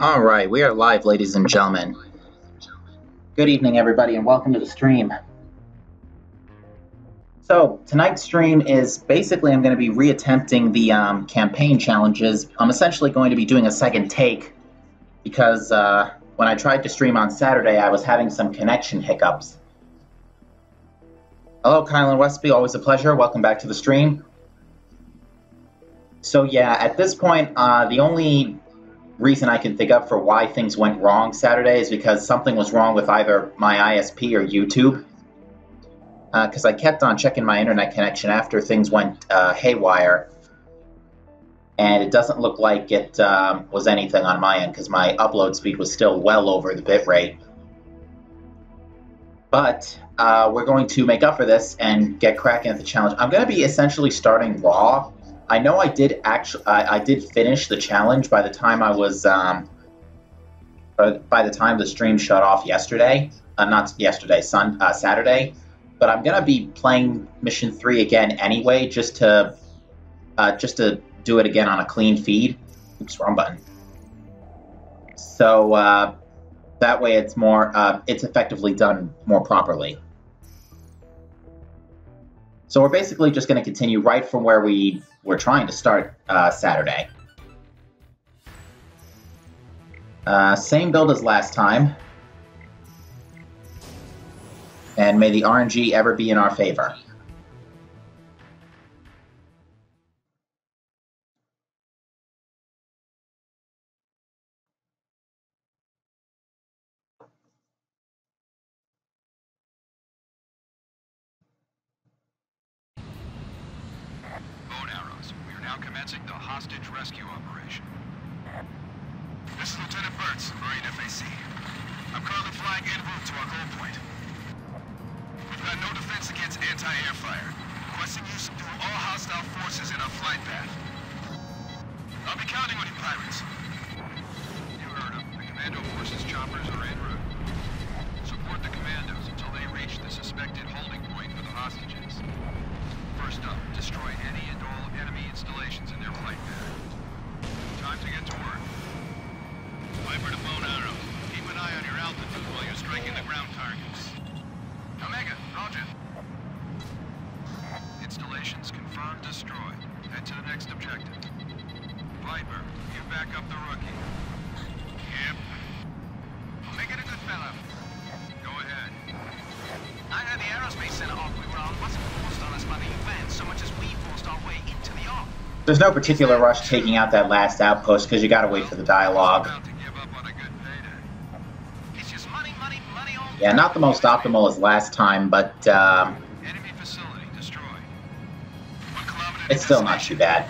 Alright, we are live, ladies and gentlemen. Good evening, everybody, and welcome to the stream. So, tonight's stream is basically I'm going to be reattempting the campaign challenges. I'm essentially going to be doing a second take because when I tried to stream on Saturday, I was having some connection hiccups. Hello, Kylan Westby, always a pleasure. Welcome back to the stream. So yeah, at this point, the only reason I can think of for why things went wrong Saturday is because something was wrong with either my ISP or YouTube. Because I kept on checking my internet connection after things went haywire, and it doesn't look like it was anything on my end because my upload speed was still well over the bitrate. But we're going to make up for this and get cracking at the challenge. I'm going to be essentially starting raw. I know I did finish the challenge by the time I was by the time the stream shut off yesterday. Not yesterday, Saturday. But I'm gonna be playing Mission 3 again anyway, just to do it again on a clean feed. Oops, wrong button. So that way it's more it's effectively done more properly. So we're basically just going to continue right from where we were trying to start Saturday. Same build as last time. And may the RNG ever be in our favor. Commencing the hostage rescue operation. This is Lieutenant Burtz, Marine FAC. I'm currently flying en route to our goal point. We've got no defense against anti-air fire. Requesting you subdue all hostile forces in our flight path. I'll be counting on you, pirates. You heard him. The commando forces choppers are en route. Support the commandos until they reach the suspected holding point for the hostages. First up, destroy any and all enemy installations in their flight path. Time to get to work. Viper to bone arrow. Keep an eye on your altitude while you're striking the ground targets. Omega, roger. Installations confirmed destroyed. Head to the next objective. Viper, you back up the rookie. Yep. I'll make it a good fella. Go ahead. I heard the aerospace center arc we were on wasn't forced on us by the event so much as we forced our way into the arc. There's no particular rush taking out that last outpost because you gotta wait for the dialogue. Yeah, not the most optimal as last time, but it's still not too bad.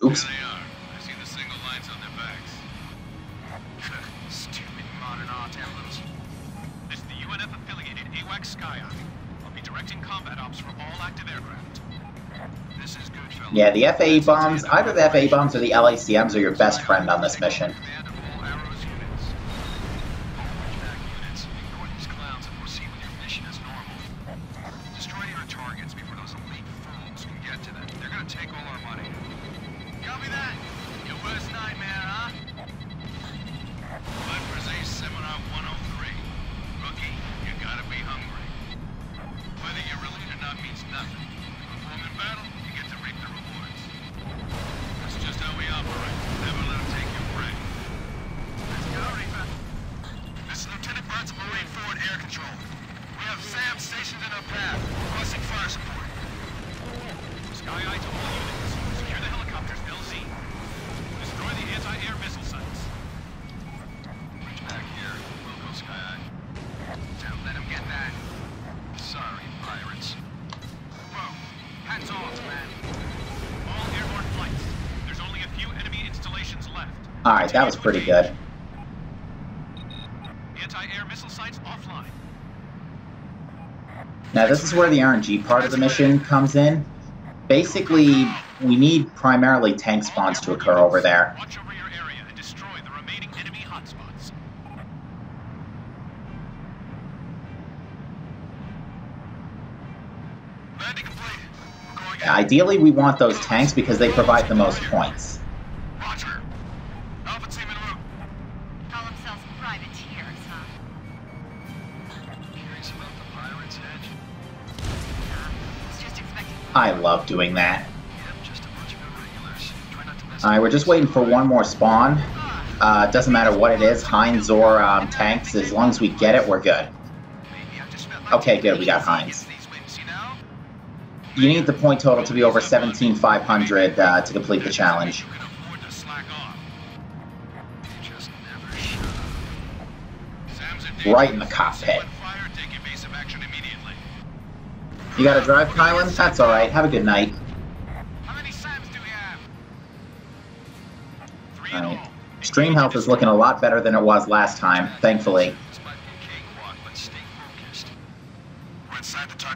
Oops. There they are. I see the single lines on their backs. Stupid modern art emblems. This is the UNF-affiliated AWACS Sky Army. I'll be directing combat ops for all active aircraft. This is good, fellas. Yeah, the FAA bombs, either the FAA bombs or the LACMs are your best friend on this mission. Alright, that was pretty good. Anti-air missile sites offline. Now this is where the RNG part of the mission comes in. Basically, we need primarily tank spawns to occur over there. Watch over your area and destroy the remaining enemy hotspots. Ideally, we want those tanks because they provide the most points. Roger. Alpha team en route. Call themselves privateers, huh? Curious about the pirates, Edge? Was just expecting. I love doing that. Yep, just a bunch of irregulars. Try not to mess Alright, we're just waiting for one more spawn. Doesn't matter what it is, Heinz or tanks, as long as we get it, we're good. Okay, good, we got Heinz. You need the point total to be over 17,500 to complete the challenge. Right in the cockpit. You gotta drive, Kylan? That's alright, have a good night. Alright. Stream health is looking a lot better than it was last time, thankfully.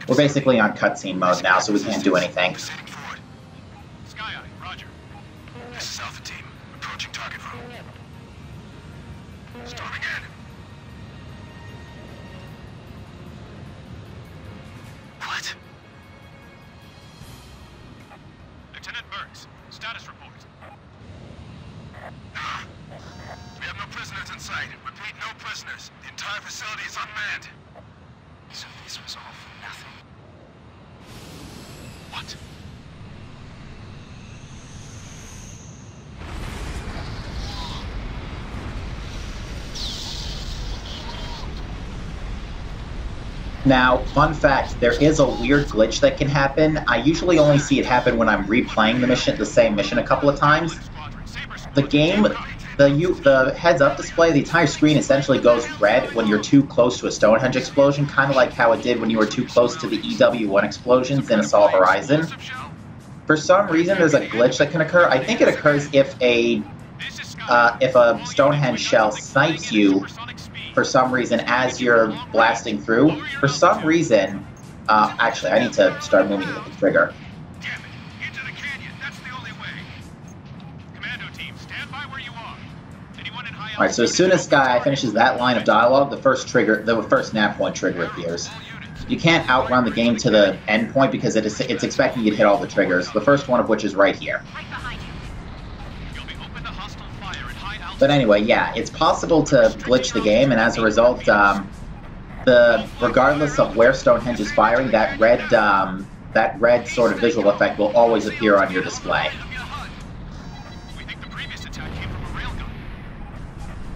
We're basically on cutscene mode now, so we can't do anything. Sky Eye, Roger. This is Alpha Team. Approaching target room. Storming in. What? Lieutenant Burks, status report. We have no prisoners in sight. Repeat, no prisoners. The entire facility is unmanned. So this was all for nothing. What? Now, fun fact, there is a weird glitch that can happen. I usually only see it happen when I'm replaying the same mission a couple of times. The game, the heads-up display, the entire screen essentially goes red when you're too close to a Stonehenge explosion, kind of like how it did when you were too close to the EW1 explosions in Assault Horizon. For some reason, there's a glitch that can occur. I think it occurs if a Stonehenge shell snipes you for some reason as you're blasting through. For some reason, actually, I need to start moving to hit the trigger. Damn it! Into the canyon. That's the only way. Commando team, stand by where you are. Anyone in high All right, so as soon as Sky finishes that line of dialogue, the first nav point trigger appears. You can't outrun the game to the end point because it's expecting you to hit all the triggers. The first one of which is right here. Right behind you. You'll be open to hostile fire at high altitude. But anyway, yeah, it's possible to glitch the game, and as a result, regardless of where Stonehenge is firing, that red sort of visual effect will always appear on your display. We think the previous attack came from a railgun.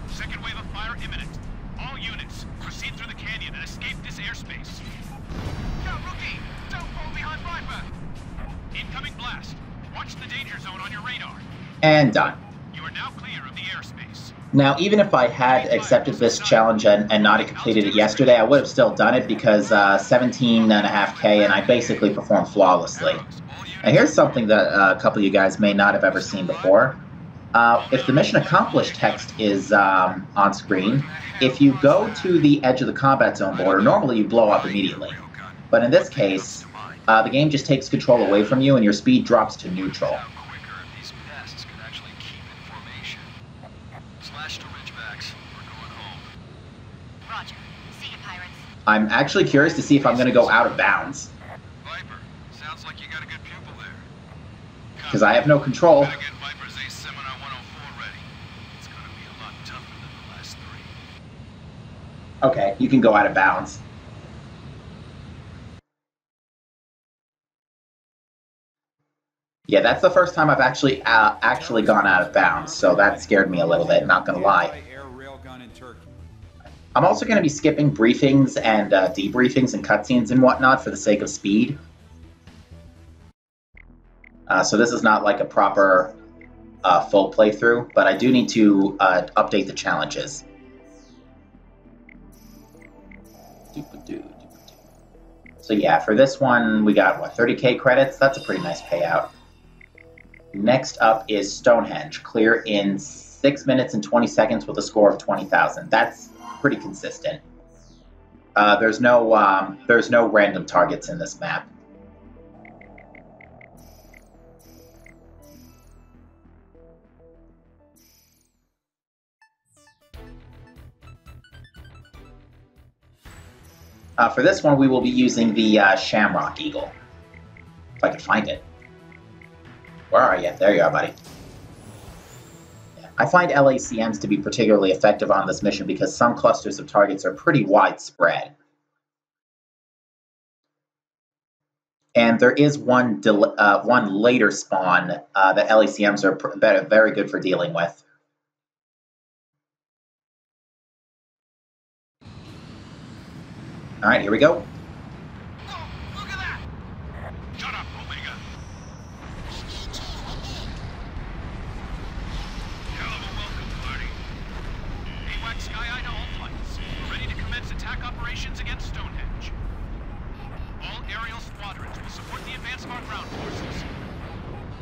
Second wave of fire imminent. All units, proceed through the canyon and escape this airspace. Go, rookie! Don't fall behind Viper! Incoming blast. Watch the danger zone on your radar. And done. You are now clear of the airspace. Now, even if I had accepted this challenge and not completed it yesterday, I would have still done it because 17.5K and I basically performed flawlessly. Now, here's something that a couple of you guys may not have ever seen before. If the mission accomplished text is on screen, if you go to the edge of the combat zone border, normally you blow up immediately. But in this case, the game just takes control away from you and your speed drops to neutral. Roger. See you, pirates. I'm actually curious to see if I'm going to go out of bounds, Viper, sounds like you got a good pupil there. because I have no control. Gotta get Viper's Ace Seminar 104 ready. It's gonna be a lot tougher than the last three. Okay, you can go out of bounds. Yeah, that's the first time I've actually gone out of bounds, so that scared me a little bit, not gonna lie. I'm also going to be skipping briefings and debriefings and cutscenes and whatnot for the sake of speed. So this is not like a proper full playthrough, but I do need to update the challenges. So yeah, for this one, we got, what, 30k credits? That's a pretty nice payout. Next up is Stonehenge. Clear in 6 minutes and 20 seconds with a score of 20,000. That's pretty consistent. There's no random targets in this map. For this one, we will be using the Shamrock Eagle. If I could find it. Where are you? There you are, buddy. I find LACMs to be particularly effective on this mission because some clusters of targets are pretty widespread. And there is one later spawn that LACMs are very good for dealing with. All right, here we go. Look at that! Shut up, Omega. Hell of a welcome party. AWAC Sky Eye to all flights. We're ready to commence attack operations against Stonehenge. All aerial squadrons will support the advance of our ground forces.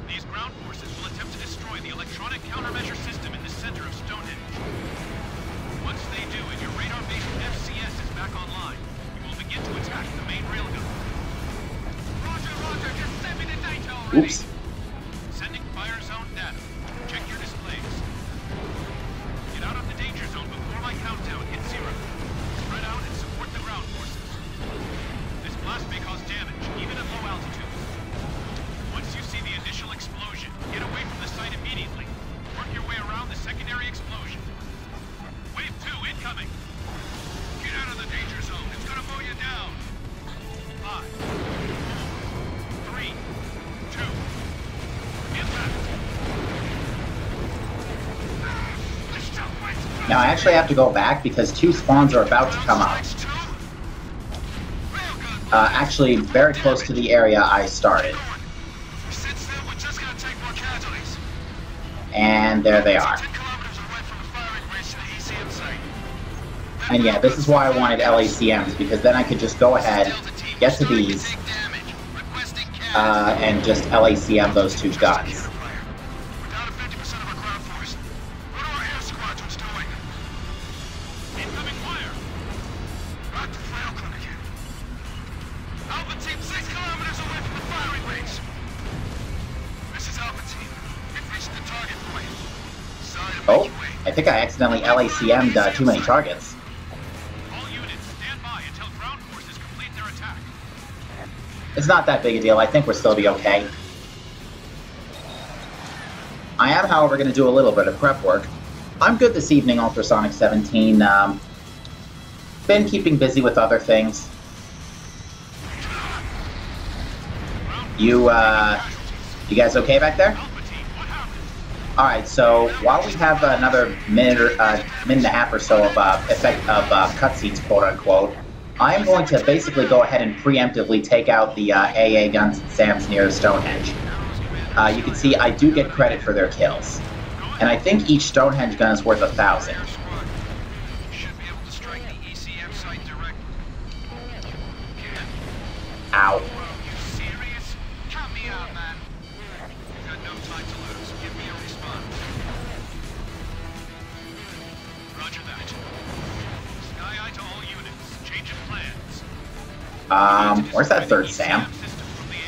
These ground forces will attempt to destroy the electronic countermeasure system in the center of Stonehenge. Once they do and your radar-based FCS is back online, you will begin to attack the main railgun. Roger, roger, just send me the data already! Oops. Sending fire zone data. Check your displays. Get out of the danger zone before my countdown hits 0. Spread out and support the ground forces. This blast may cause damage, even at low altitude. Once you see the initial explosion, get away from the site immediately. Work your way around the secondary explosion. Wave 2 incoming! Get out of the danger zone, it's gonna mow you down! 5, 4, 3, 2, impact! Now I actually have to go back because 2 spawns are about to come up. Actually, very close to the area I started. And there they are. And yeah, this is why I wanted LACMs, because then I could just go ahead, get to these, and just LACM those 2 guns. Oh, I think I accidentally LACM'd too many targets. All units, stand by until ground forces complete their attack. It's not that big a deal. I think we'll still be okay. I am, however, going to do a little bit of prep work. I'm good this evening, Ultrasonic 17. Been keeping busy with other things. You guys okay back there? Alright, so while we have another minute and a half or so of cutscenes, quote-unquote, I am going to basically go ahead and preemptively take out the AA guns and SAMs near Stonehenge. You can see I do get credit for their kills. And I think each Stonehenge gun is worth 1,000. Ow. Where's that 3rd SAM?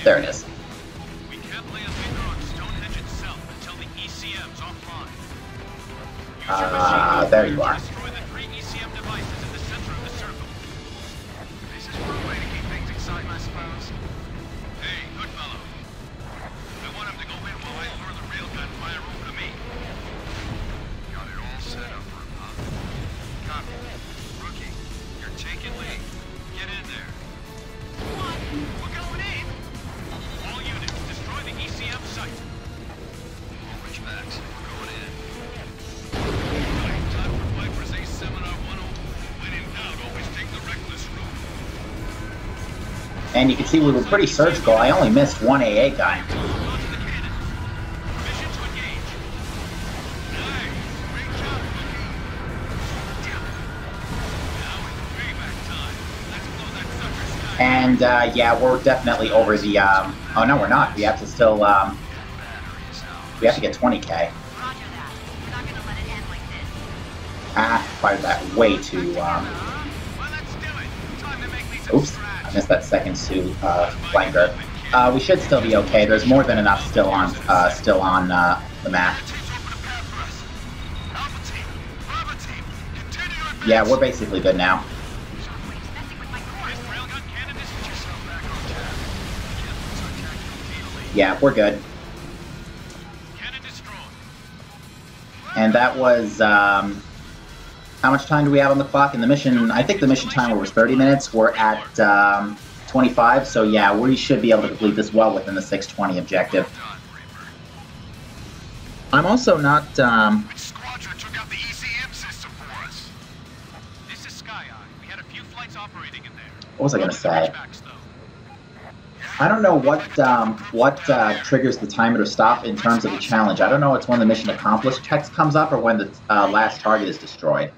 There it is. We can't lay a finger on Stonehenge itself until the ECM's offline. There you are. Destroy the 3 ECM devices in the center of the circle. This is one way to keep things exciting, I suppose. Hey, good fellow. I want him to go in while I lure the railgun fire over to me. Got it all set up for him, huh? Copy. Rookie, you're taking lead. Get in there. What? We're going in! All units, destroy the ECM site. Which Max? We're going in. Right, time for Viper's Ace Seminar 101. When in doubt, always take the reckless route. And you can see we were pretty surgical. I only missed 1 AA guy. Onto the cannon. Permission to engage. Nice. Great job, Rookie. Now it's payback time. Let's blow that sucker sky. And, yeah, we're definitely over the, oh, no, we're not. We have to still, we have to get 20K. Roger that. We're not gonna let it end like this. Fired that way too, Well, let's do it. Time to make me some oops, I missed that second flanker. We should still be okay. There's more than enough still on the map. Yeah, we're basically good now. Shockwave's messing with my course. Railgun cannon is yourself back on track. Yeah, we're good. Cannon destroyed. And that was, how much time do we have on the clock? In the mission, I think the mission timer was 30 minutes. We're at 25, so yeah, we should be able to complete this well within the 620 objective. Well done, Reaper. I'm also not, Which squadron took out the ECM system for us? This is Sky Eye. We had a few flights operating in there. what was I going to say? Ridgebacks, though. I don't know what triggers the timer to stop in terms of the challenge. I don't know it's when the mission accomplished text comes up or when the last target is destroyed.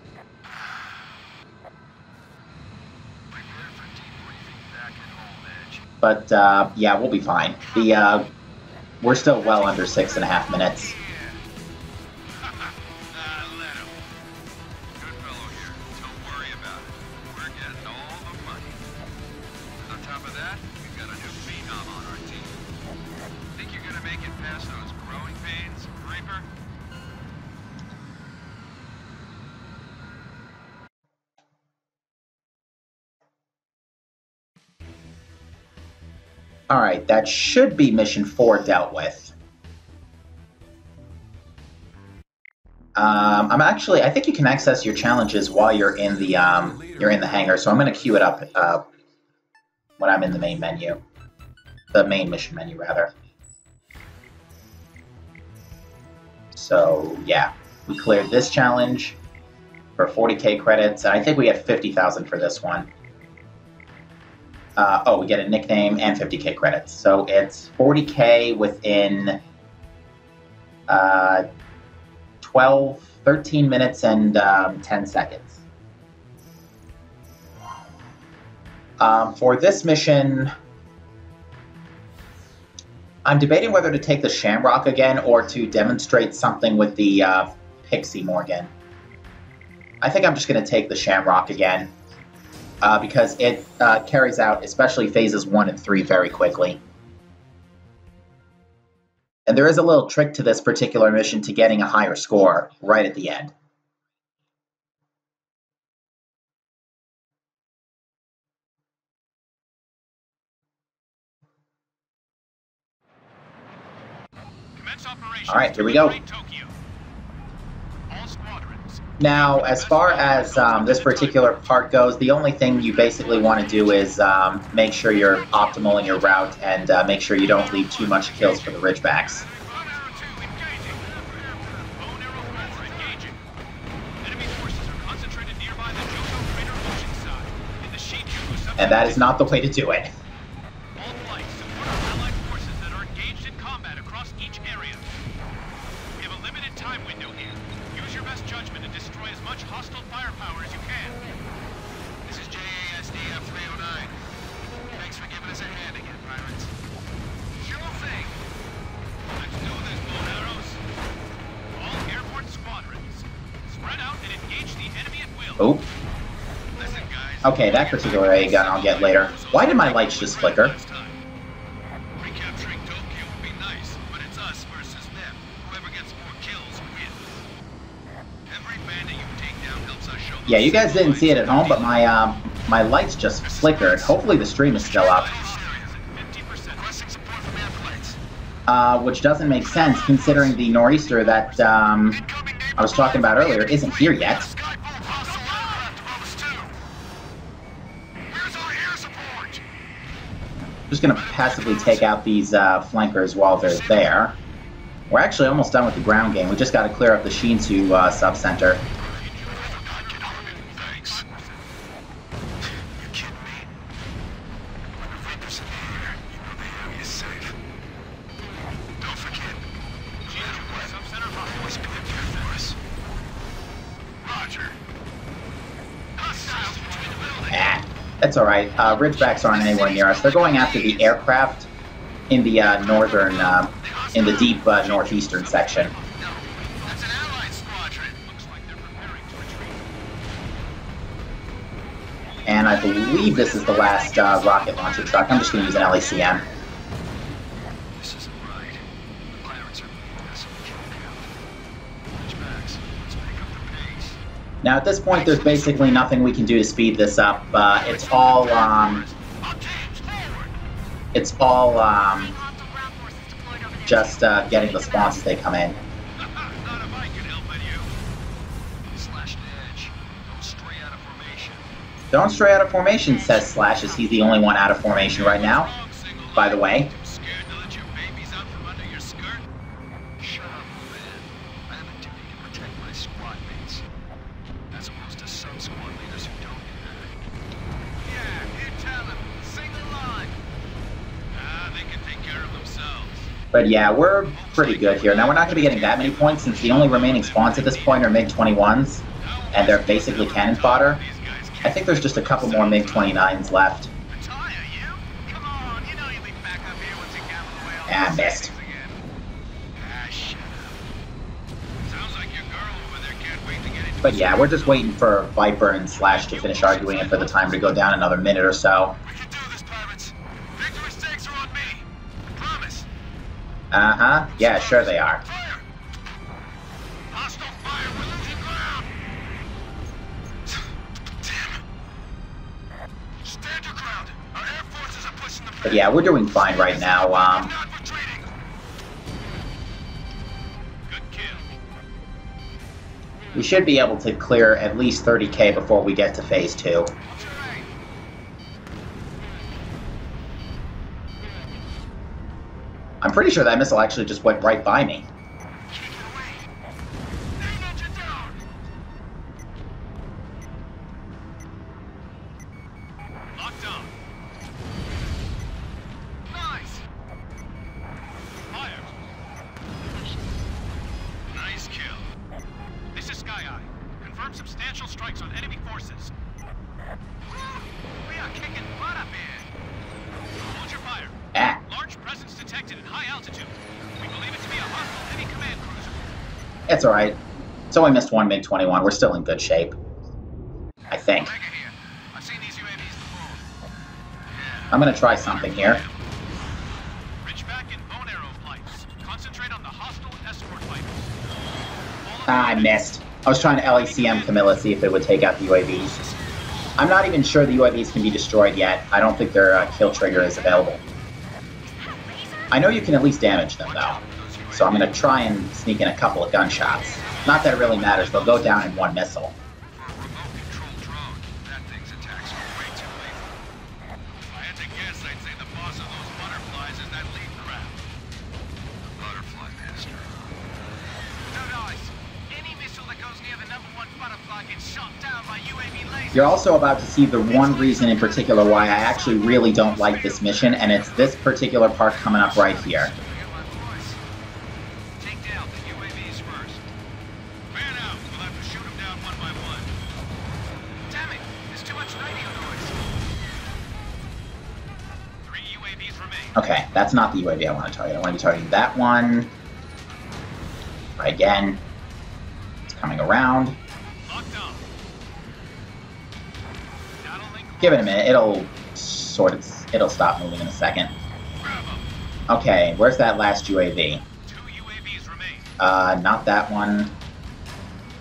Prepare for debriefing back at home, Edge. But yeah, we'll be fine. We're still well under 6.5 minutes. Let him. Good fellow here. Don't worry about it. We're getting all the money. On top of that, we've got a new phenom on our team. Think you're gonna make it past those growing pains, Reaper? Alright, that should be mission 4 dealt with. I think you can access your challenges while you're in the hangar, so I'm going to queue it up when I'm in the main menu. The main mission menu, rather. So, yeah, we cleared this challenge for 40k credits, and I think we get 50,000 for this one. We get a nickname and 50k credits. So it's 40k within 13 minutes and 10 seconds. For this mission, I'm debating whether to take the Shamrock again or to demonstrate something with the Pixie Morgan. I think I'm just going to take the Shamrock again. Because it carries out, especially phases 1 and 3, very quickly. And there is a little trick to this particular mission to getting a higher score right at the end. All right, here we go. Now, as far as this particular part goes, the only thing you basically want to do is make sure you're optimal in your route and make sure you don't leave too much kills for the Ridgebacks. And that is not the way to do it. Oh. Okay, that particular AA gun I'll get later. Why did my lights just flicker? Recapturing Tokyo would be nice, but it's us versus them. Whoever gets more kills wins. Every bandit you take down helps us show. Yeah, you guys didn't see it at home, but my lights just flickered. Hopefully the stream is still up. Which doesn't make sense considering the nor'easter that I was talking about earlier isn't here yet. Just going to passively take out these flankers while they're there. We're actually almost done with the ground game. We just got to clear up the Shinsu sub-center. That's alright. Ridgebacks aren't anywhere near us. They're going after the aircraft in the northern, in the deep northeastern section. That's an allied squadron. Looks like they're preparing to retreat. And I believe this is the last rocket launcher truck. I'm just going to use an LACM. This isn't right. The pirates are leading us on kill count. Ridgebacks, let's pick up the pace. Now at this point, there's basically nothing we can do to speed this up. It's all just getting the spawns as they come in. Not if I can help you. Slash edge. Don't stray out of formation. Don't stray out of formation, says Slash, as he's the only one out of formation right now, by the way. Scared to let your babies out from under your skirt? Shut up, man. I have a duty to protect my squad mates. As opposed to some squad leaders who don't do that. Yeah, you tell them. Sing the line. They can take care of themselves. But yeah, we're pretty good here. Now, we're not going to be getting that many points since the only remaining spawns at this point are MiG-21s, and they're basically cannon fodder. I think there's just a couple more MiG-29s left. Ah, missed. But yeah, we're just waiting for Viper and Slash to finish arguing it for the timer to go down another minute or so. We can do this, pirates. Victory stakes are on me. Promise. Uh-huh. Yeah, sure they are. Fire! Hostile fire! We're losing ground! Damn. Stand your ground. Our air forces are pushing the... But yeah, we're doing fine right now. Not retreating. Good kill. We should be able to clear at least 30k before we get to phase 2. I'm pretty sure that missile actually just went right by me. Locked on. Nice. Fire. Nice kill. This is Sky Eye. Confirm substantial strikes on enemy forces. We are kicking butt up here. Hold your fire. Ah. Large presence detected at high altitude. We believe it to be a hostile heavy command cruiser. It's alright. So we missed one MiG-21. We're still in good shape. I think. Omega here. I've seen these UAVs before. I'm gonna try something here. Ridgeback and bone arrow flights. Concentrate on the hostile escort fighters. Ah, I missed. I was trying to LACM Camilla, see if it would take out the UAVs. I'm not even sure the UAVs can be destroyed yet. I don't think their kill trigger is available. I know you can at least damage them, though. So I'm going to try and sneak in a couple of gunshots. Not that it really matters, they'll go down in one missile. For a remote-controlled drone, that thing's attacks are way too lethal. If I had to guess, I'd say the boss of those butterflies is that lead craft. The butterfly master. No dice. Any missile that goes near the #1 butterfly gets shot down by UAV lasers. You're also about to see the one reason in particular why I actually really don't like this mission, and it's this particular part coming up right here. Forget my voice. Take down the UAVs first. Man out. We'll have to shoot them down one by one. Damn it. There's too much radio noise. 3 UAVs remain. Okay, that's not the UAV I want to target. I want to be targeting that one. Try again. It's coming around. Locked on. Battle link. Give it a minute. It'll stop moving in a second. Grab 'em. Okay, where's that last UAV? 2 UAVs remain. Not that one.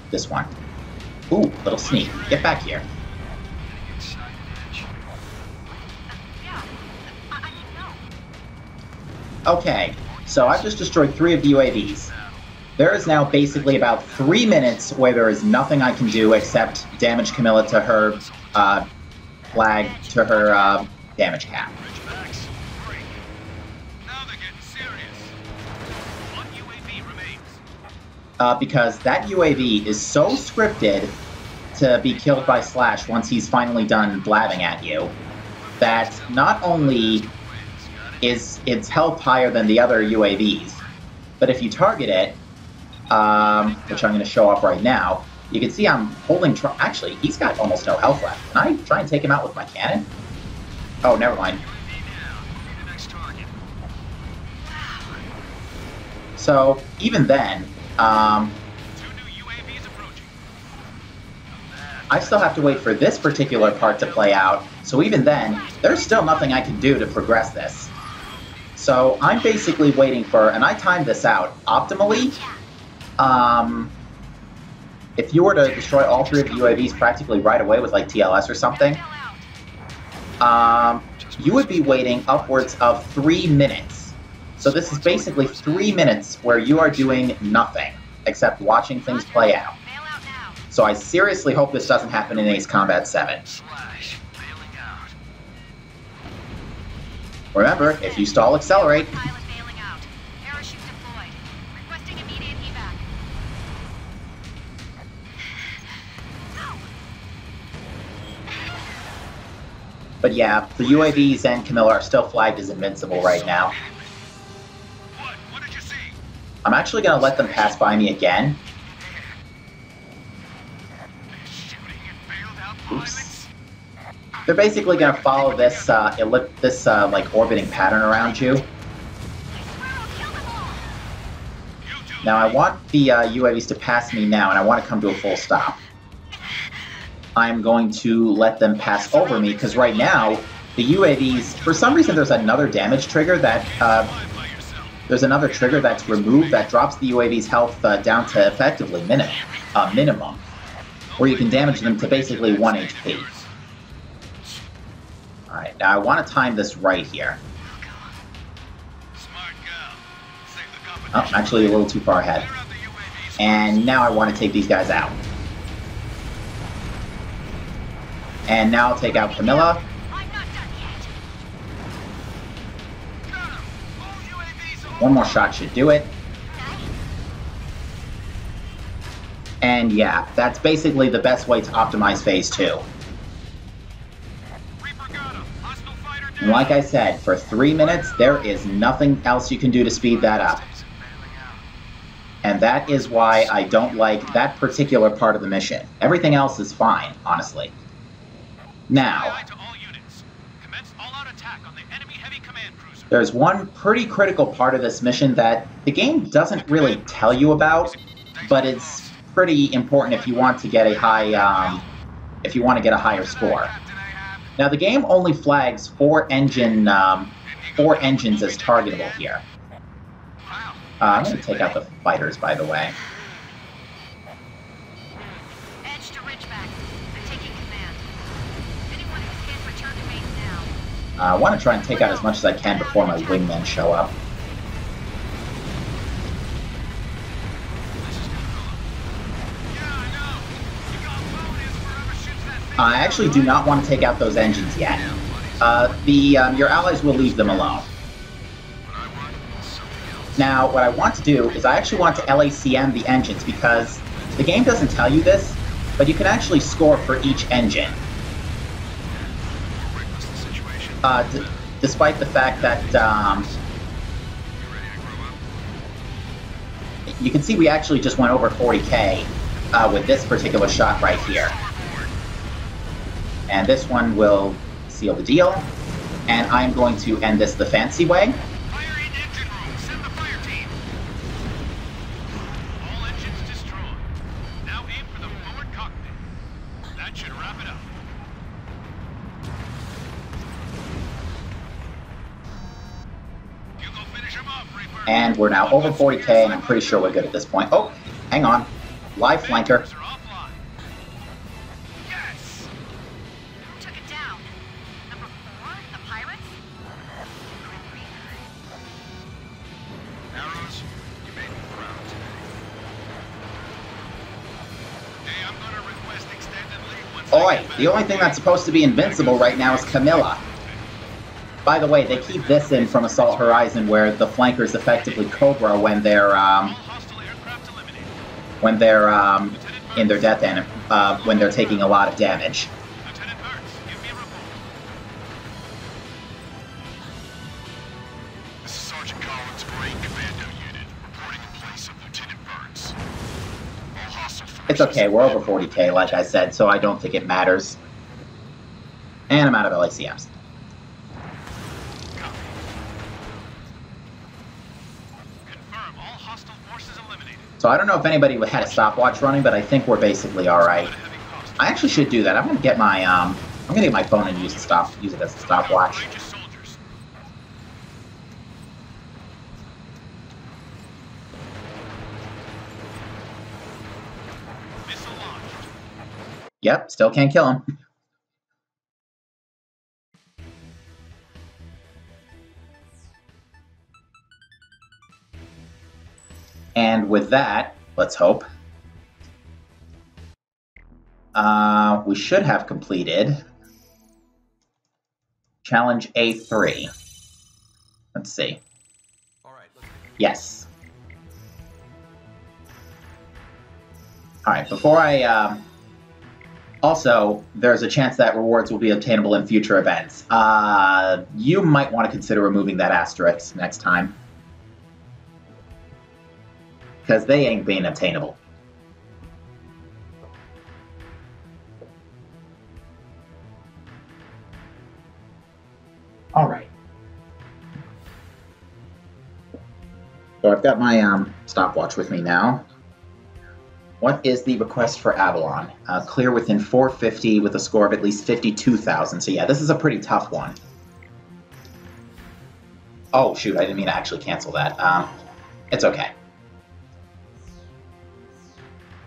This one. Ooh, little sneak. Get back here. Inside edge. Yeah. I didn't know. Okay, so I've just destroyed 3 of the UAVs. There is now basically about 3 minutes where there is nothing I can do except damage Camilla to her flag, to her damage cap. Ridgebacks. Break. Now they're getting serious. 1 UAV remains. Because that UAV is so scripted to be killed by Slash once he's finally done blabbing at you, that not only is its health higher than the other UAVs, but if you target it, which I'm going to show off right now, you can see I'm holding... Actually, he's got almost no health left. Can I try and take him out with my cannon? Oh, never mind. So, even then, I still have to wait for this particular part to play out, so even then, there's still nothing I can do to progress this. So, I'm basically waiting for, and I timed this out optimally. If you were to destroy all 3 of the UAVs practically right away with like TLS or something, you would be waiting upwards of 3 minutes So this is basically 3 minutes where you are doing nothing except watching things play out. Bail out now. So I seriously hope this doesn't happen in Ace Combat 7. Slash, bailing out. Remember, if you stall, accelerate. Pilot bailing out. Parachute deployed. Requesting immediate evac. But yeah, the UAVs and Camilla are still flagged as invincible right now. What? What did you see? I'm actually going to let them pass by me again. Shooting at bailed out Oops. pilots? They're basically going to follow this, like, orbiting pattern around you. Squirrel, kill them all. You do. Now, I want the UAVs to pass me now, and I want to come to a full stop. I'm going to let them pass over me, because right now, the UAVs, for some reason there's another damage trigger that, Fly by yourself. there's another trigger that's removed that drops the UAV's health down to effectively minimum, where you can damage them to basically 1 HP. Alright, now I want to time this right here. Smart girl. Save the Oh, competition. I'm actually a little too far ahead. Clear out the UAVs. And now I want to take these guys out. And now I'll take out Camilla. I'm not done yet. Got 'em. All UAVs over. One more shot should do it. And yeah, that's basically the best way to optimize Phase 2. Reaper got 'em. Hostile fighter down. And like I said, for 3 minutes, there is nothing else you can do to speed that up. Bailing out. And that is why I don't like that particular part of the mission. Everything else is fine, honestly. Now, Aye to all units. Commence all-out attack on the enemy heavy command cruiser. there's one pretty critical part of this mission that the game doesn't really tell you about, but it's pretty important if you want to get a high, if you want to get a higher score. Captain Ahab. Now, the game only flags 4 engines as targetable here. Wow. I'm going to take out the fighters, by the way. Edge to Ridgeback. I'm taking command. Anyone who can return to base now. I want to try and take out as much as I can before my wingmen show up. Yeah, I know. You got bonus wherever shoots that thing. I actually do not want to take out those engines yet. Your allies will leave them alone. What I want is something else. Now, what I want to do is I actually want to LACM the engines because the game doesn't tell you this, but you can actually score for each engine. Rick, what's the situation? Despite the fact that You ready to grow up? you can see we actually just went over 40k with this particular shot right here. And this one will seal the deal. And I'm going to end this the fancy way. Fire in engine room. Send the fire team. All engines destroyed. Now aim for the forward cockpit. That should wrap it up. You go finish him off, Reaper. And we're now over 40k, and I'm pretty sure we're good at this point. Oh, hang on. Live flanker. Are offline. Yes. Who took it down? Number 4? The pirates? Arrows, you made me proud today. Hey, I'm gonna request extended leave once I Oi, get back. the only thing that's supposed to be invincible right now is Camilla. By the way, they keep this in from Assault Horizon, where the flankers effectively Cobra when they're All hostile aircraft eliminated. in their death and when they're taking a lot of damage. Lieutenant Burns, give me a report. This is Sergeant Collins, Marine Commando Unit, reporting in place of Lieutenant Burns. All hostile forces. It's okay, we're over 40k, like I said, so I don't think it matters. And I'm out of LACMs. Copy. Confirm all hostile forces eliminated. So I don't know if anybody had a stopwatch running, but I think we're basically alright. Heavy cost. I actually should do that. I'm gonna get my phone and use it as a stopwatch. Range of soldiers. Missile launched. Yep, still can't kill him. And with that, let's hope, we should have completed challenge A3. Let's see. Yes. Alright, before I... Also, there's a chance that rewards will be obtainable in future events. You might want to consider removing that asterisk next time. Because they ain't being obtainable. Alright. So I've got my stopwatch with me now. What is the request for Avalon? Clear within 450 with a score of at least 52,000. So yeah, this is a pretty tough one. Oh shoot, I didn't mean to actually cancel that. It's okay.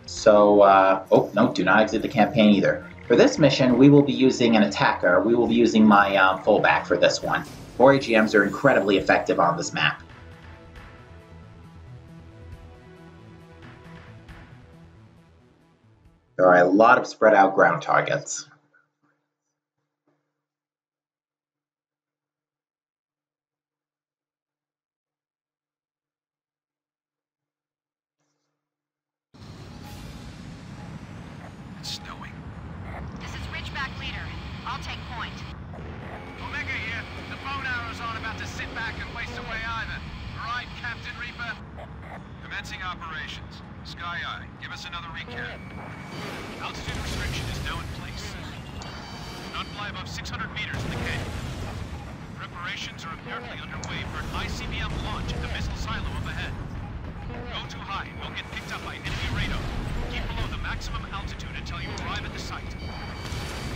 So, oh no, do not exit the campaign either. For this mission, we will be using an attacker. We will be using my fullback for this one. 4 AGMs are incredibly effective on this map. There are a lot of spread out ground targets. It's snowing. This is Ridgeback Leader. I'll take point. Omega here. The bone arrows aren't about to sit back and waste away either. Right, Captain Reaper? Commencing operations. Sky Eye, give us another recap. Altitude restriction is now in place. Do not fly above 600 meters in the canyon. Preparations are apparently underway for an ICBM launch at the missile silo up ahead. Go too high and you'll get picked up by enemy radar. Keep below the maximum altitude until you arrive at the site.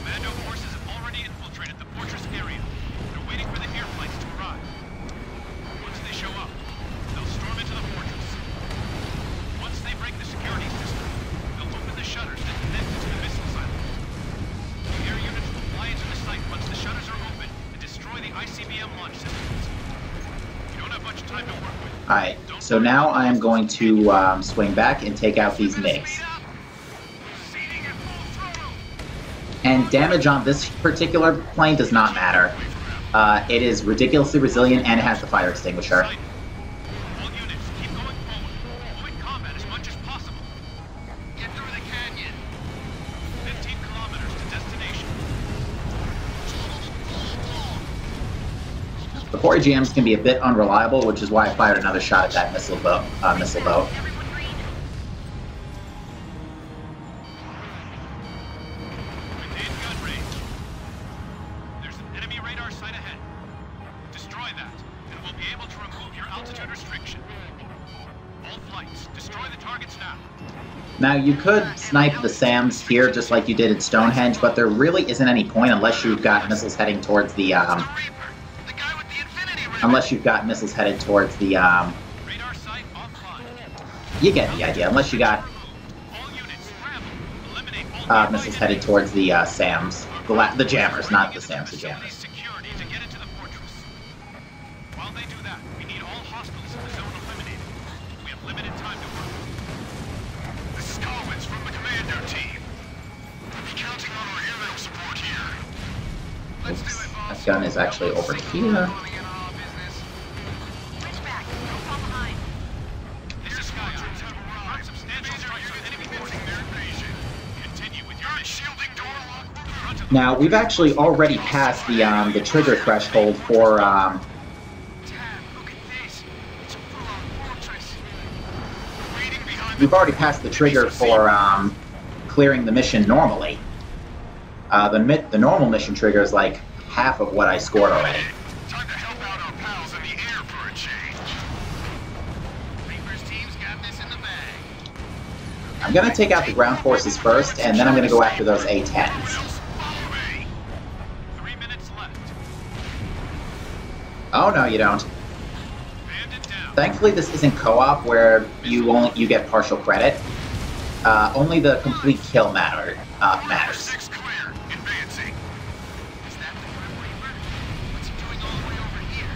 Commando forces have already infiltrated the fortress area. They're waiting for the airplanes to arrive. Once they show up, they'll storm into the fortress. Once they break the security system, they'll open the shutters that connect to the missile silo. The air units will fly into the site once the shutters are open and destroy the ICBM launch systems. You don't have much time to work with. Alright, so now I am going to swing back and take out these MiGs. And damage on this particular plane does not matter. It is ridiculously resilient and it has the fire extinguisher. All units, keep going forward. Avoid combat as much as possible. Get through the canyon. 15 kilometers to destination. The 4 AGMs can be a bit unreliable, which is why I fired another shot at that missile boat. Everyone green. Within gun range. There's an enemy radar site ahead. Destroy that, and we'll be able to remove your altitude restriction. All flights, destroy the targets now. Now, you could snipe the SAMs here just like you did at Stonehenge, but there really isn't any point unless you've got missiles heading towards the, The Reaper, the guy with the infinity ring. unless you've got missiles headed towards the, Radar site offline. you get the idea, unless you got All units, scramble. Eliminate all missiles headed towards the, SAMs. The jammers, not the SAMs, the jammers. Security to get into the fortress. While they do that, we need all hostiles in the zone eliminated. We have limited time to work. This is Collins from the commando team. We'll be counting on our aerial support here. Let's do it, boss. That gun is actually over here. Ridgeback, don't fall behind. This is Sky Eye. Substantial strikes on enemy forcing their invasion. Continue with your shielding door lock. Front of the Now, we've actually already passed the trigger threshold for, Tab, look at this. It's a full-on fortress. Waiting behind we've already passed the trigger for, clearing the mission normally. The normal mission trigger is like half of what I scored already. Time to help out our pals in the air for a change. Reaper's team's got this in the bag. I'm gonna take out the ground forces first, and then I'm gonna go after those A-10s. Follow me. 3 minutes left. Oh, no, you don't. Bandit down. Thankfully, this isn't co-op, where you get partial credit. Only the complete kill matters. 6 clear. Advancing. Is that the Grim Reaper? What's he doing all the way over here?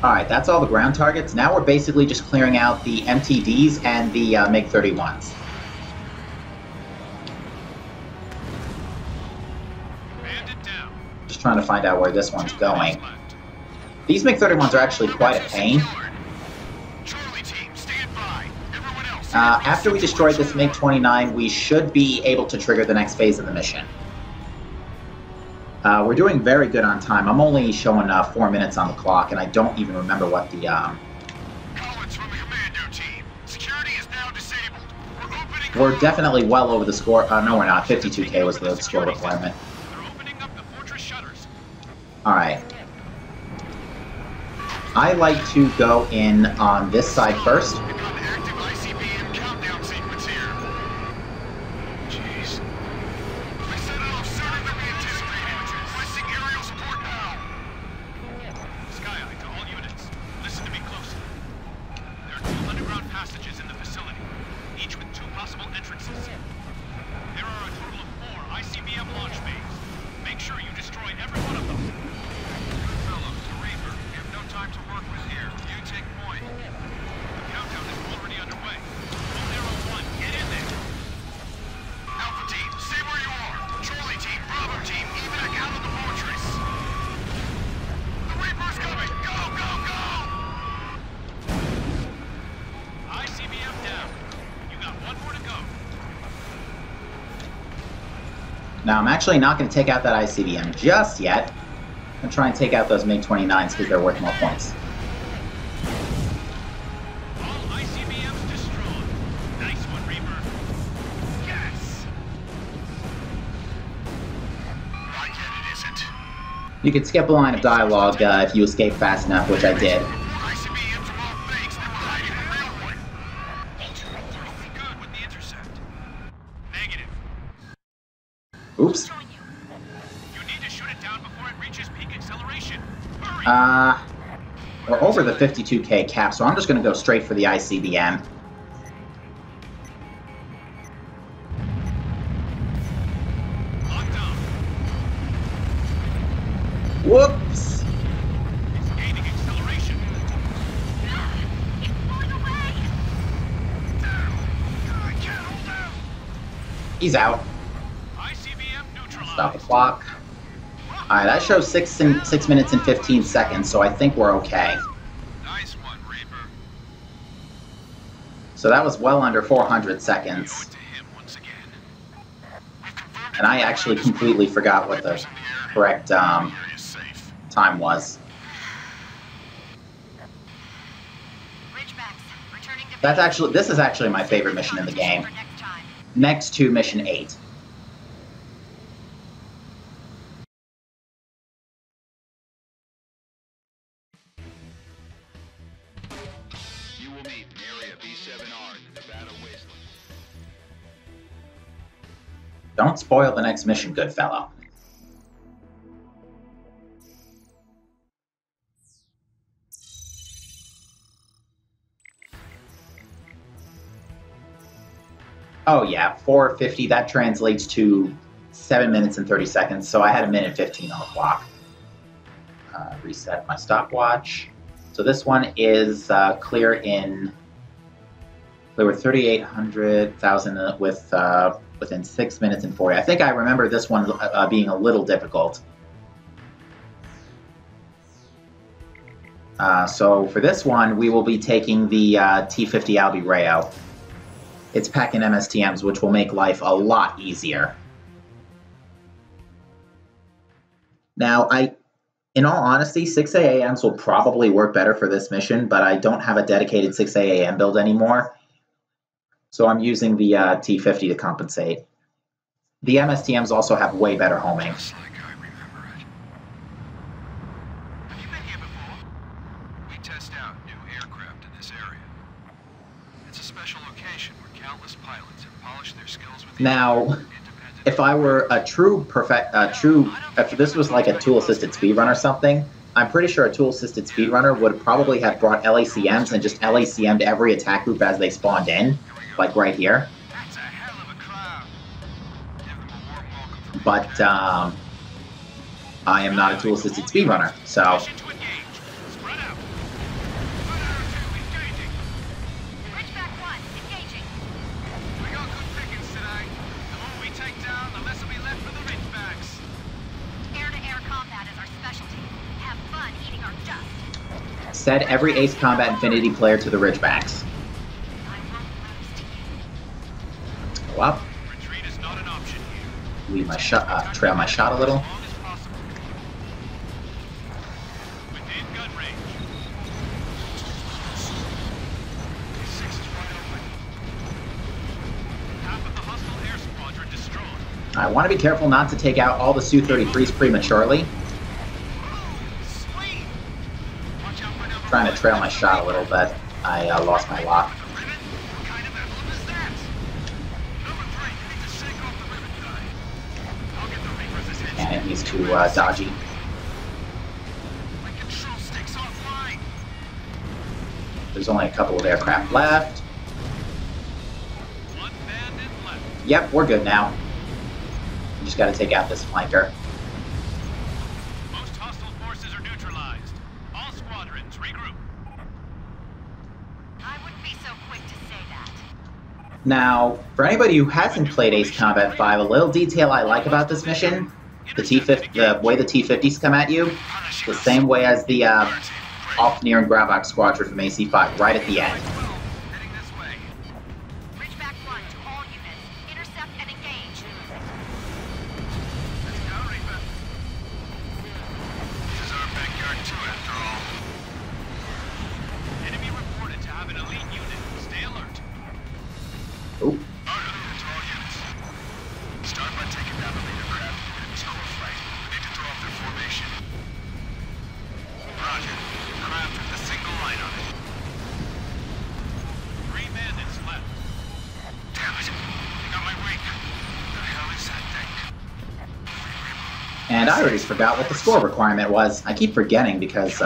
Alright, that's all the ground targets. Now we're basically just clearing out the MTDs and the MiG-31s. Just trying to find out where this one's going. These MiG-31s are actually quite a pain. After we destroy this MiG-29, we should be able to trigger the next phase of the mission. We're doing very good on time. I'm only showing 4 minutes on the clock, and I don't even remember what the... Collins from the commando team. Security is now disabled. We're opening... We're definitely well over the score. No, we're not. 52K was the score requirement. They're opening up the fortress shutters. Alright. I like to go in on this side first. We've got an active ICBM countdown sequence here. Jeez. We set it off sooner than we anticipated. Requesting aerial support now. Sky Eye to all units. Listen to me closely. There are 2 underground passages in the facility, each with 2 possible entrances. There are a total of 4 ICBM launch bays. Make sure you destroy every one of them. Goodfellow, to Reaper, we have no time to work with here. You take point. The countdown is already underway. Full Arrow 1, get in there. Alpha team, stay where you are. Charlie team, Bravo team, evac out of the fortress. The Reaper's coming. Go, go, go! ICBM down. You got 1 more to go. Now, I'm actually not going to take out that ICBM just yet. I'm going to try and take out those MiG-29s because they're worth more points. All ICBMs destroyed. Nice one, Reaper. Yes! I get it isn't. You could skip a line of dialogue if you escape fast enough, which I did. ICBMs are all fakes. They were hiding in the railway. Looking good with the intercept. Negative. Oops. You need to shoot it down before it reaches peak acceleration. Hurry! We're over the 52K cap, so I'm just going to go straight for the ICBM. Locked on. Whoops! It's gaining acceleration. It's pulling away! I can't hold out. He's out. ICBM neutralized. Stop the clock. Alright, that shows 6 minutes and 15 seconds, so I think we're okay. Nice one, Reaper. So that was well under 400 seconds. To him once again. We've confirmed And I actually completely forgot what the correct area is safe. time was. Ridgebacks, returning to This is actually my favorite mission in the game. For next time. Next to Mission 8. You will meet in Area B7R in the Nevada Wasteland. Don't spoil the next mission, good fellow. Oh yeah, 4:50, that translates to 7 minutes and 30 seconds, so I had 1:15 on the clock. Reset my stopwatch. So this one is clear with 3,800,000 within 6 minutes and 40. I think I remember this one being a little difficult. So for this one, we will be taking the T-50 Albi Rayo. It's packing MSTMs, which will make life a lot easier. Now, in all honesty, 6AAMs will probably work better for this mission, but I don't have a dedicated 6AAM build anymore. So I'm using the T-50 to compensate. The MSTMs also have way better homing. Just like I remember it. Have you been here before? We test out new aircraft in this area. It's a special location where countless pilots have polished their skills with Now, if I were a if this was like a tool-assisted speedrun or something, I'm pretty sure a tool-assisted speedrunner would probably have brought LACMs and just LACM'd every attack group as they spawned in, like right here. That's a hell of a crowd. Give them a warm welcome from But I am not a tool-assisted speedrunner, so Mission to engage. Spread out. Set every Ace Combat Infinity player to the Ridgebacks. Let's go up. Retreat is not an option here. Leave my shot, trail my shot a little. As long as possible. Within gun range. Six is wide open. Half of the hostile air squadron destroyed. I want to be careful not to take out all the Su-33s prematurely. Sweet. Watch out for number Trying to one. trail my shot a little bit. I lost my lock. Ribbon? What kind of emblem is that? Number 3, you need to shake off the ribbon guy. I'll get the Reaper's attention. And he's too dodgy. My control stick's offline. There's only a couple of aircraft left. One bandit left. Yep, we're good now. We just got to take out this flanker. Most hostile forces are neutralized. All squadrons, regroup. I wouldn't be so quick to say that. Now, for anybody who hasn't played Ace Combat 5, a little detail I like about this mission, the way the T-50s come at you, the same way as the Alkneer and Grabach squadron from AC5, right at the end. Heading this way. Ridgeback 1 to all units. Intercept and engage. Let's go, Reaper. This is our backyard too, after all. Enemy reported to have an elite unit. Stay alert. Oop. Alert to all units. Start by taking down the leader craft and enemy's core flight. We need to throw off their formation. Roger. Craft with a single line on it. 3 bandits left. Damn it. They got my wing. The hell is that thing? And I already forgot what the score requirement was. I keep forgetting because, Next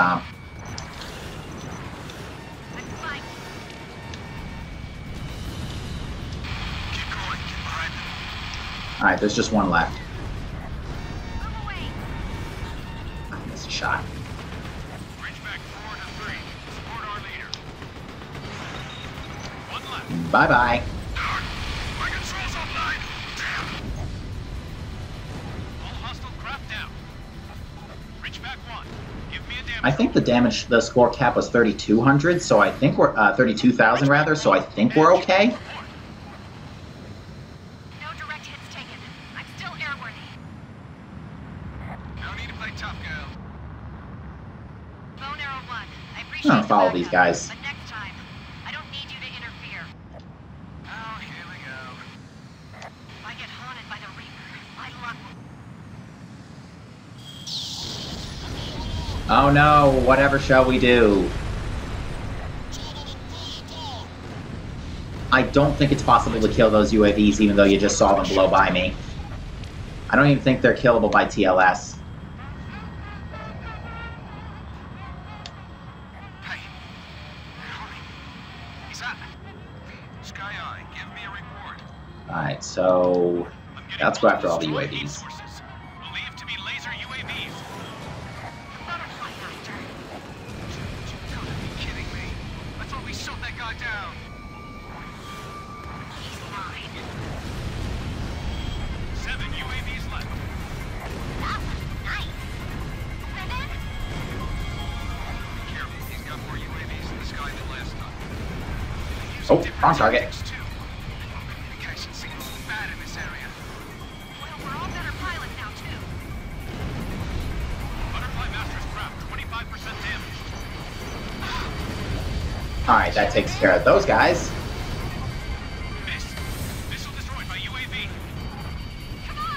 flight. Keep going. Get behind them. alright, there's just one left. Move away. I missed a shot. Ridgeback 4 to 3. Support our leader. One left. Bye-bye. Darn. My controls online. Damn. All hostile craft down. Ridgeback 1. Give me a damage. I think the score cap was 3,200, so I think we're, 32,000 rather, so I think we're okay. No direct hits taken. I'm still airworthy. No need to play tough, girl. Bone Arrow 1. I appreciate I'm gonna the follow backup, these guys. But next time, I don't need you to interfere. Oh, here we go. If I get haunted by the Reaper, my luck will... Oh no, whatever shall we do? I don't think it's possible to kill those UAVs even though you just saw them blow by me. I don't even think they're killable by TLS. Hey. Hurry. He's up. Sky Eye, give me a report. Alright, so I'm getting let's go after all the strong UAVs. heat sources. Believed to be laser UAVs. Butterfly master. You gotta be kidding me. I thought we shot that guy down. He's mine. 7 UAVs left. That was nice. Ribbon? Be careful. He's got more UAVs in the sky than last time. Oh, wrong target. Communication signals bad in this area. Well, we're all better pilots now, too. Butterfly Master's craft, 25% damage. Alright, that takes care of those guys. Missed. Missile destroyed by UAV.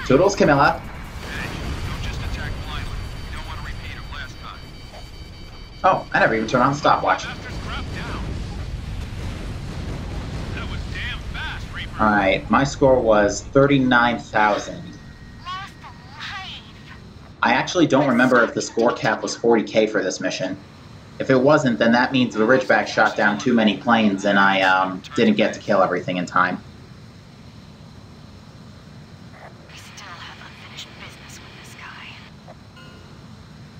Toodles, Camilla. Hey, don't just attack blindly. You don't want to repeat of last time. Oh, I never even turned on the stopwatch. Master's craft down. That was damn fast, Reaper. Alright, my score was 39,000. Lost the life. I actually don't remember if the score cap was 40k for this mission. If it wasn't, then that means the Ridgeback shot down too many planes and I didn't get to kill everything in time. We still have unfinished business with this guy.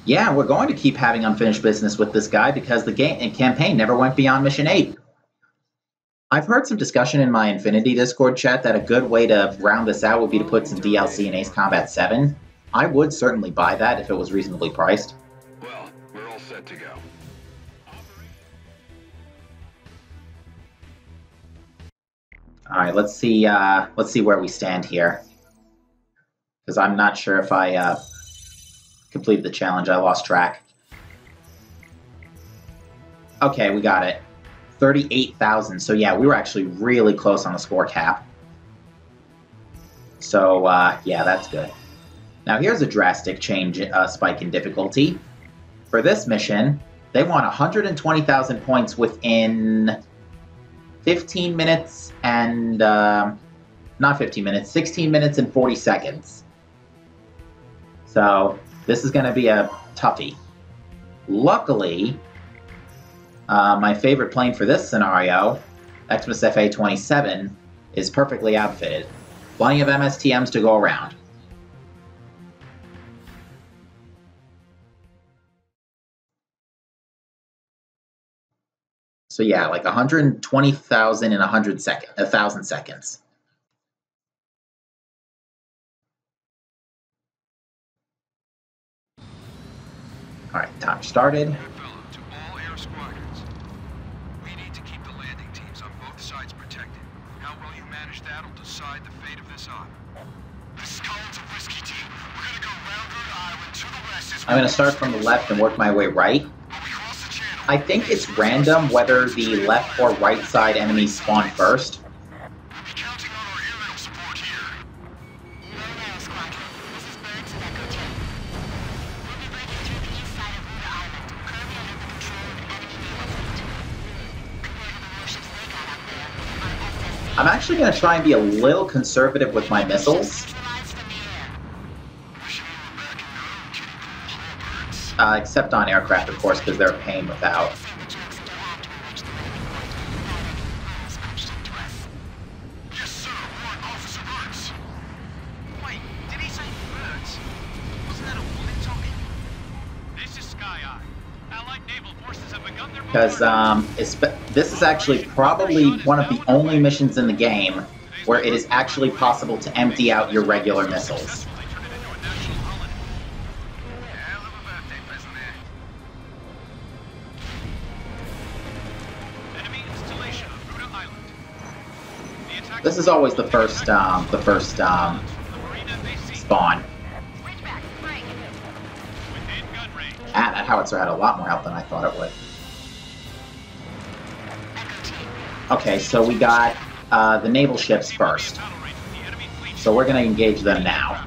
Yeah, we're going to keep having unfinished business with this guy because the campaign never went beyond Mission 8. I've heard some discussion in my Infinity Discord chat that a good way to round this out would be to put some DLC in Ace Combat 7. I would certainly buy that if it was reasonably priced. Well, we're all set to go. All right, let's see where we stand here, because I'm not sure if I completed the challenge. I lost track. Okay, we got it. 38,000. So yeah, we were actually really close on the score cap. So yeah, that's good. Now here's a drastic change, spike in difficulty. For this mission, they want 120,000 points within 15 minutes and, not 15 minutes, 16 minutes and 40 seconds. So this is going to be a toughie. Luckily, my favorite plane for this scenario, Xmas FA-27, is perfectly outfitted. Plenty of MSTMs to go around. So yeah, like 120,000 in 1,000 seconds. All right, time started. To all air squadrons, we need to keep the landing teams on both sides protected. How well you manage that will decide the fate of this honor. This is Collins of Whiskey Team. We're gonna go round Rhode Island to the west. I'm gonna start from the left and work my way right. I think it's random whether the left or right side enemies spawn first. We'll be counting on our aerial support here. Air Squadron, this is Birds of Echo Team. We'll be breaking through the east side of Rhode Island, currently under the control of an enemy naval fleet. Compared to the warships they got out there, our SSC... I'm actually gonna try and be a little conservative with my missiles. neutralized from the air. Wishing we were back in your own kidding pool, Birds. Except on aircraft, of course, because they're a pain without. Say the jokes until after we reach the landing point. Now that the rules punched into us. Yes, sir. Warrant Officer Birds. Wait, did he say Birds? Wasn't that a woman talking? This is Sky Eye. Allied naval forces have begun their Because this is actually probably one of the only missions in the game where it is actually possible to empty out your regular missiles. This is always the first spawn. Ridgeback, break. Ah, that howitzer had a lot more health than I thought it would. Echo Team. Okay, so we got the naval ships first. So we're going to engage them now.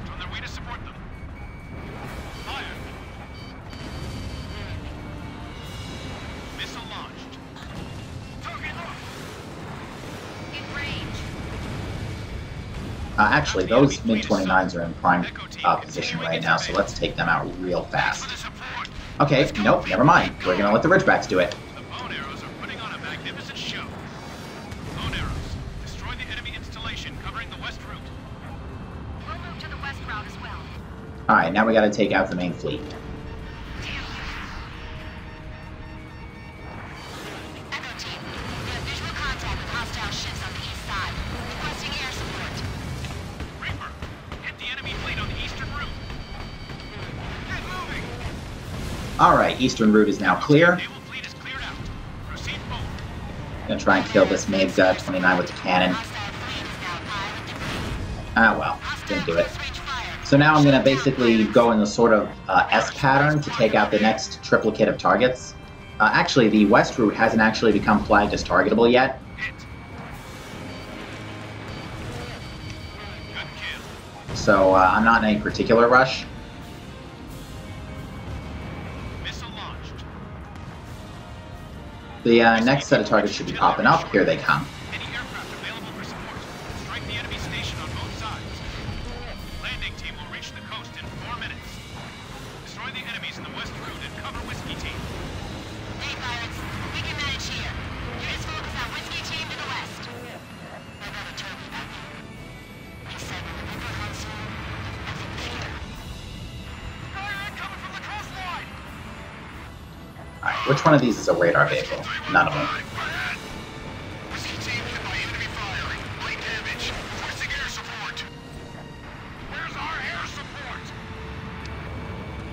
In range. Actually, those MiG-29s are in prime position right now, so let's take them out real fast. Okay, nope, never mind. We're going to let the Ridgebacks do it. The bone arrows are putting on a magnificent show. Bone arrows, destroy the enemy installation covering the west route. We'll move to the west route as well. Alright, now we got to take out the main fleet. Echo Team, we have visual contact with hostile ships on the east side. Requesting air support. Reaper, hit the enemy fleet on the eastern route. Get moving! Alright, eastern route is now clear. Naval fleet is cleared out. Proceed forward. Gonna try and kill this MiG-29 with the cannon. Hostile fleet is now pilot debris. Ah well, didn't do it. Close range fire. So now I'm going to basically go in the sort of S pattern to take out the next triplicate of targets. Actually, the west route hasn't actually become flagged as targetable yet. Hit. Good kill. So I'm not in any particular rush. Missile launched. The next set of targets should be popping up. Here they come. Any aircraft available for support. Strike the enemy station on both sides. Landing team will reach the coast in 4 minutes. Destroy the enemies in the west route and cover Whiskey Team. Hey, pirates. We can manage here. Units focus on Whiskey Team to the west. I got a turkey back there. He said when the river comes through, nothing fear. Fire incoming from the coastline! Alright, which one of these is a radar vehicle? None of them. Whiskey Team hit by enemy fire. Light damage. Requesting air support. Where's our air support?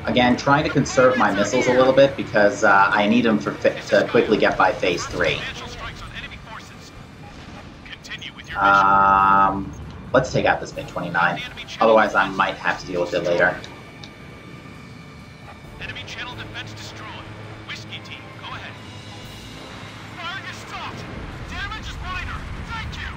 Again, trying to conserve my missiles a little bit because I need them to quickly get by phase 3. Financial strikes on enemy forces. Continue with your mission. Let's take out this MiG-29. Otherwise, I might have to deal with it later. Enemy channel defense destroyed. Whiskey team, go ahead. Firing is stopped. Damage is minor. Thank you.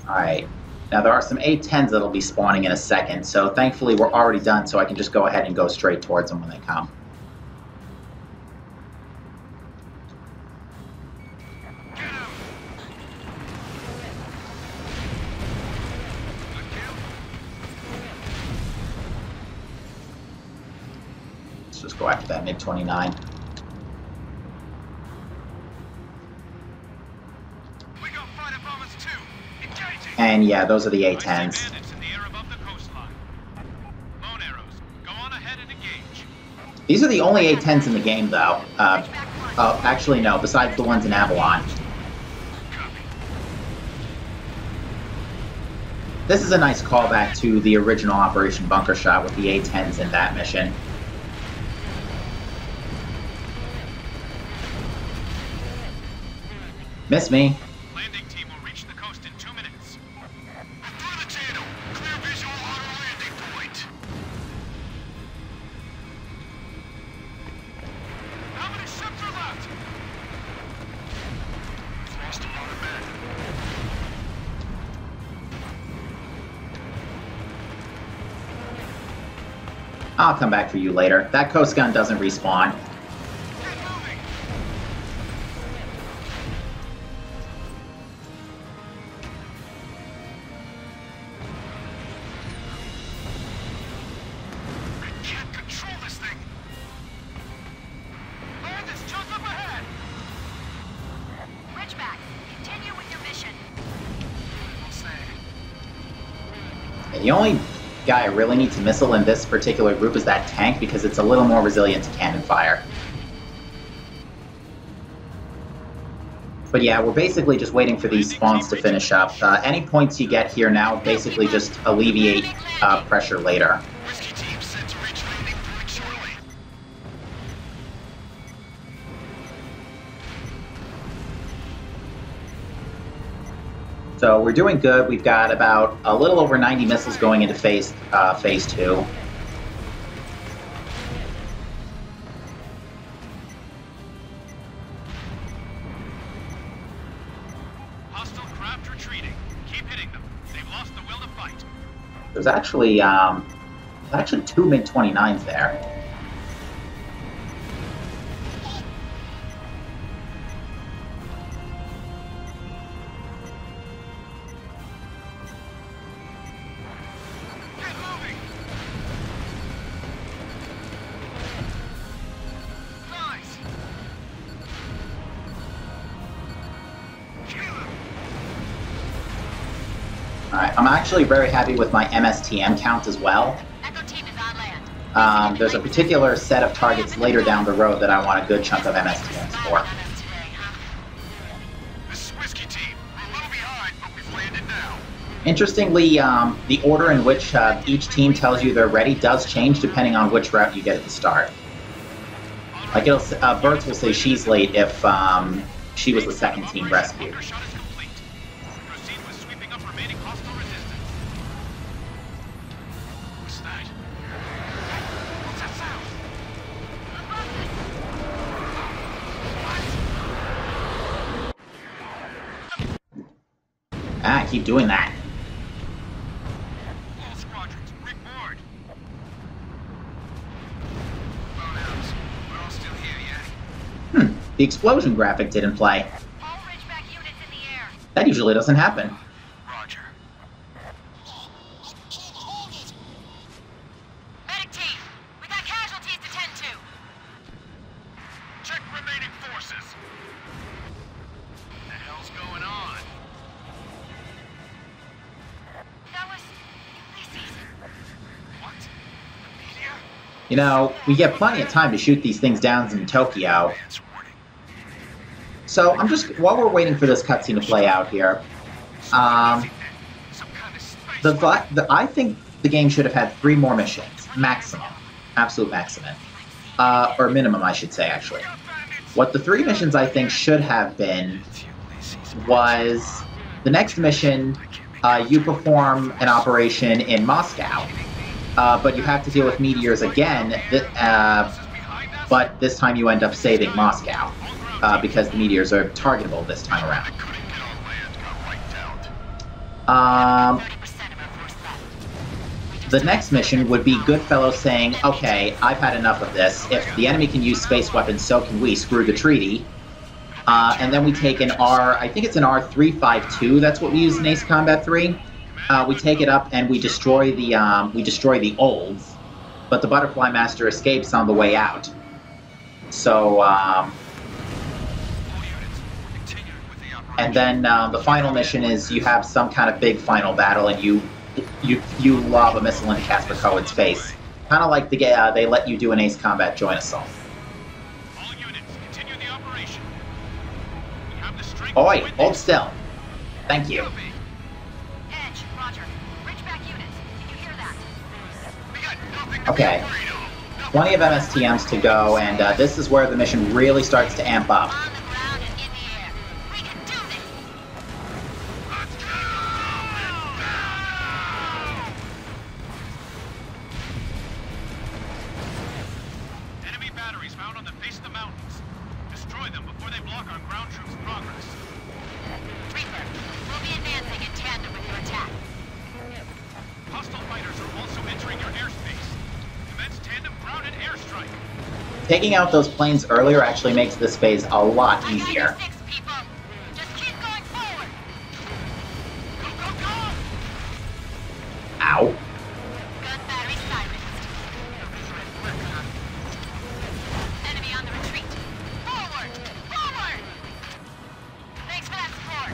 Alright. Now, there are some A-10s that'll be spawning in a second, so thankfully we're already done, so I can just go ahead and go straight towards them when they come. Get him. Good kill. Let's just go after that MiG-29. We got fighter bombers too. Engaging. And yeah, those are the I see A-10s. bandits in the air above the coastline. Lone arrows, go on ahead and engage. These are the only A-10s in the game, though. Oh, actually, no, besides the ones in Avalon. Copy. This is a nice callback to the original Operation Bunker Shot with the A-10s in that mission. Miss me. Landing team will reach the coast in 2 minutes. Through the channel. Clear visual on our landing point. How many ships are left? We've lost a lot of men. I'll come back for you later. That coast gun doesn't respawn. Get moving. I can't control this thing. Land is just up ahead. Ridgeback, continue with your mission. We'll say. The only guy I really need to missile in this particular group is that tank because it's a little more resilient to cannon fire. But yeah, we're basically just waiting for these spawns to finish up. Any points you get here now basically just alleviate pressure later. Whiskey team set to reach landing point shortly. So we're doing good. We've got about a little over 90 missiles going into phase 2. Hostile craft retreating. Keep hitting them. They've lost the will to fight. There's actually 2 MiG-29s there. Get moving. Nice. Kill him. Alright, I'm actually very happy with my MSTM count as well. Echo team is on land. There's a particular set of targets later down the road that I want a good chunk of MSTMs for. This is Whiskey team. We're a little behind, but we've landed now. Interestingly, the order in which each team tells you they're ready does change depending on which route you get at the start. Like, Bertz will say she's late if she was the second team rescued. Bunker shot is complete. Proceed with sweeping up remaining hostile resistance. What's that? What's that sound? Ah, keep doing that. All squadrons, report. Lone arrows. We're all still here, yeah? The explosion graphic didn't play. All Ridgeback units in the air. That usually doesn't happen. Roger. Medic team, we got casualties to tend to. Check remaining forces. What the hell's going on? Fellas, Ulysses. What? The media? You know, we get plenty of time to shoot these things down in Tokyo. Advance warning. So I'm just, while we're waiting for this cutscene to play out here, Some kind of space I think the game should have had 3 more missions, maximum, absolute maximum, or minimum, I should say, actually. What the 3 missions I think should have been was the next mission. You perform an operation in Moscow, but you have to deal with meteors again. But this time you end up saving Moscow because the meteors are targetable this time around. The next mission would be Goodfellow saying, okay, I've had enough of this. If the enemy can use space weapons, so can we. Screw the treaty. And then we take an I think it's an R352, that's what we use in Ace Combat 3. We take it up and we destroy the olds, but the Butterfly Master escapes on the way out. So, and then the final mission is you have some kind of big final battle and you lob a missile into Casper Cohen's face. Kind of like they let you do an Ace Combat Joint Assault. All units, continue the operation. We have the strength. Oh wait, hold still. Thank you. Edge, roger. Bridge back units. Did you hear that? We got nothing to Okay. be afraid of. Plenty of MSTMs to go, and this is where the mission really starts to amp up. On the ground and in the air. We can do this! Let's go! Enemy batteries found on the face of the mountains. Destroy them before they block our ground troops' progress. Reaper, we'll be advancing in tandem with your attack. Hostile fighters are also entering your airspace. Commence tandem ground and airstrike. Taking out those planes earlier actually makes this phase a lot I got easier. you six, people. Just keep going forward. Go, go, go! Ow. Gun battery silenced. Enemy on the retreat. Forward! Forward! Thanks for that support.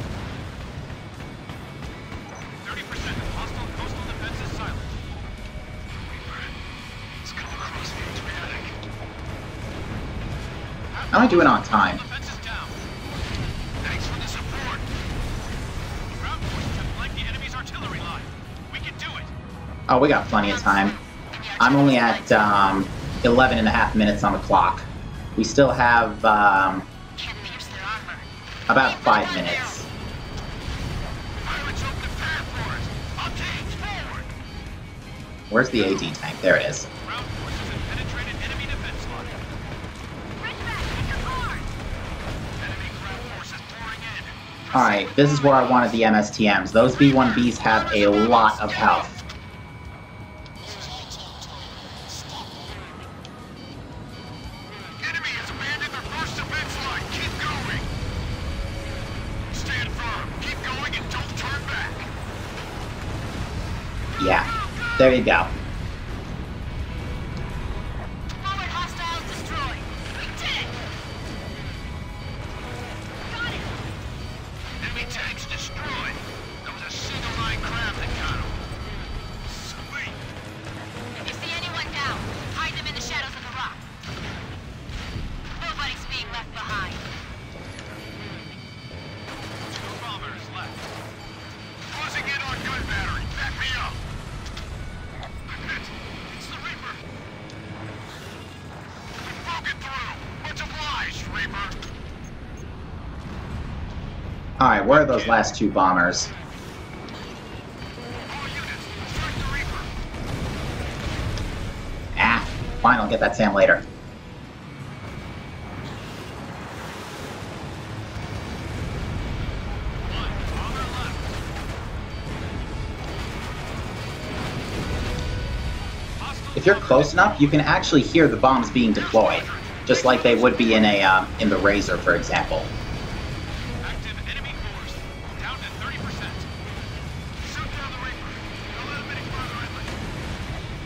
30% of hostile coastal defenses silent. It's come across the Adriatic. How am I doing on time? Defenses down. Thanks for the support. Ground forces have flanked the enemy's artillery line. We can do it. Oh, we got plenty of time. I'm only at 11 and a half minutes on the clock. We still have Can't pierce their armor. about 5 minutes. Pirates open the path for us. I'll take forward. Where's the AD tank? There it is. Ground forces have penetrated enemy defense line. Bridge back, take your guard! Enemy ground forces pouring in. Alright, this is where I wanted the MSTMs. Those B-1Bs have a lot of health. Enemy has abandoned their first defense line. Keep going. Stand firm. Keep going and don't turn back. Yeah, there you go. Forward hostiles destroyed. We did it! Got it! Enemy tanks destroyed. That was a single line craft that got him. Sweet. If you see anyone down, hide them in the shadows of the rock. Nobody's being left behind. 2 bombers left. Closing in on gun battery. Back me up. I'm hit. It's the Reaper. We've broken through. Much obliged, Reaper. Alright, where are those last 2 bombers? All units, strike the Reaper. Ah, fine, I'll get that SAM later. One bomber left. Hostile If you're bomber close enough, you can actually hear the bombs being deployed, just like they would be in in the Razor, for example. active enemy force. Down to 30%. Shoot down the Reaper. Don't let him any further inland.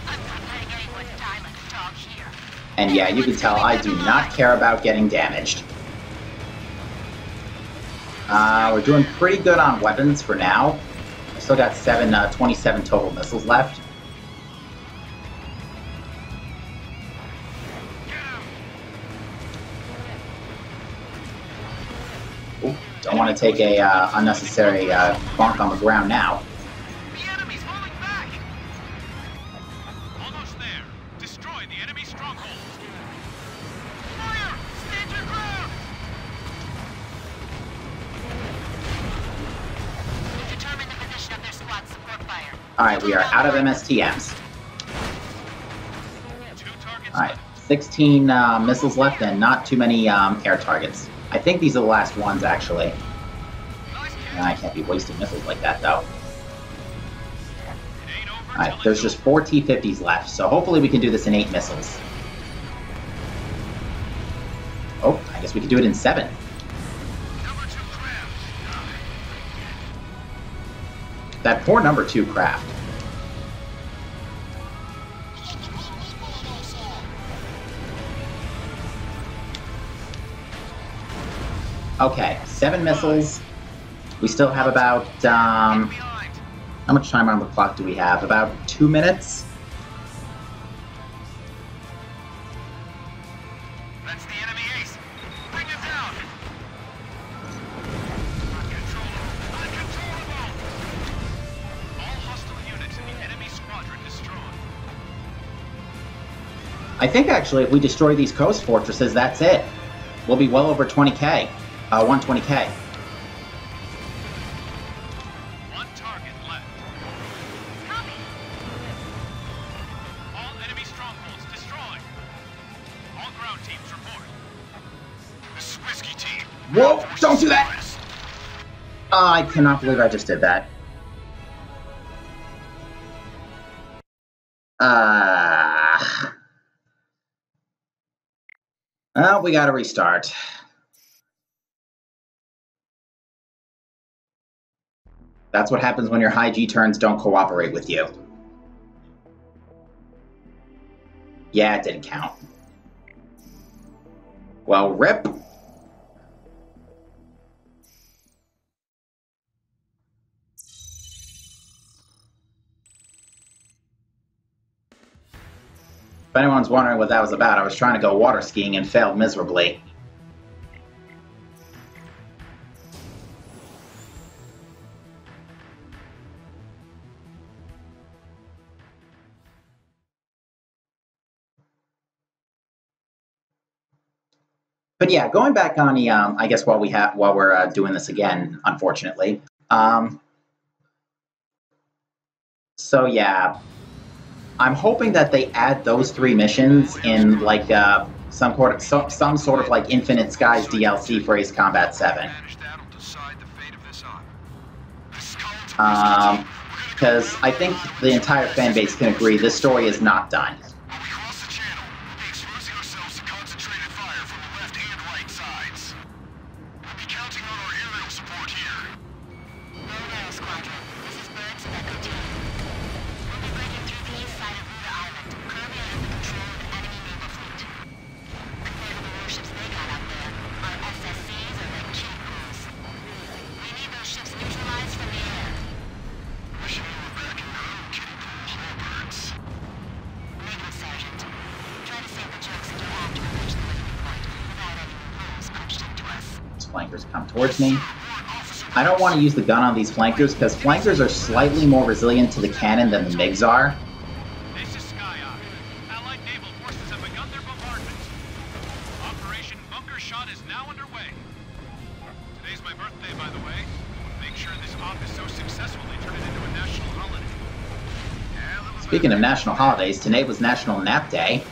I'm not letting anyone die like a dog here. And yeah, you can tell I do not care about getting damaged. We're doing pretty good on weapons for now. I still got 27 total missiles left. Ooh, don't want to take a unnecessary bonk on the ground now. The enemy's falling back! Almost there. Destroy the enemy strongholds. Fire! Stand your ground! Alright, we are out of MSTMs. Alright, 16 missiles left and not too many air targets. I think these are the last ones, actually. I can't be wasting missiles like that, though. Alright, there's just 4 T-50s left, so hopefully we can do this in 8 missiles. Oh, I guess we can do it in 7. That poor number 2 craft. Okay, 7 missiles. We still have about, how much time on the clock do we have? About 2 minutes? That's the enemy ace. Bring him down. Uncontrollable. All hostile units in the enemy squadron destroyed. I think actually if we destroy these coast fortresses, that's it. We'll be well over 20k. 120k. One target left. Copy. All enemy strongholds destroyed. All ground teams report. This is Whiskey Team. Whoa! Don't do that! I cannot believe I just did that. Well, we gotta restart. That's what happens when your high G turns don't cooperate with you. Yeah, it didn't count. Well, rip. If anyone's wondering what that was about, I was trying to go water skiing and failed miserably. But yeah, going back on the, I guess while we're doing this again, unfortunately. So yeah, I'm hoping that they add those 3 missions in like some sort of like Infinite Skies DLC for Ace Combat 7. Because I think the entire fan base can agree this story is not done. Flankers come towards me. I don't want to use the gun on these flankers because flankers are slightly more resilient to the cannon than the MiGs are. This is Skyhawk. Allied naval forces have begun their bombardment. Operation Bunker Shot is now underway. Today's my birthday, by the way. Make sure this op is so successful they turn it into a national holiday. Speaking of national holidays, today was National Nap Day.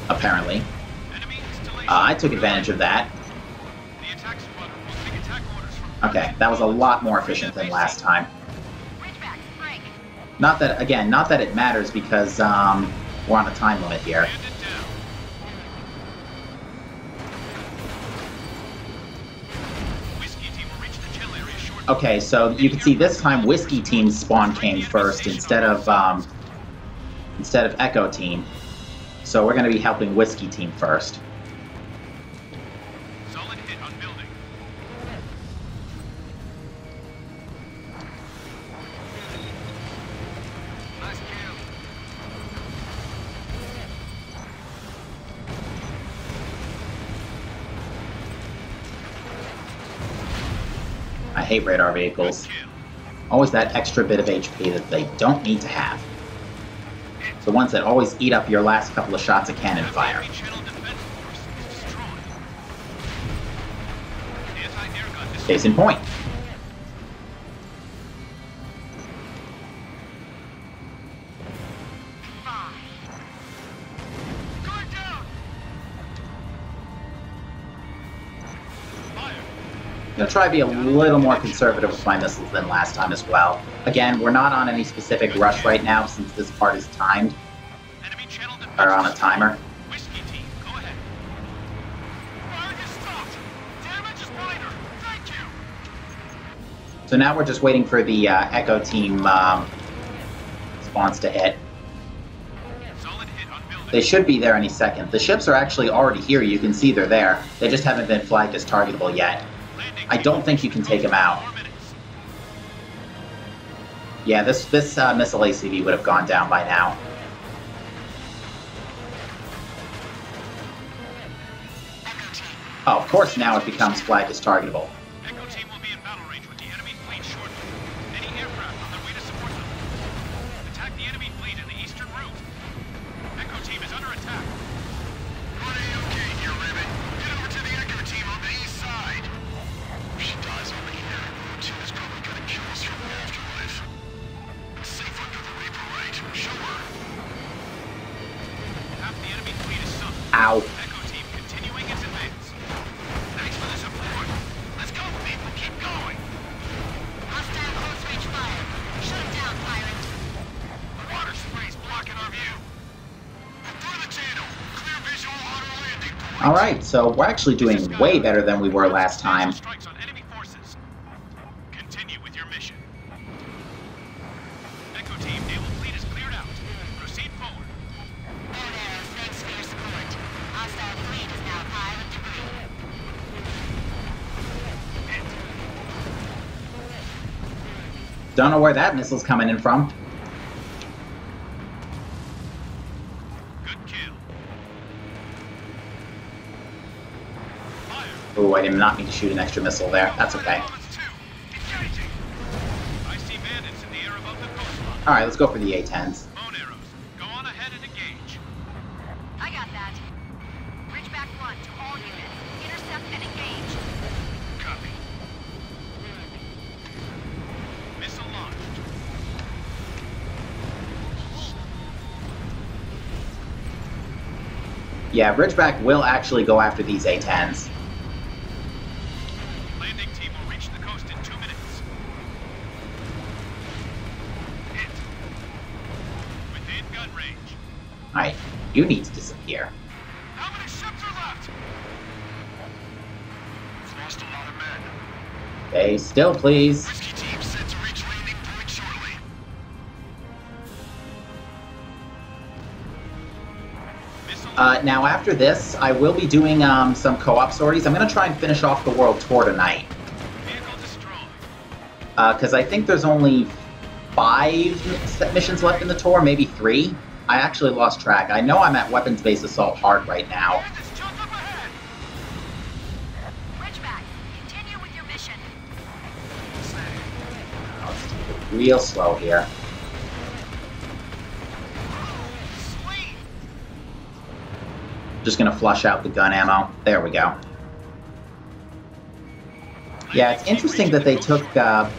Apparently. I took advantage of that. Okay, that was a lot more efficient than last time. Not that it matters because we're on a time limit here. Okay, so you can see this time Whiskey Team's spawn came first instead of Echo Team. So we're going to be helping Whiskey Team first. Solid hit on building. Nice kill. I hate radar vehicles. Always that extra bit of HP that they don't need to have. The ones that always eat up your last couple of shots of cannon fire. Case in point. I'm going to try to be a little more conservative with my missiles than last time as well. Again, we're not on any specific rush right now since this part is timed. Enemy channel Or on a timer. Whiskey team, go ahead. Fire is stopped. Damage is minor. Thank you. So now we're just waiting for the Echo team spawns to hit. Solid hit on building. They should be there any second. The ships are actually already here. You can see they're there. They just haven't been flagged as targetable yet. Landing I don't think you can take them out. 4 minutes. Yeah, this missile ACV would have gone down by now. Echo team. Oh, of course now it becomes flagged as targetable. Echo team will be in battle range with the enemy fleet shortly. Any aircraft on their way to support them. Attack the enemy fleet in the eastern route. Echo team is under attack. Okay here, Raven. Get over to the Echo team on the east side. If she dies over here, Team is probably gonna kill us from the afterlife. Safe under the Reaper, right? Show her. Half the enemy fleet is sunk. Ow. Echo team continuing its advance. Thanks for the support. Let's go, people. Keep going. Hostile close range fire. Shut him down, pirate. The water spray's blocking our view. Through the channel. Clear visual on our landing point. Alright, so we're actually doing way better than we were last time. Strikes on enemy forces. Continue with your mission. Echo team, naval fleet is cleared out. Proceed forward. Board arrows, thanks for your support. Hostile fleet is now a pile of debris. Don't know where that missile's coming in from. Good kill. Fire. Oh, I did not mean to shoot an extra missile there. That's okay. Elements 2. Engaging. I see bandits in the air above the coastline. Alright, let's go for the A-10s. Bone arrows. Go on ahead and engage. I got that. Ridgeback 1 to all units. Intercept and engage. Copy. Missile launched. Yeah, Ridgeback will actually go after these A-10s. Landing team will reach the coast in 2 minutes. Hit. Within gun range. Alright, you need to disappear. How many ships are left? We've lost a lot of men. Okay, still please. Whiskey team set to reach landing point shortly. Missile Now after this, I will be doing some co-op sorties. I'm going to try and finish off the world tour tonight. vehicle destroyed. Because I think there's only 5 missions left in the tour, maybe 3. I actually lost track. I know I'm at weapons-based assault hard right now. Bandits jump up ahead. Ridgeback, continue with your mission. Let's take it real slow here. Sweet. Just going to flush out the gun ammo. There we go. Yeah, it's interesting that they took the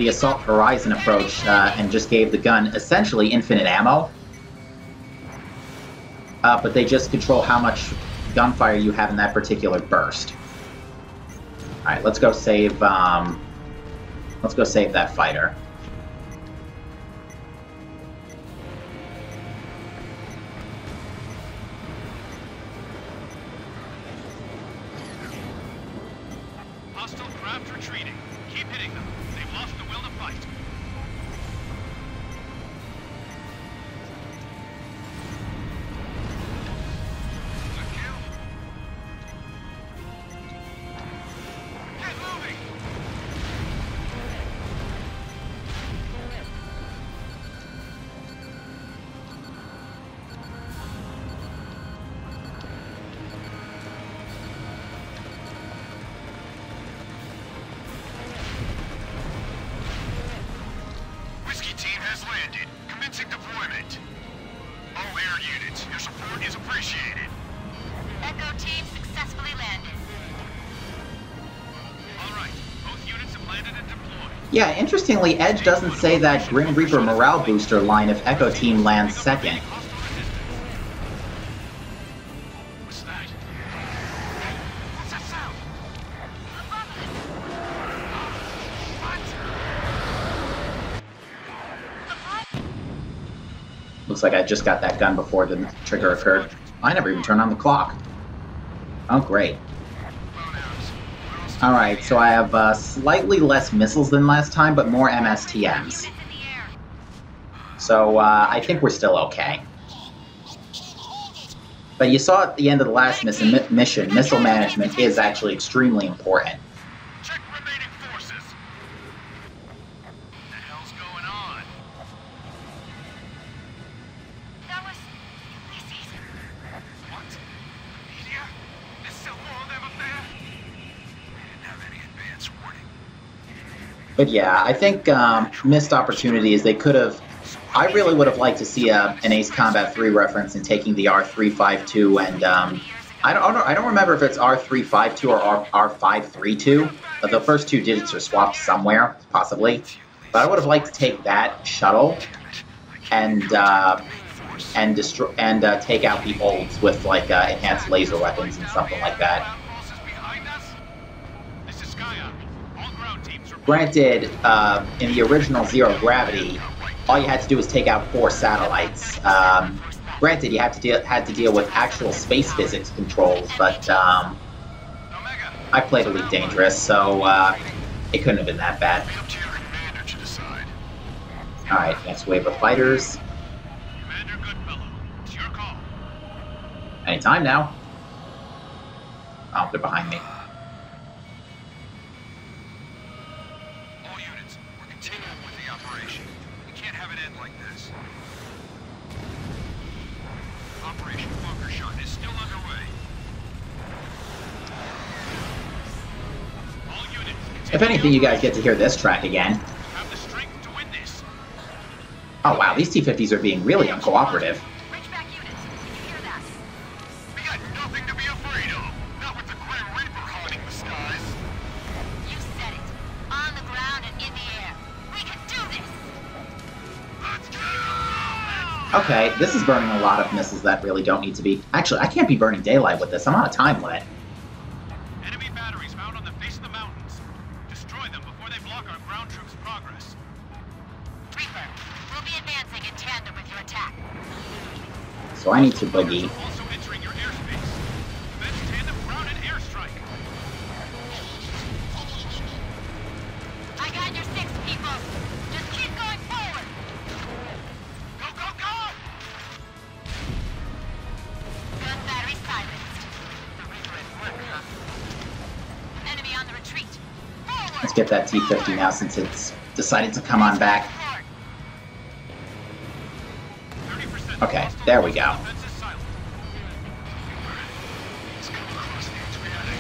Assault Horizon approach and just gave the gun essentially infinite ammo. But they just control how much gunfire you have in that particular burst. Alright, let's go save that fighter. Hostile craft retreating. Keep hitting them. They've lost the will to fight. Good kill. Get moving. Whiskey team has landed. Commencing deployment. All air units, your support is appreciated. Echo team successfully landed. All right, both units have landed and deployed. Yeah, interestingly, Edge doesn't say that Grim Reaper morale booster line if Echo Team lands second. What's that? What's that sound? Looks like I just got that gun before the trigger occurred. I never even turned on the clock. Oh, great. Alright, so I have slightly less missiles than last time, but more MSTMs. So I think we're still okay. But you saw at the end of the last mission, missile management is actually extremely important. Check remaining forces. What the hell's going on? That was Ulysses. What? Media? This still all them up there? They didn't have any advance warning. But yeah, I think missed opportunities. They could have. I really would have liked to see an Ace Combat 3 reference in taking the R352, and I don't remember if it's R352 or R532. But the first two digits are swapped somewhere, possibly. But I would have liked to take that shuttle and destroy and take out the olds with like enhanced laser weapons and something like that. Granted, in the original Zero Gravity, all you had to do was take out 4 satellites. Granted, you had to deal with actual space physics controls, but I played Elite Dangerous, so it couldn't have been that bad. Alright, next wave of fighters. Anytime now. Oh, they're behind me. All units, we're continuing with the operation. We can't have it end like this. Operation Bunker Shot is still underway. All units. If anything, you guys get to hear this track again. Have the strength to win this. Oh wow, these T-50s are being really uncooperative. Reach back units. Did you hear that? We got nothing to be afraid of. Not with the Grim Reaper haunting the skies. You said it. On the ground and in the air. We can do this! Let's go! Okay, this is burning a lot of missiles that really don't need to be. Actually, I can't be burning daylight with this. I'm on a time limit. Enemy batteries found on the face of the mountains. Destroy them before they block our ground troops' progress. Reaper, we'll be advancing in tandem with your attack. So I need to boogie. Also entering your airspace. Commence tandem ground and airstrike. I got your 6, people. Just keep going forward. Go, go, go! Gun battery silenced. The Reaper at work, huh? Enemy on the retreat. Forward! Let's get that T-50 now since it's decided to come on back. 30% Okay, there we go. defense is silent. Let's go across the Adriatic.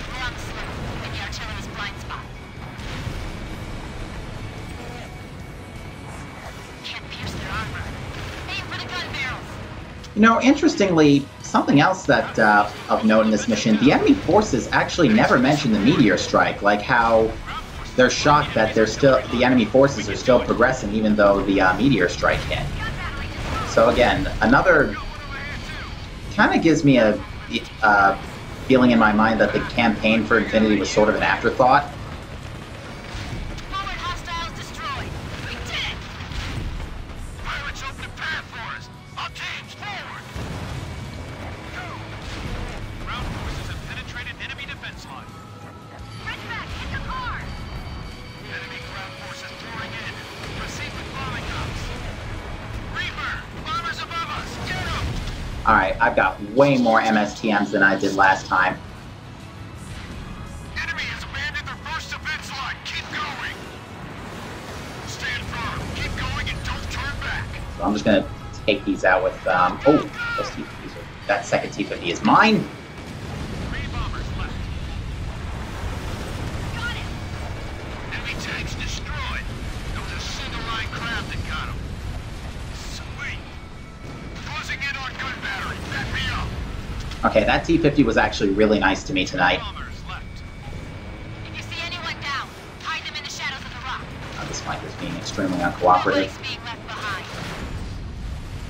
We're on the slope, in the artillery's blind spot. Can't pierce their armor. Aim for the gun barrels. You know, interestingly, something else that of note in this mission, the enemy forces actually never mention the meteor strike, like how they're shocked that the enemy forces are still progressing even though the meteor strike hit. So again, another kind of gives me a feeling in my mind that the campaign for Infinity was sort of an afterthought. Forward hostiles destroyed. We did it! Pirates open a path for us. All teams forward. Go. Ground forces have penetrated enemy defense line. Ridgeback, hit the car! Enemy ground forces pouring in. Proceed with bombing ops. Reaper, bombers above us. Get them. Alright, I've got way more MSTMs than I did last time. Enemy has abandoned their first defense line. Keep going. Stand firm. Keep going and don't turn back. So I'm just going to take these out with, those T-50s are, that second T-50 is mine. 3 bombers left. Got it! Enemy tanks destroyed. There was a single line craft that got them. Sweet. Closing in on gun battery. Back me up. Okay, that T-50 was actually really nice to me tonight. Bombers left. If you see anyone down, hide them in the shadows of the rock. This flanker's being extremely uncooperative. Nobody's being left behind.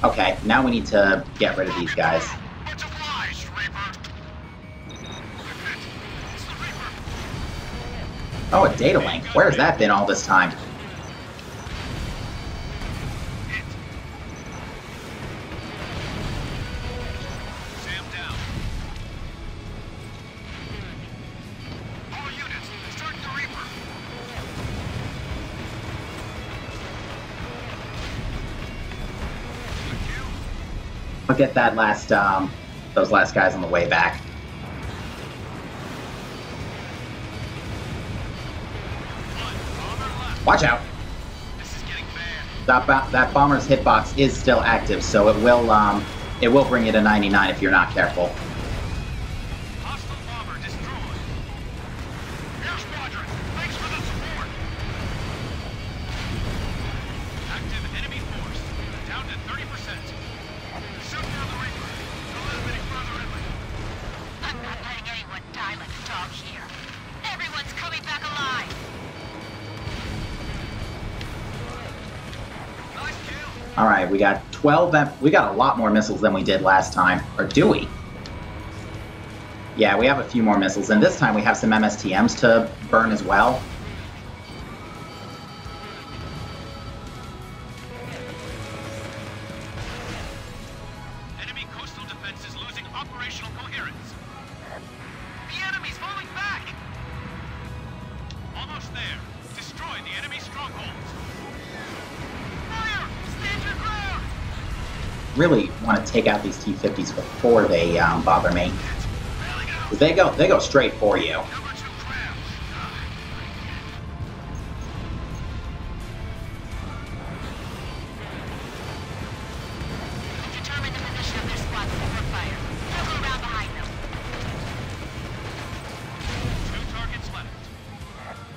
Okay, now we need to get rid of these guys. Much obliged, Reaper. It's the Reaper. Oh, a data link. Where's that been all this time? I'll get that last, those last guys on the way back. Watch out! This is getting bad. That bomber's hitbox is still active, so it will bring you to 99 if you're not careful. Hostile bomber destroyed. Air squadron, thanks for the support. Active enemy force, down to 30%. Shoot for the Reaper. A little bit further inland. I'm not letting anyone die like a dog here. Everyone's coming back alive. Nice kill. Alright, we got 12... We got a lot more missiles than we did last time. Or do we? Yeah, we have a few more missiles, and this time we have some MSTMs to burn as well. Enemy coastal defense is losing operational coherence. The enemy's falling back. Almost there. Destroy the enemy strongholds. Fire! Stand your ground! Really want to take out these T-50s before they bother me. There we go. 'Cause they go straight for you. Number 2 crabs. Determine the position of their squads before fire. Now go around behind them. 2 targets left.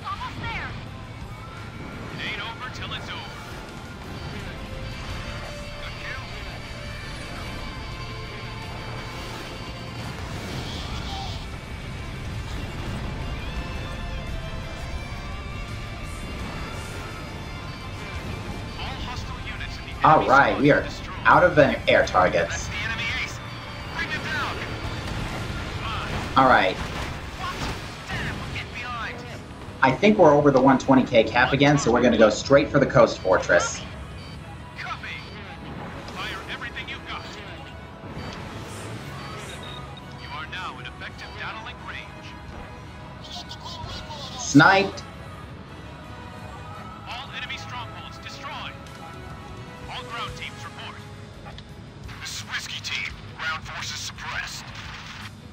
Almost there. It ain't over till it's over. Good kill. All hostile units in the enemy Alright, we are squad destroyed. out of the air That's targets. the enemy ace. Bring them down. Fine. Alright, What? Damn, we're getting behind. I think we're over the 120k cap again, so we're going to go straight for the coast fortress. Copy. Fire everything you've got. You are now in effective data link range. Sniped! All enemy strongholds destroyed. All ground teams report. This is Whiskey Team. Ground forces suppressed.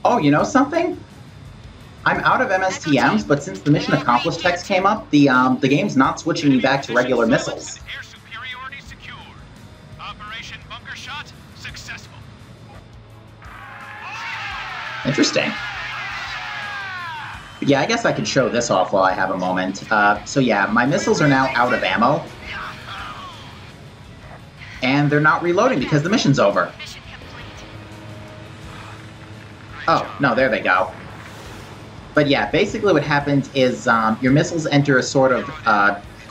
Oh, you know something? I'm out of MSTMs, but since the mission accomplished text came up, the game's not switching me back to regular missiles. Air superiority secured. Operation Bunker Shot successful. Interesting. But yeah, I guess I could show this off while I have a moment. So yeah, my missiles are now out of ammo. And they're not reloading because the mission's over. Mission complete. Oh, no, there they go. But yeah, basically what happens is your missiles enter a sort of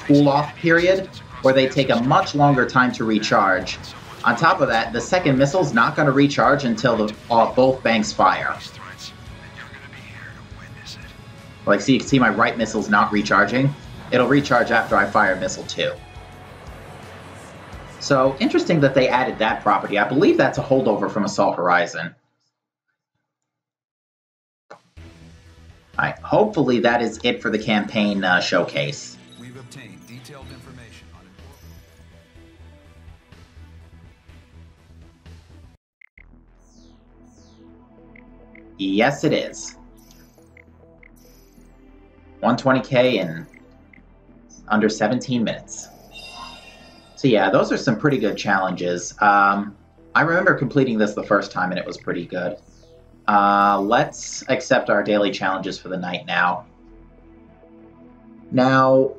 cool-off period where they take a much longer time to recharge. On top of that, the second missile's not going to recharge until both banks fire. Like, see, you can see my right missile's not recharging. It'll recharge after I fire missile 2. So, interesting that they added that property. I believe that's a holdover from Assault Horizon. Alright, hopefully that is it for the campaign showcase. We've obtained detailed information on it. Yes, it is. 120k in under 17 minutes. So yeah, those are some pretty good challenges. I remember completing this the first time and it was pretty good. Let's accept our daily challenges for the night now. Now,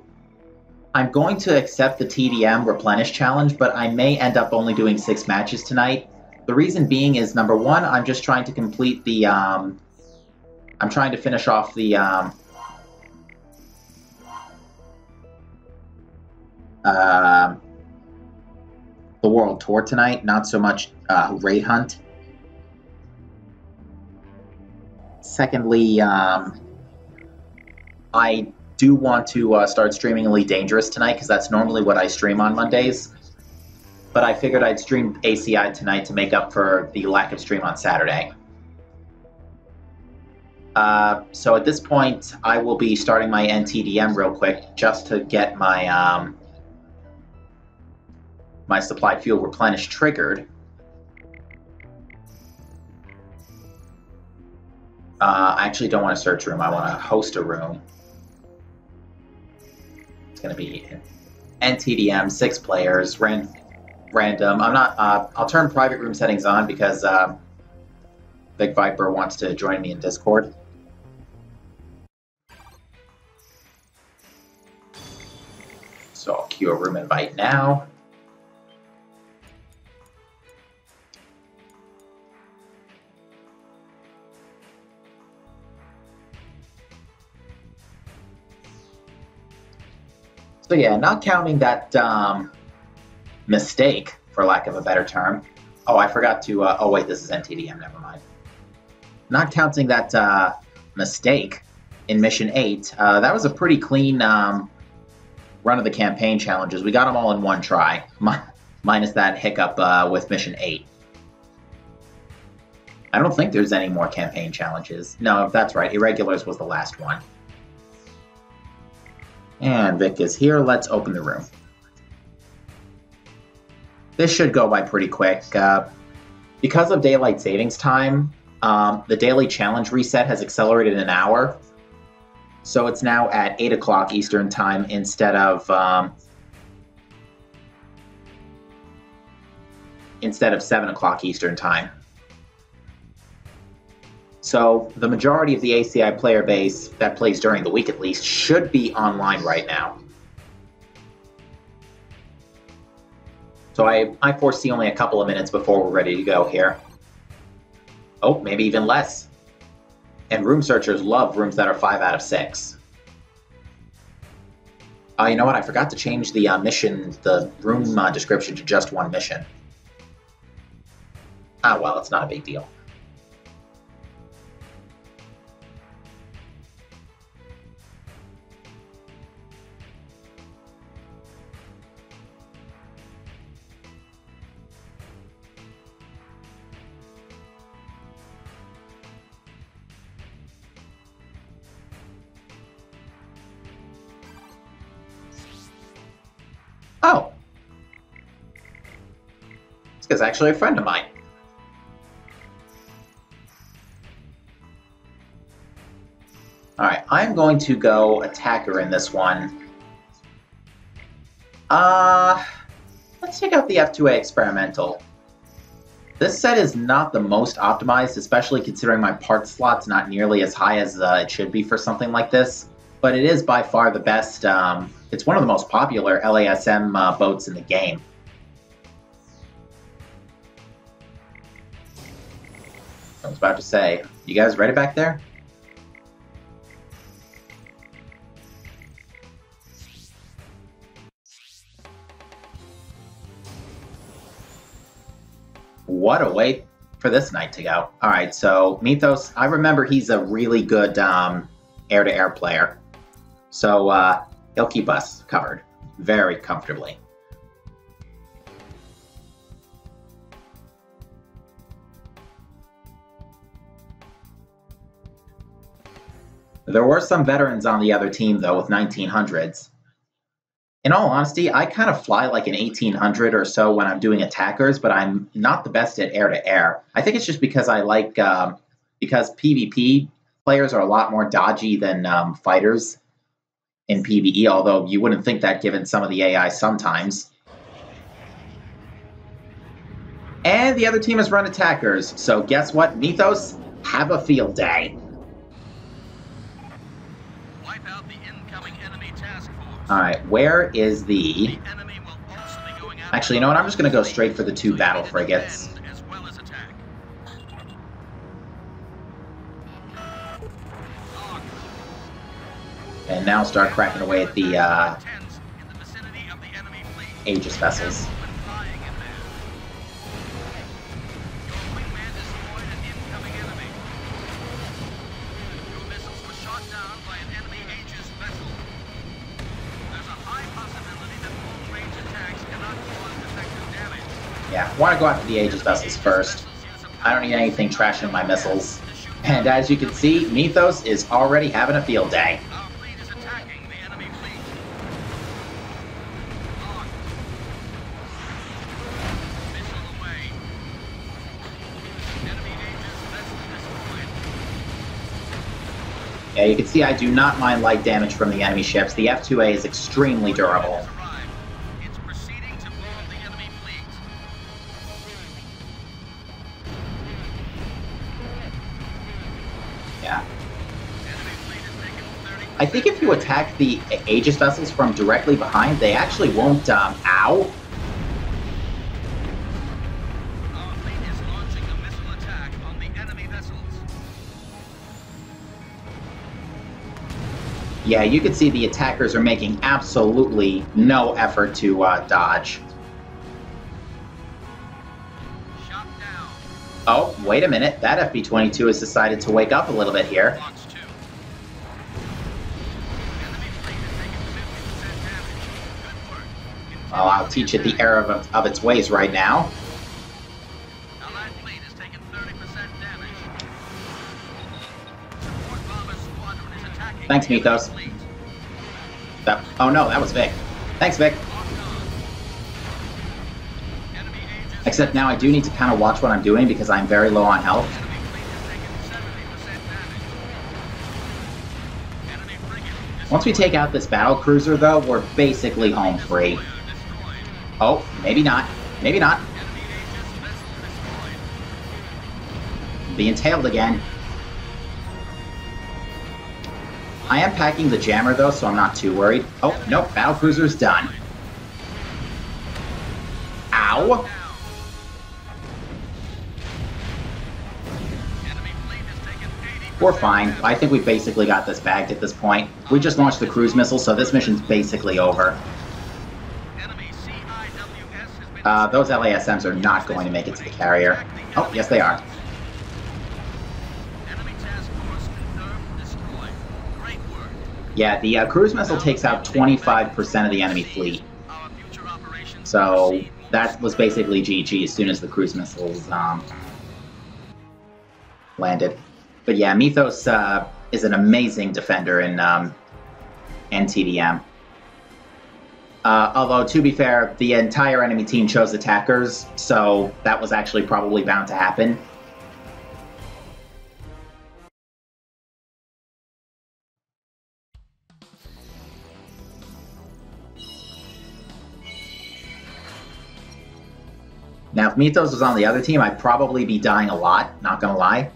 I'm going to accept the TDM Replenish Challenge, but I may end up only doing 6 matches tonight. The reason being is, number one, I'm just trying to complete the, I'm trying to finish off the, the World Tour tonight, not so much Raid Hunt. Secondly, I do want to start streaming Elite Dangerous tonight, because that's normally what I stream on Mondays. But I figured I'd stream ACI tonight to make up for the lack of stream on Saturday. So at this point, I will be starting my NTDM real quick, just to get my my supplied fuel replenish triggered. I actually don't want a search room. I want to host a room. It's going to be NTDM, 6 players, random. I'm not. I'll turn private room settings on because Big Viper wants to join me in Discord. So I'll queue a room invite now. So yeah, not counting that mistake, for lack of a better term. Oh, I forgot to, oh wait, this is NTDM, never mind. Not counting that mistake in Mission 8, that was a pretty clean run of the campaign challenges. We got them all in one try, minus that hiccup with Mission 8. I don't think there's any more campaign challenges. No, that's right, Irregulars was the last one. And Vic is here. Let's open the room. This should go by pretty quick. Because of daylight savings time, the daily challenge reset has accelerated an hour. So it's now at 8 o'clock Eastern time instead of 7 o'clock Eastern time. So the majority of the ACI player base that plays during the week at least should be online right now. So I foresee only a couple of minutes before we're ready to go here. Oh, maybe even less. And room searchers love rooms that are 5 out of 6. You know what? I forgot to change the the room description to just one mission. Ah, well, it's not a big deal. Oh. This guy's actually a friend of mine. Alright, I'm going to go attacker in this one. Let's check out the F2A experimental. This set is not the most optimized, especially considering my part slot's not nearly as high as it should be for something like this. But it is by far the best. It's one of the most popular LASM boats in the game. I was about to say, you guys ready back there? What a way for this night to go. Alright, so Mythos, I remember he's a really good air-to-air player. So he'll keep us covered very comfortably. There were some veterans on the other team, though, with 1900s. In all honesty, I kind of fly like an 1800 or so when I'm doing attackers, but I'm not the best at air-to-air. I think it's just because I like, because PvP players are a lot more dodgy than fighters in PvE, although you wouldn't think that given some of the AI sometimes. And the other team has run attackers, so guess what, Mythos? Have a field day. Wipe out the incoming enemy task force. Alright, where is the... Enemy will also be going out. Actually, you know what? I'm just going to go straight for the 2 battle frigates. As well as attack. And now start cracking away at the In the vicinity of the enemy fleet. Aegis vessels. When flying in there. Your wingman destroyed an incoming enemy. Your missiles were shot down by an enemy Aegis vessel. There's a high possibility that long-range attacks cannot cause effective damage. Yeah, want to go after the Aegis vessels first. I don't need anything trashing my missiles. And as you can see, Mythos is already having a field day. Our fleet is attacking the enemy fleet. Locked. Missile away. Enemy Aegis vessel destroyed. Yeah, you can see I do not mind light damage from the enemy ships. The F-2A is extremely durable. It's proceeding to bomb the enemy fleet. Yeah. Enemy fleet is taking 30%. I think if you attack the Aegis vessels from directly behind, they actually won't, ow! Our fleet is launching a missile attack on the enemy vessels. Yeah, you can see the attackers are making absolutely no effort to, dodge. Shot down. Oh, wait a minute. That FB-22 has decided to wake up a little bit here. Launch 2. Enemy fleet is taking 50% damage. Good work. Well, I'll teach it the error of its ways right now. Allied fleet is taking 30% damage. Support bomber squadron is attacking. Thanks, the enemy Mythos. fleet. Oh no, that was Vic. Thanks, Vic. Locked on. Enemy Aegis. Except now I do need to kind of watch what I'm doing because I'm very low on health. Enemy fleet is taking 70% damage. Enemy frigate. Once we take out this battle cruiser, though, we're basically home free. Destroyed. Oh, maybe not. Maybe not. Enemy Aegis vessel destroyed. Being tailed again. I am packing the jammer, though, so I'm not too worried. Oh, nope, battle cruiser's done. Ow! Down. Enemy fleet is taking 80%. We're fine. I think we basically got this bagged at this point. We just launched the cruise missile, so this mission's basically over. Enemy CIWS has been Those LASMs are not going to make it to the carrier. Oh, yes they are. Enemy task force confirmed destroyed. Great work. Yeah, the cruise missile takes out 25% of the enemy fleet. Our future operations So proceed more that was basically GG as soon as the cruise missiles landed. But yeah, Mythos is an amazing defender in TDM. Although, to be fair, the entire enemy team chose attackers, so that was actually probably bound to happen. Now, if Mythos was on the other team, I'd probably be dying a lot, not gonna lie.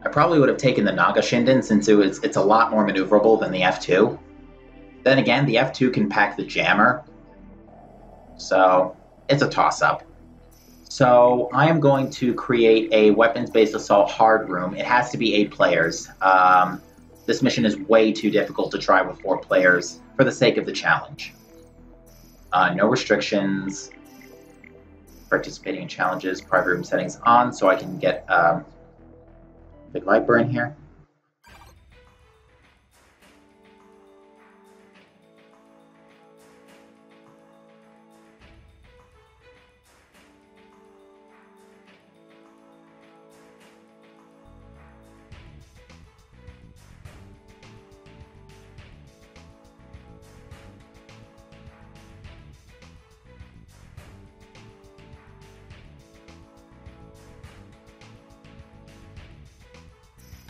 I probably would have taken the Naga Shinden since it's a lot more maneuverable than the F2. Then again, the F2 can pack the jammer, so it's a toss-up. So I am going to create a weapons-based assault hard room. It has to be 8 players. This mission is way too difficult to try with 4 players for the sake of the challenge. No restrictions. Participating in challenges. Private room settings on, so I can get big light burn here.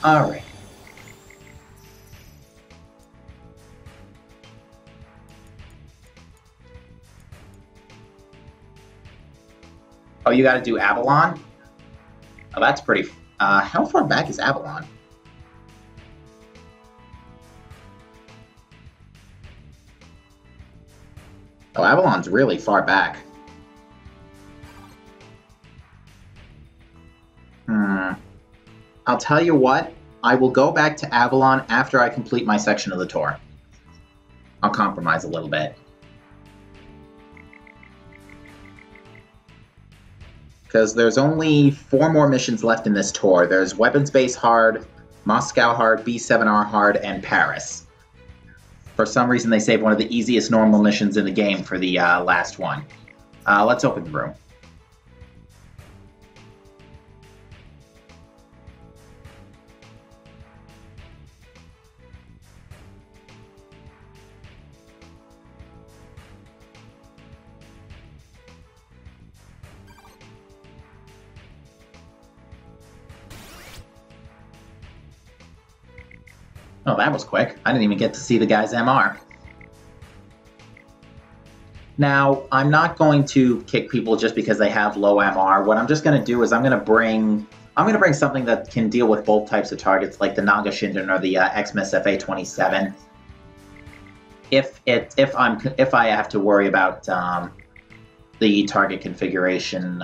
All right. Oh, you got to do Avalon? Oh, that's pretty... how far back is Avalon? Oh, Avalon's really far back. I'll tell you what, I will go back to Avalon after I complete my section of the tour. I'll compromise a little bit. Because there's only 4 more missions left in this tour. There's Weapons Base Hard, Moscow Hard, B7R Hard, and Paris. For some reason they saved one of the easiest normal missions in the game for the last one. Let's open the room. Oh, that was quick. I didn't even get to see the guy's MR. Now, I'm not going to kick people just because they have low MR. What I'm just going to do is I'm going to bring something that can deal with both types of targets, like the Naga Shinden or the Xmas FA-27. If I have to worry about the target configuration,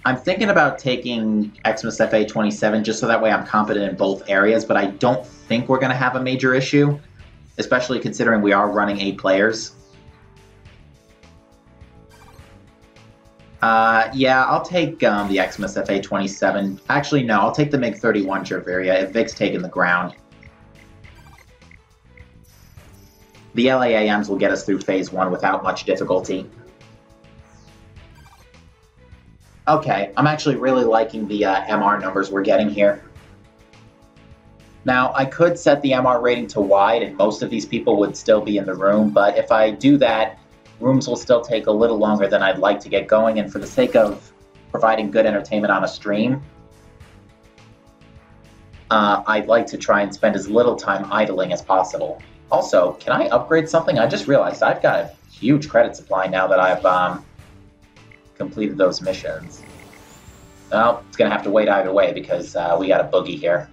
I'm thinking about taking Xmas FA-27 just so that way I'm competent in both areas. But I don't think we're going to have a major issue, especially considering we are running 8 players. Yeah, I'll take the Xmas FA-27. Actually, no, I'll take the MiG-31 Javeria if Vic's taking the ground. The LAAMs will get us through Phase 1 without much difficulty. Okay, I'm actually really liking the MR numbers we're getting here. Now, I could set the MR rating to wide and most of these people would still be in the room, but if I do that, rooms will still take a little longer than I'd like to get going, and for the sake of providing good entertainment on a stream, I'd like to try and spend as little time idling as possible. Also, can I upgrade something? I just realized I've got a huge credit supply now that I've completed those missions. Well, it's going to have to wait either way because we got a boogie here.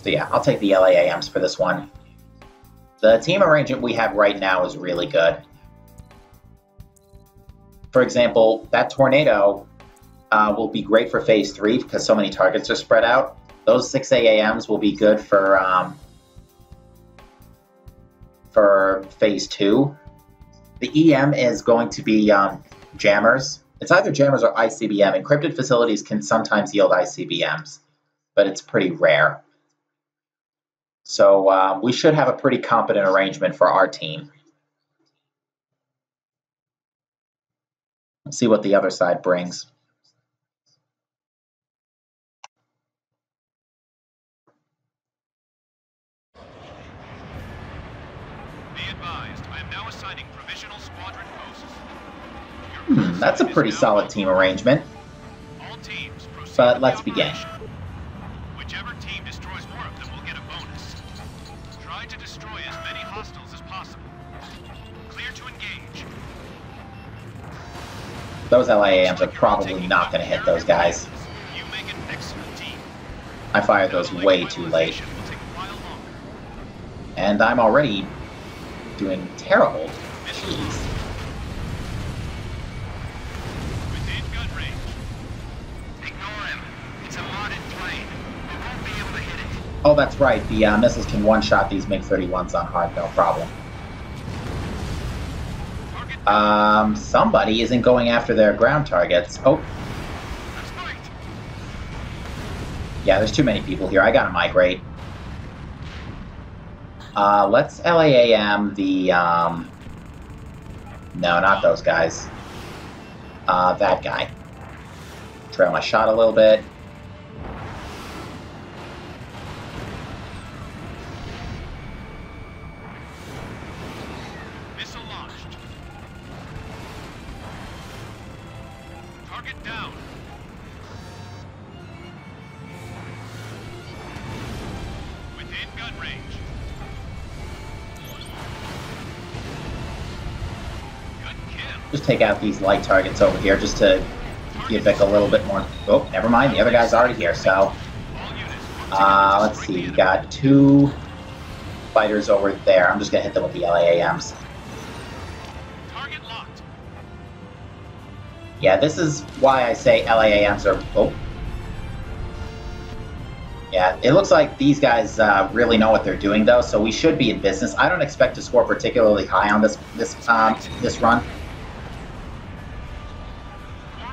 So yeah, I'll take the LAAMs for this one. The team arrangement we have right now is really good. For example, that tornado will be great for Phase 3 because so many targets are spread out. Those 6 AAMs will be good for Phase 2. The EM is going to be jammers. It's either jammers or ICBM. Encrypted facilities can sometimes yield ICBMs, but it's pretty rare. So we should have a pretty competent arrangement for our team. Let's see what the other side brings. Be advised, I am now assigning provisional squadron posts. That's a pretty solid team arrangement. All teams proceed But with let's the begin. operation. Whichever team destroys more of them will get a bonus. Try to destroy as many hostiles as possible. Clear to engage. Those LAAMs are probably not going to hit those guys. You make an excellent team. I fired those way too late. And I'm already doing terrible. Jeez. Within gun range. Ignore him. It's a modded plane. We won't be able to hit it. Oh, that's right. The missiles can one-shot these MiG-31s on hard, no problem. Somebody isn't going after their ground targets. Oh. That's right. Yeah, there's too many people here. I gotta migrate. Let's LAAM the, no, not those guys. That guy. Trail my shot a little bit. Missile launched. Target down. Within gun range. Good kill. Just take out these light targets over here just to give Vic a little bit more. Oh, never mind. The other guy's already here, so. All units. Let's see. We got 2 fighters over there. I'm just gonna hit them with the LAAMs. Target locked. Yeah, this is why I say LAAMs are... Oh. Yeah, it looks like these guys really know what they're doing, though, so we should be in business. I don't expect to score particularly high on this run. 4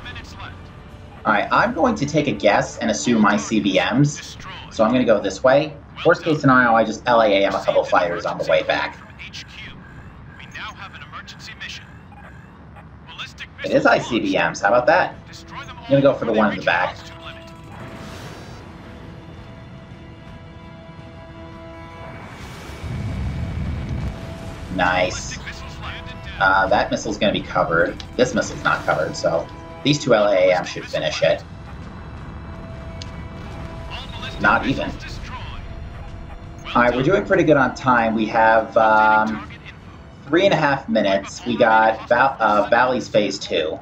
minutes left. All right, I'm going to take a guess and assume my CBMs, Destroy. so I'm going to go this way. Worst case scenario, I just LAAM a couple fighters on the way back. From HQ. We now have an emergency mission. Ballistic It is ICBMs. How about that? Destroy them all I'm gonna go for the before one they in the reach back. altitude limit. Nice. Missiles landed down. That missile's going to be covered. This missile's not covered, so these two LAAM should finish it. All ballistic Not even. missiles destroyed. Well Alright, we're done. doing pretty good on time. We have Target info. 3.5 minutes. We got Valley's Phase 2.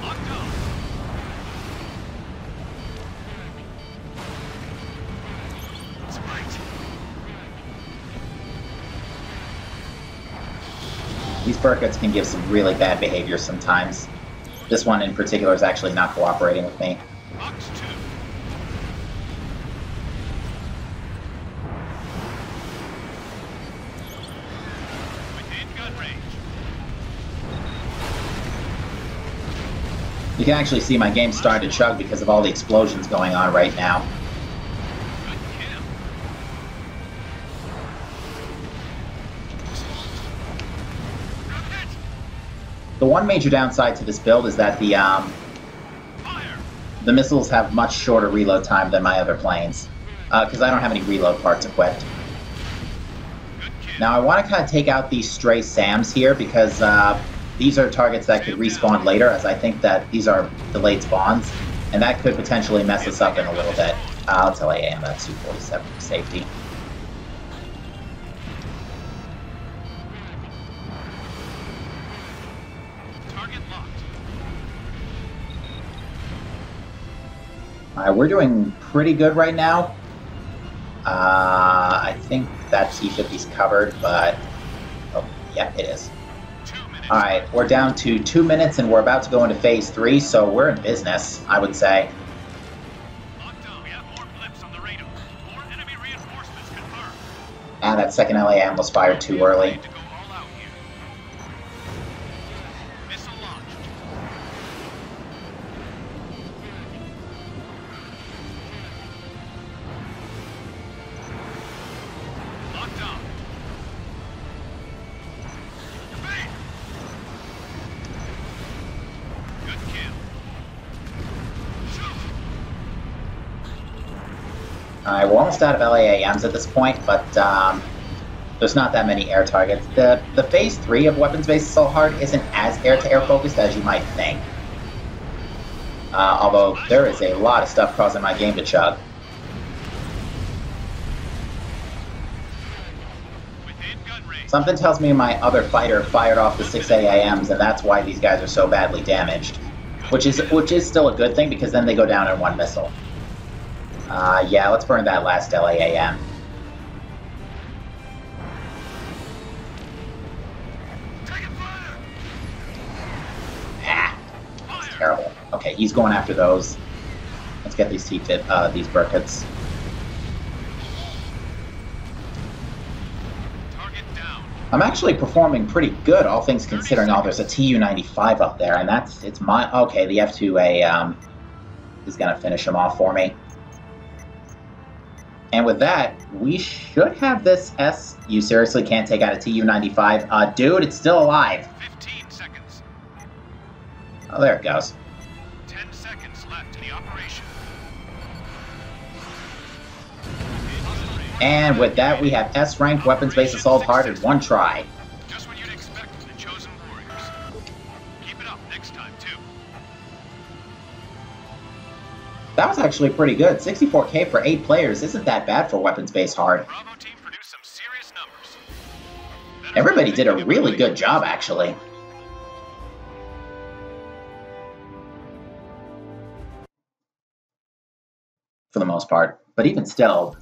Locked on. Spiked. These Burkutts can give some really bad behavior sometimes. This one in particular is actually not cooperating with me. Box 2. Within gun range. You can actually see my game starting to chug because of all the explosions going on right now. Good kill. Good hit. The one major downside to this build is that Fire. the missiles have much shorter reload time than my other planes, because I don't have any reload parts equipped. Good kill. Now I want to kind of take out these stray SAMs here because these are targets that could respawn later, as I think that these are delayed spawns, and that could potentially mess us up in a little bit. I'll tell AM that's 247 for safety. Target locked. Alright, we're doing pretty good right now. I think that T-50's covered, but... Oh, yeah, it is. 2 minutes. Alright, we're down to 2 minutes and we're about to go into Phase 3, so we're in business, I would say. Locked on. We have more blips on the radar. More enemy reinforcements confirmed. Ah, that second LAM was fired too early. Need to go all out here. Missile launched. Locked on. Evade. Good kill. Shoot. Alright, we're almost out of LAAMs at this point, but there's not that many air targets. The Phase 3 of weapons-based assault hard isn't as air-to-air focused as you might think. Although there is a lot of stuff causing my game to chug. Within gun range. Something tells me my other fighter fired off the 6 AAMs, and that's why these guys are so badly damaged. Which is still a good thing, because then they go down in one missile. Yeah, let's burn that last LAAM. Taking fire. Ah, Fire. terrible. Okay, he's going after those. Let's get these these Burkutts. Target down. I'm actually performing pretty good, all things considering. Oh, there's a Tu-95 up there, and it's my... Okay, the F2A is going to finish him off for me. And with that, we should have this S... You seriously can't take out a Tu-95? Dude, it's still alive. 15 seconds. Oh, there it goes. 10 seconds left in the operation. And with that, we have S-rank weapons-based assault hard in one try. Just what you'd expect from the chosen warriors. Keep it up next time, too. That was actually pretty good. 64K for 8 players isn't that bad for weapons-based hard. Bravo team produced some serious numbers. Better Everybody did a than really everybody. good job, actually. For the most part. But even still,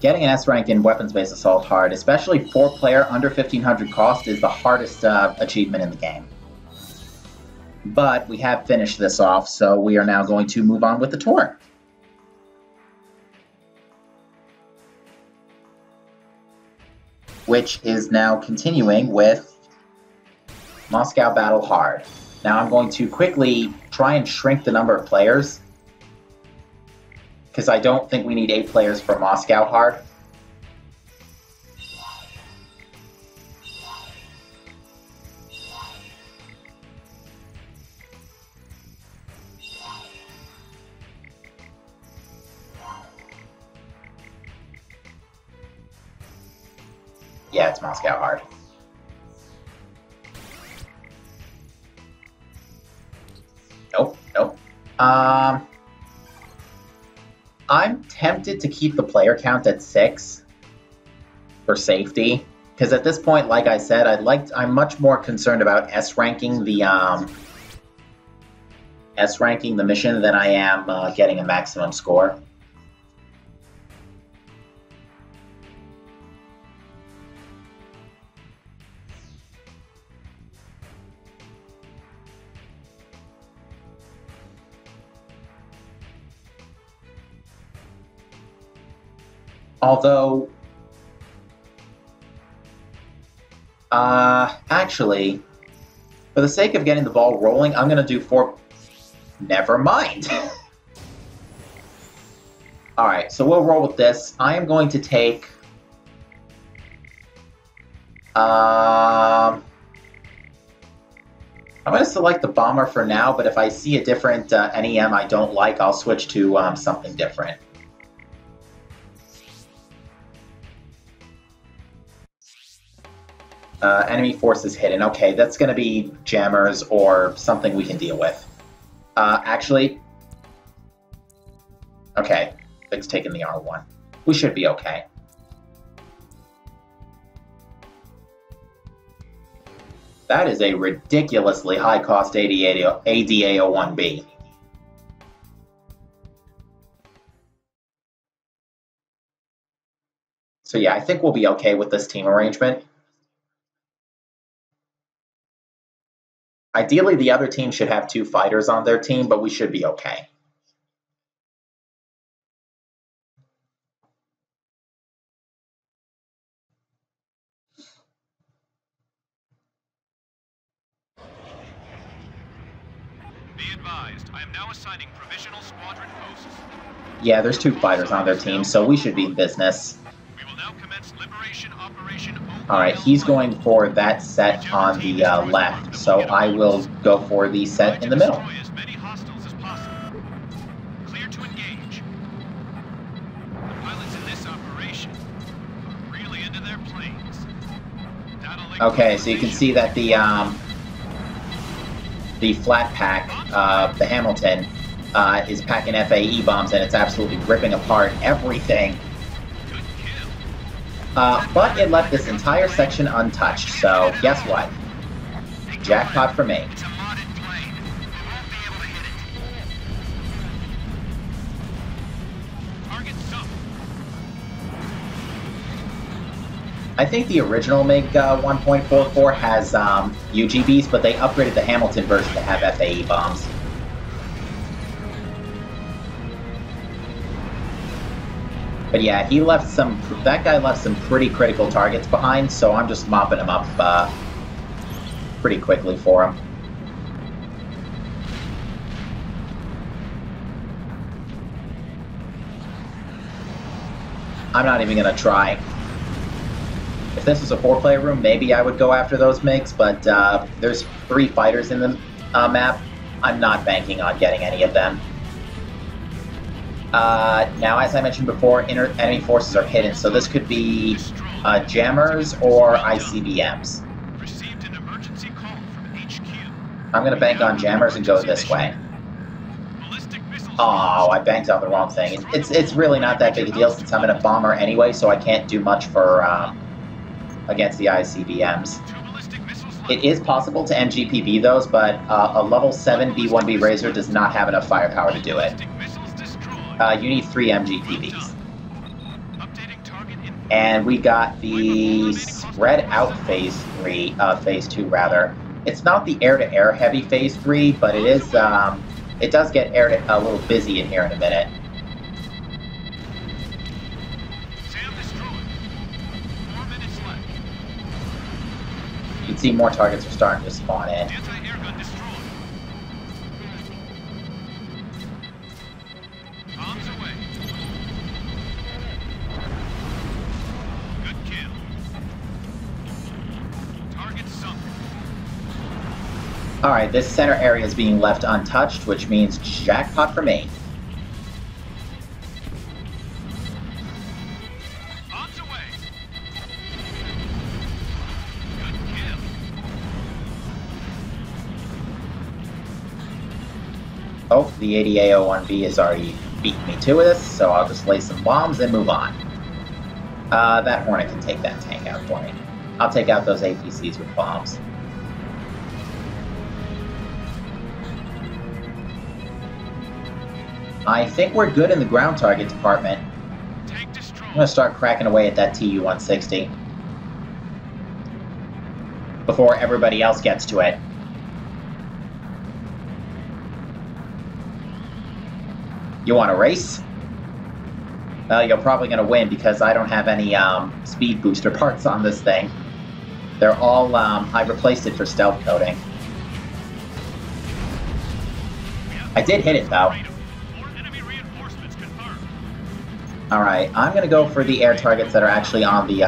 getting an S rank in weapons-based assault hard, especially 4-player under 1500 cost, is the hardest achievement in the game. But we have finished this off, so we are now going to move on with the tour. Which is now continuing with Moscow Battle Hard. Now I'm going to quickly try and shrink the number of players, because I don't think we need 8 players for Moscow Hard. Yeah, it's Moscow hard. Nope, nope. I'm tempted to keep the player count at 6 for safety, because at this point, like I said, I'm much more concerned about S ranking the mission than I am getting a maximum score. Although, actually, for the sake of getting the ball rolling, I'm going to do 4... Never mind. Alright, so we'll roll with this. I am going to take... I'm going to select the bomber for now, but if I see a different NEM I don't like, I'll switch to something different. Enemy forces hidden. Okay, that's going to be jammers or something we can deal with. Actually... Okay, Big's taking the R1. We should be okay. That is a ridiculously high-cost ADA01B. So yeah, I think we'll be okay with this team arrangement. Ideally, the other team should have 2 fighters on their team, but we should be okay. Be advised, I am now assigning provisional squadron posts. Yeah, there's 2 fighters on their team, so we should be in business. We will now commence Liberation Operation OPL. Alright, he's going for that set on the left, so I will go for the set in the middle. Destroy as many hostiles as possible. Clear to engage. The pilots in this operation are really into their planes. Okay, so you can see that the flat pack, the Hamilton, is packing FAE bombs, and it's absolutely ripping apart everything. But it left this entire section untouched, so guess what? Jackpot for me. It's a modded plane. We won't be able to hit it. Target sunk. I think the original MiG 1.44 has UGBs, but they upgraded the Hamilton version to have FAE bombs. But yeah, that guy left some pretty critical targets behind, so I'm just mopping him up pretty quickly for him. I'm not even going to try. If this was a 4-player room, maybe I would go after those MiGs, but there's 3 fighters in the map. I'm not banking on getting any of them. Now, as I mentioned before, enemy forces are hidden, so this could be jammers or ICBMs. Received an emergency call from HQ. I'm going to bank on jammers and go this way. Oh, I banked on the wrong thing. It's really not that big a deal since I'm in a bomber anyway, so I can't do much for against the ICBMs. It is possible to MGPB those, but a level 7 B-1B Razor does not have enough firepower to do it. You need 3 MGPBs. And we got the spread out phase 2 rather. It's not the air-to-air heavy phase 3, but it is, it does get a little busy in here in a minute. You can see more targets are starting to spawn in. Anti-airgun destroyed. Bombs away. Good kill. Target sunk. Alright, this center area is being left untouched, which means jackpot for me. Bombs away. Oh, the ADA-01B has already beaten me to this, so I'll just lay some bombs and move on. That Hornet can take that tank out for me. I'll take out those APCs with bombs. I think we're good in the ground target department. Tank destroyed. I'm going to start cracking away at that TU-160 before everybody else gets to it. You want to race? Well, you're probably going to win because I don't have any speed booster parts on this thing. They're all, I replaced it for stealth coating. I did hit it, though. Alright, I'm going to go for the air targets that are actually on the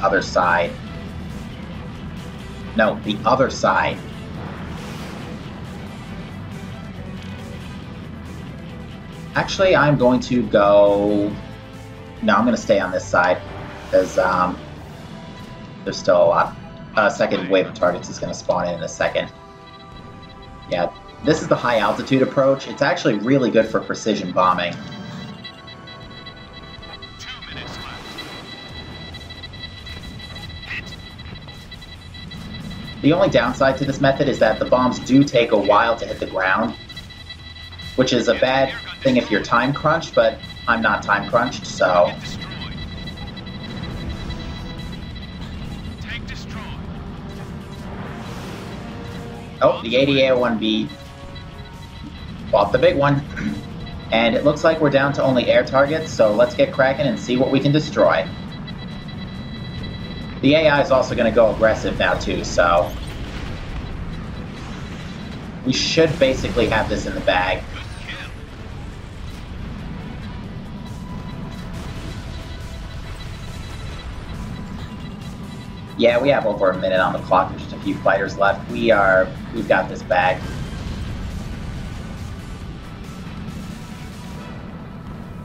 other side. No, the other side. Actually, I'm going to go... No, I'm going to stay on this side, because there's still a lot. Second wave of targets is going to spawn in a second. Yeah, this is the high altitude approach. It's actually really good for precision bombing. 2 minutes left. Hit. The only downside to this method is that the bombs do take a while to hit the ground, which is a bad thing if you're time crunched, but I'm not time crunched, so... Get destroyed. Tank destroyed. Oh, the ADA-01B bought the big one. And it looks like we're down to only air targets, so let's get cracking and see what we can destroy. The AI is also going to go aggressive now too, so... we should basically have this in the bag. Good kill. Yeah, we have over a minute on the clock and just a few fighters left. We've got this bag.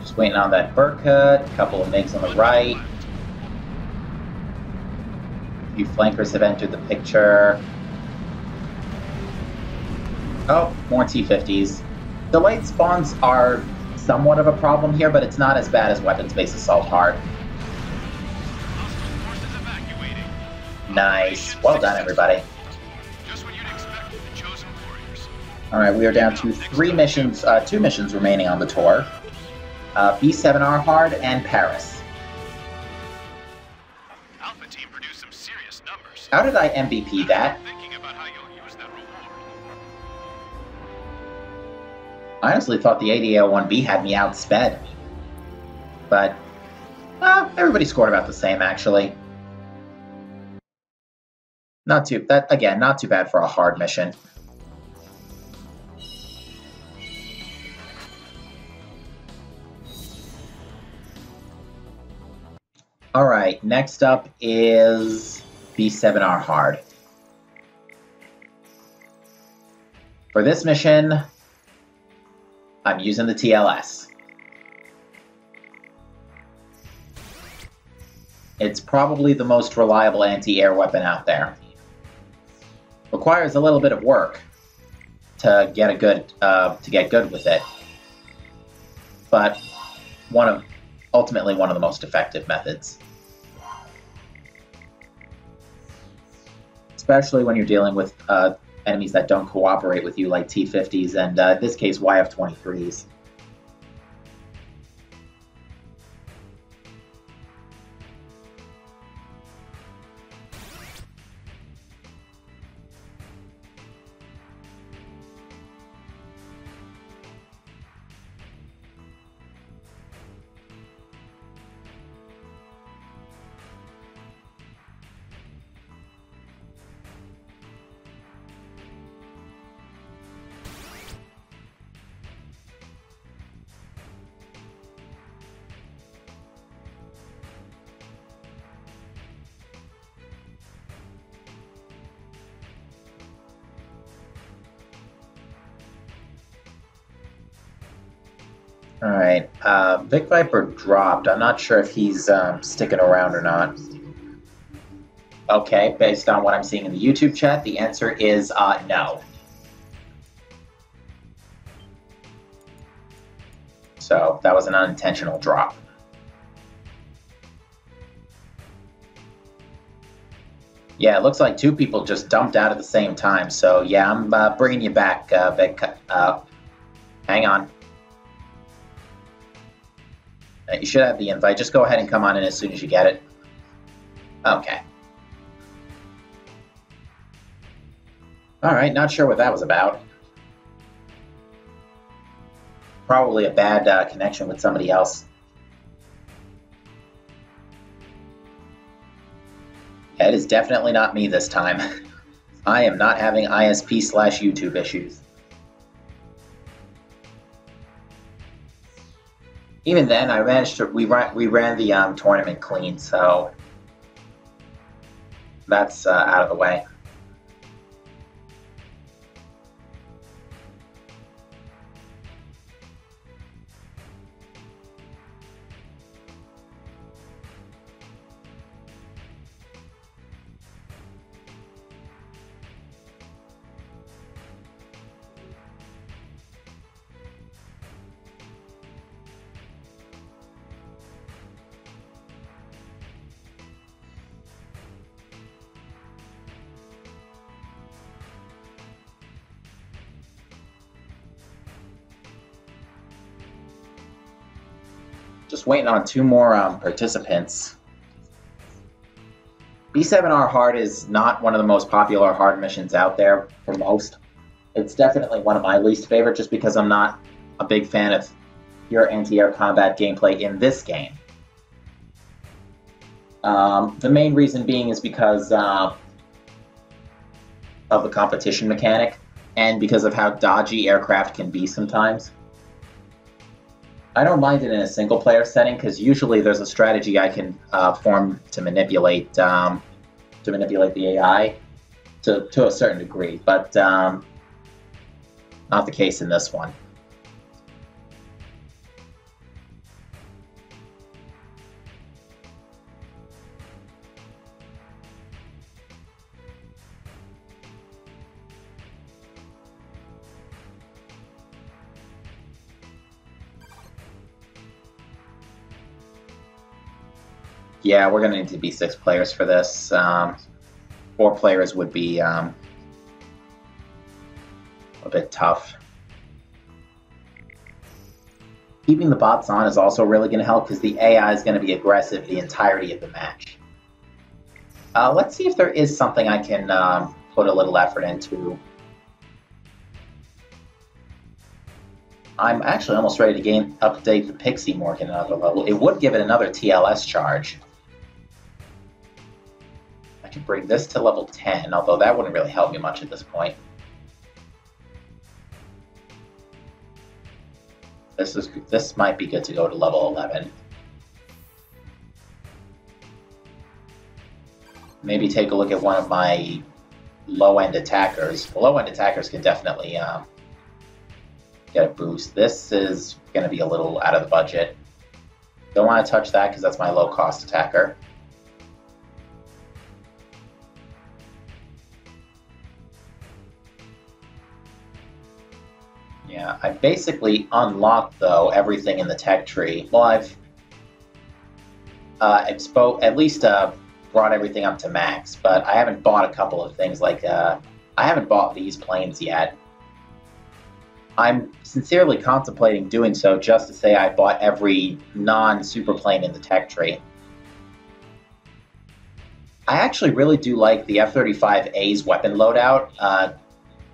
Just waiting on that Burkut, a couple of MiGs on the right. A few flankers have entered the picture. Oh, more T-50s. Delayed spawns are somewhat of a problem here, but it's not as bad as weapons-based assault hard. Hostile forces evacuating. Nice. Well done, everybody. Just what you'd expect from the chosen warriors. Alright, we are down to 2 missions remaining on the tour. B7R Hard and Paris. Alpha team produced some serious numbers. How did I MVP that? Thinking about how you'll use that reward. I honestly thought the ADA-01B had me outsped. But, everybody scored about the same, actually. Not too bad for a hard mission. Alright, next up is B7R Hard. For this mission, I'm using the TLS. It's probably the most reliable anti-air weapon out there. Requires a little bit of work to get good with it, but ultimately one of the most effective methods. Especially when you're dealing with enemies that don't cooperate with you, like T-50s and, in this case, YF-23s. Alright, Vic Viper dropped. I'm not sure if he's sticking around or not. Okay, based on what I'm seeing in the YouTube chat, the answer is no. So that was an unintentional drop. Yeah, it looks like two people just dumped out at the same time. So yeah, I'm bringing you back, Vic. Hang on. You should have the invite. Just go ahead and come on in as soon as you get it. Okay. All right, not sure what that was about. Probably a bad connection with somebody else. Yeah, it is definitely not me this time. I am not having ISP/YouTube issues. Even then, I managed to we ran the tournament clean, so that's out of the way. Just waiting on two more participants. B7R hard is not one of the most popular hard missions out there for most. It's definitely one of my least favorite just because I'm not a big fan of pure anti-air combat gameplay in this game. The main reason being is because of the competition mechanic and because of how dodgy aircraft can be sometimes. I don't mind it in a single-player setting because usually there's a strategy I can form to manipulate the AI to a certain degree, but not the case in this one. Yeah, we're going to need to be 6 players for this. 4 players would be a bit tough. Keeping the bots on is also really going to help because the AI is going to be aggressive the entirety of the match. Let's see if there is something I can put a little effort into. I'm actually almost ready to update the Pixie Morgan another level. It would give it another TLS charge. I could bring this to level 10, although that wouldn't really help me much at this point. This might be good to go to level 11. Maybe take a look at one of my low-end attackers. The low-end attackers can definitely get a boost. This is going to be a little out of the budget. Don't want to touch that because that's my low-cost attacker. Yeah, I basically unlocked, though, everything in the tech tree. Well, I've at least brought everything up to max, but I haven't bought a couple of things like I haven't bought these planes yet. I'm sincerely contemplating doing so just to say I bought every non-super plane in the tech tree. I actually really do like the F-35A's weapon loadout. An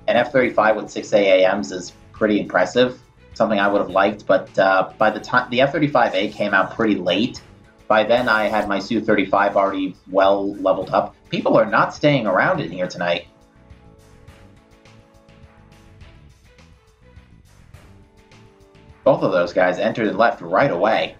F-35 with 6 AAMs is pretty impressive, something I would have liked, but by the time the F-35A came out pretty late, by then I had my Su-35 already well leveled up. People are not staying around in here tonight. Both of those guys entered and left right away.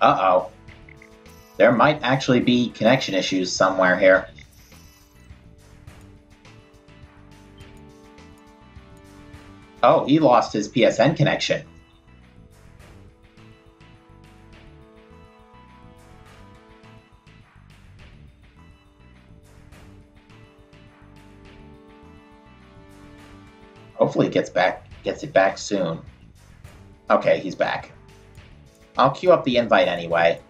Uh-oh. There might actually be connection issues somewhere here. Oh, he lost his PSN connection. Hopefully he gets it back soon. Okay, he's back. I'll queue up the invite anyway.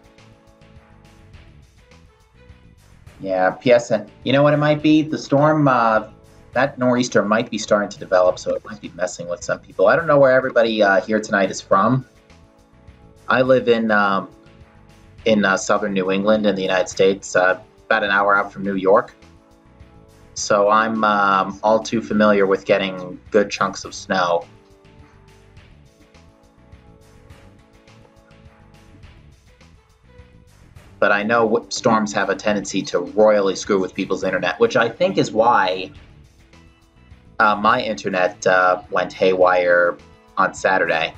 Yeah, PSN. You know what it might be? The storm, that nor'easter might be starting to develop, so it might be messing with some people. I don't know where everybody here tonight is from. I live in southern New England in the United States, about an hour out from New York. So I'm all too familiar with getting good chunks of snow. But I know storms have a tendency to royally screw with people's internet, which I think is why my internet went haywire on Saturday.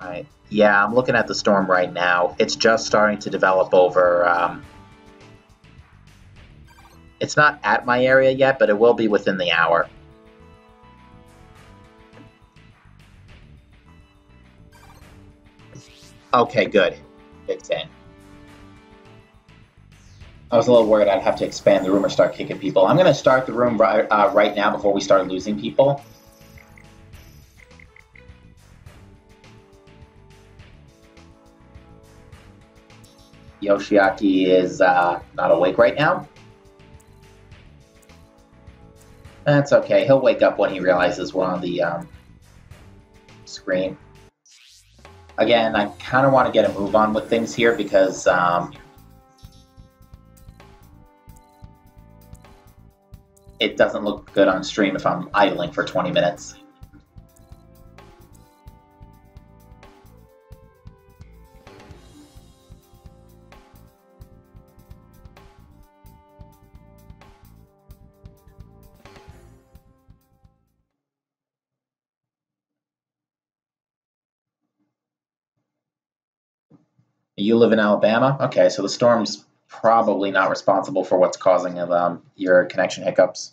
All right. Yeah, I'm looking at the storm right now. It's just starting to develop over... it's not at my area yet, but it will be within the hour. Okay, good. Big thing. I was a little worried I'd have to expand the room or start kicking people. I'm going to start the room right now before we start losing people. Yoshiaki is not awake right now. That's okay. He'll wake up when he realizes we're on the screen. Again, I kind of want to get a move on with things here because it doesn't look good on stream if I'm idling for 20 minutes. You live in Alabama? Okay, so the storm's probably not responsible for what's causing your connection hiccups.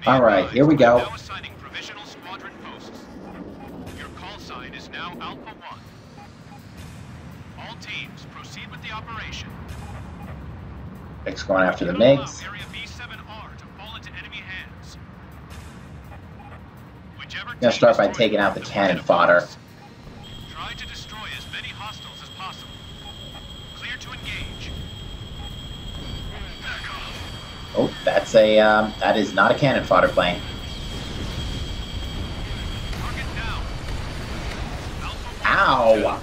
All right, here we go. Now assigning provisional squadron posts. Your call sign is now Alpha 1. All teams, proceed with the operation. X going after the MiGs. Area B7R to fall into enemy hands. I'm gonna start by taking out the cannon fodder. Try to destroy as many hostiles as possible. Clear to engage. Oh, that's a that is not a cannon fodder plane. Target down. Ow!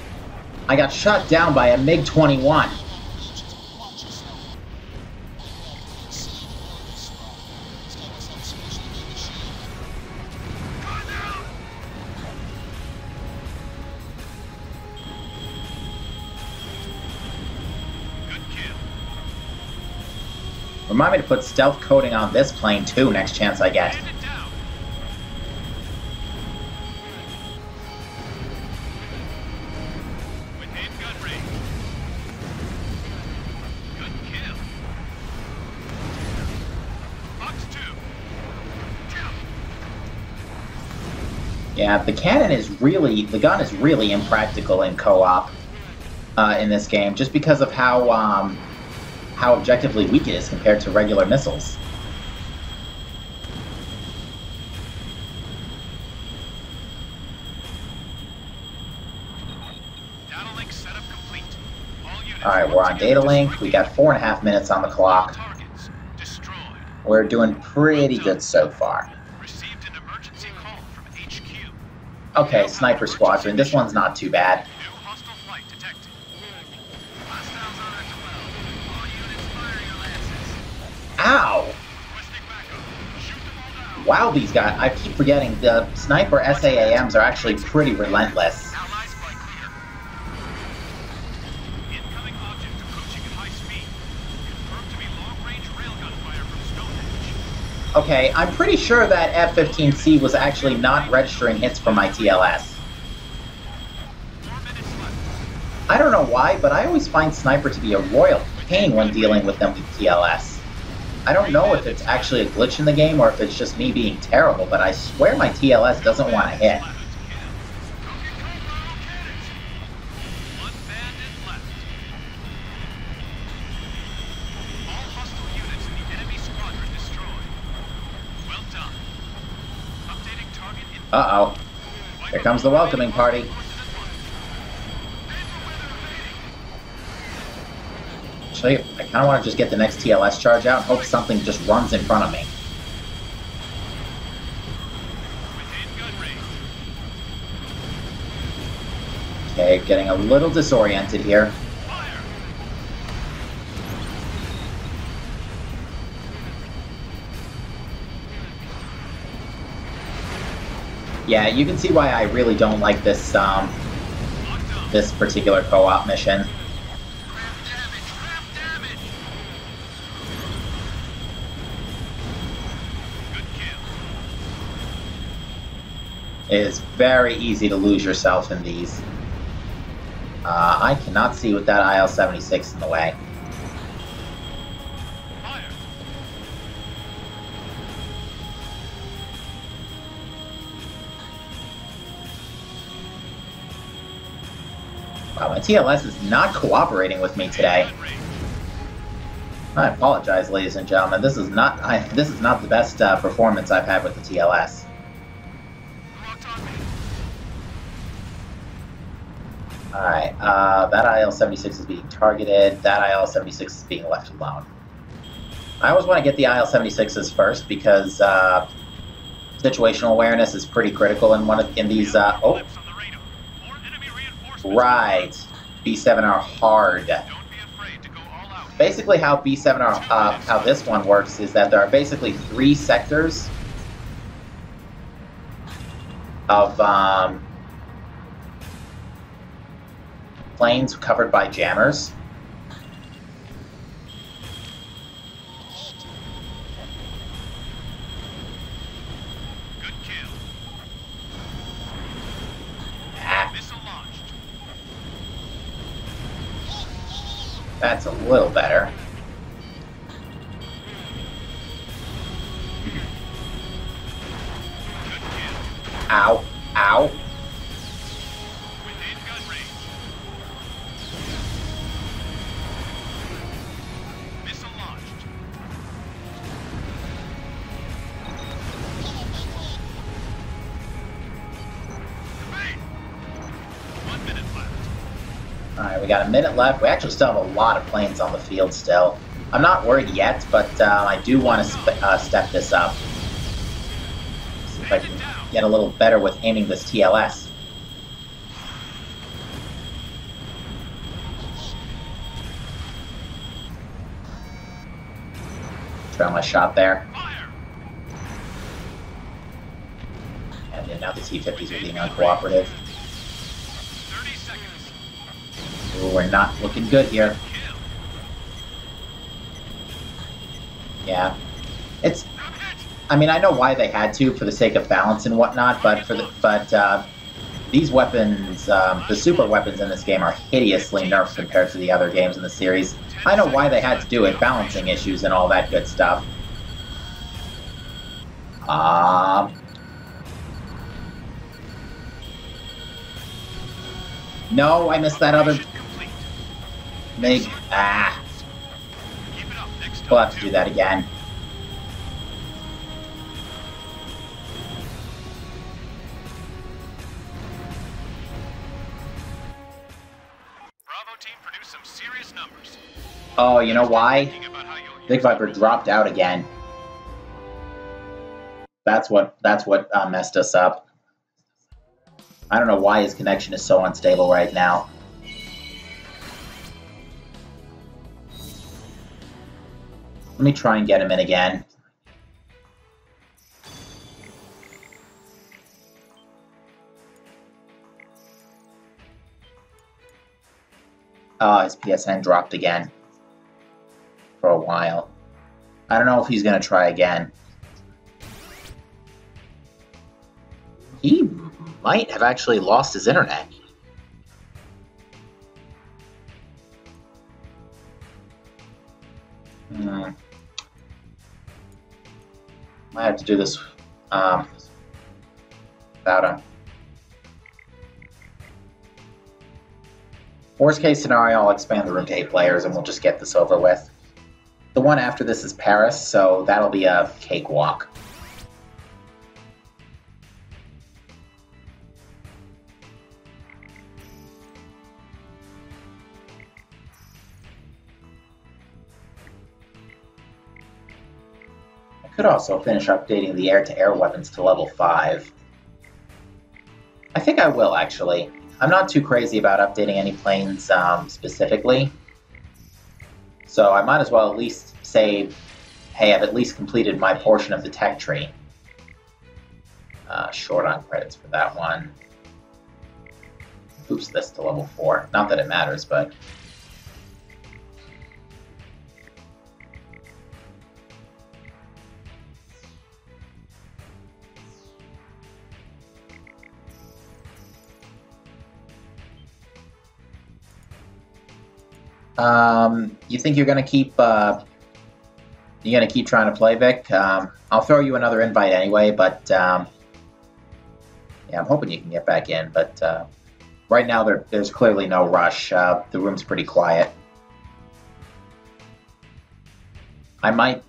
I got shot down by a MiG-21. Remind me to put stealth coating on this plane too next chance I get. Hand it down. Within gun range. Good kill. Fox 2. Yeah, the gun is really impractical in co-op in this game, just because of how objectively weak it is compared to regular missiles. Data link setup complete. All units Alright, we're on data link. We got 4.5 minutes on the clock. targets destroyed. We're doing pretty good so far. Received an emergency call from HQ. Okay, Sniper Squadron. This one's not too bad. New hostile flight detected. Hostiles on our 12. All units fire your lances. Ow! Requesting backup. Shoot them all down. Wow, these guys, I keep forgetting, the Sniper SAAMs are actually pretty relentless. Allies flight clear. Incoming object approaching at high speed. Confirmed to be long-range railgun fire from Stonehenge. Okay, I'm pretty sure that F-15C was actually not registering hits from my TLS. why, but I always find Sniper to be a royal pain when dealing with them with TLS. I don't know if it's actually a glitch in the game or if it's just me being terrible, but I swear my TLS doesn't want to hit. Uh-oh. Here comes the welcoming party. Actually, I kind of want to just get the next TLS charge out and hope something just runs in front of me. Okay, getting a little disoriented here. Yeah, you can see why I really don't like this this particular co-op mission. It is very easy to lose yourself in these. I cannot see with that IL-76 in the way. Wow, my TLS is not cooperating with me today. I apologize, ladies and gentlemen. This is not the best performance I've had with the TLS. Alright, that IL-76 is being targeted. That IL-76 is being left alone. I always want to get the IL-76s first because situational awareness is pretty critical in these. Oh, right. B7 are hard. Basically, how B7 are how this one works is that there are basically 3 sectors of planes covered by jammers. Good kill. Missile launched. That's a little better. Ow. Ow. Within gun range. Missile launched. Evade. 1 minute left. Alright, we got a minute left. We actually still have a lot of planes on the field still. I'm not worried yet, but I do want to step this up. See if I can get a little better with aiming this TLS. Try my shot there. Fire. And then now the T-50s are being uncooperative. 30 seconds. Ooh, we're not looking good here. Kill. Yeah. It's... I'm hit. I mean, I know why they had to, for the sake of balance and whatnot, but these weapons, the super weapons in this game are hideously nerfed compared to the other games in the series. I know why they had to do it, balancing issues and all that good stuff. No, I missed that other Complete. MiG. Keep it up. Next We'll have to do that again. Bravo team produced some serious numbers. Oh, you know why? Thinking about how you'll use Big Viper dropped out again. That's what messed us up. I don't know why his connection is so unstable right now. Let me try and get him in again. His PSN dropped again. For a while. I don't know if he's going to try again. He might have actually lost his internet. Hmm. I have to do this without a... Worst case scenario, I'll expand the room to 8 players and we'll just get this over with. The one after this is Paris, so that'll be a cakewalk. I could also finish updating the air-to-air weapons to level 5. I think I will, actually. I'm not too crazy about updating any planes specifically, so I might as well at least say, hey, I've at least completed my portion of the tech tree. Short on credits for that one. Boost this to level 4. Not that it matters, but... you think you're gonna keep trying to play, Vic? I'll throw you another invite anyway, but yeah, I'm hoping you can get back in. But right now there's clearly no rush. The room's pretty quiet. I might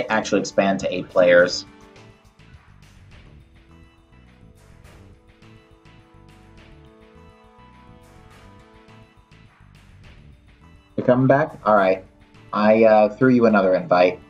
actually expand to 8 players. You're coming back? All right. I threw you another invite.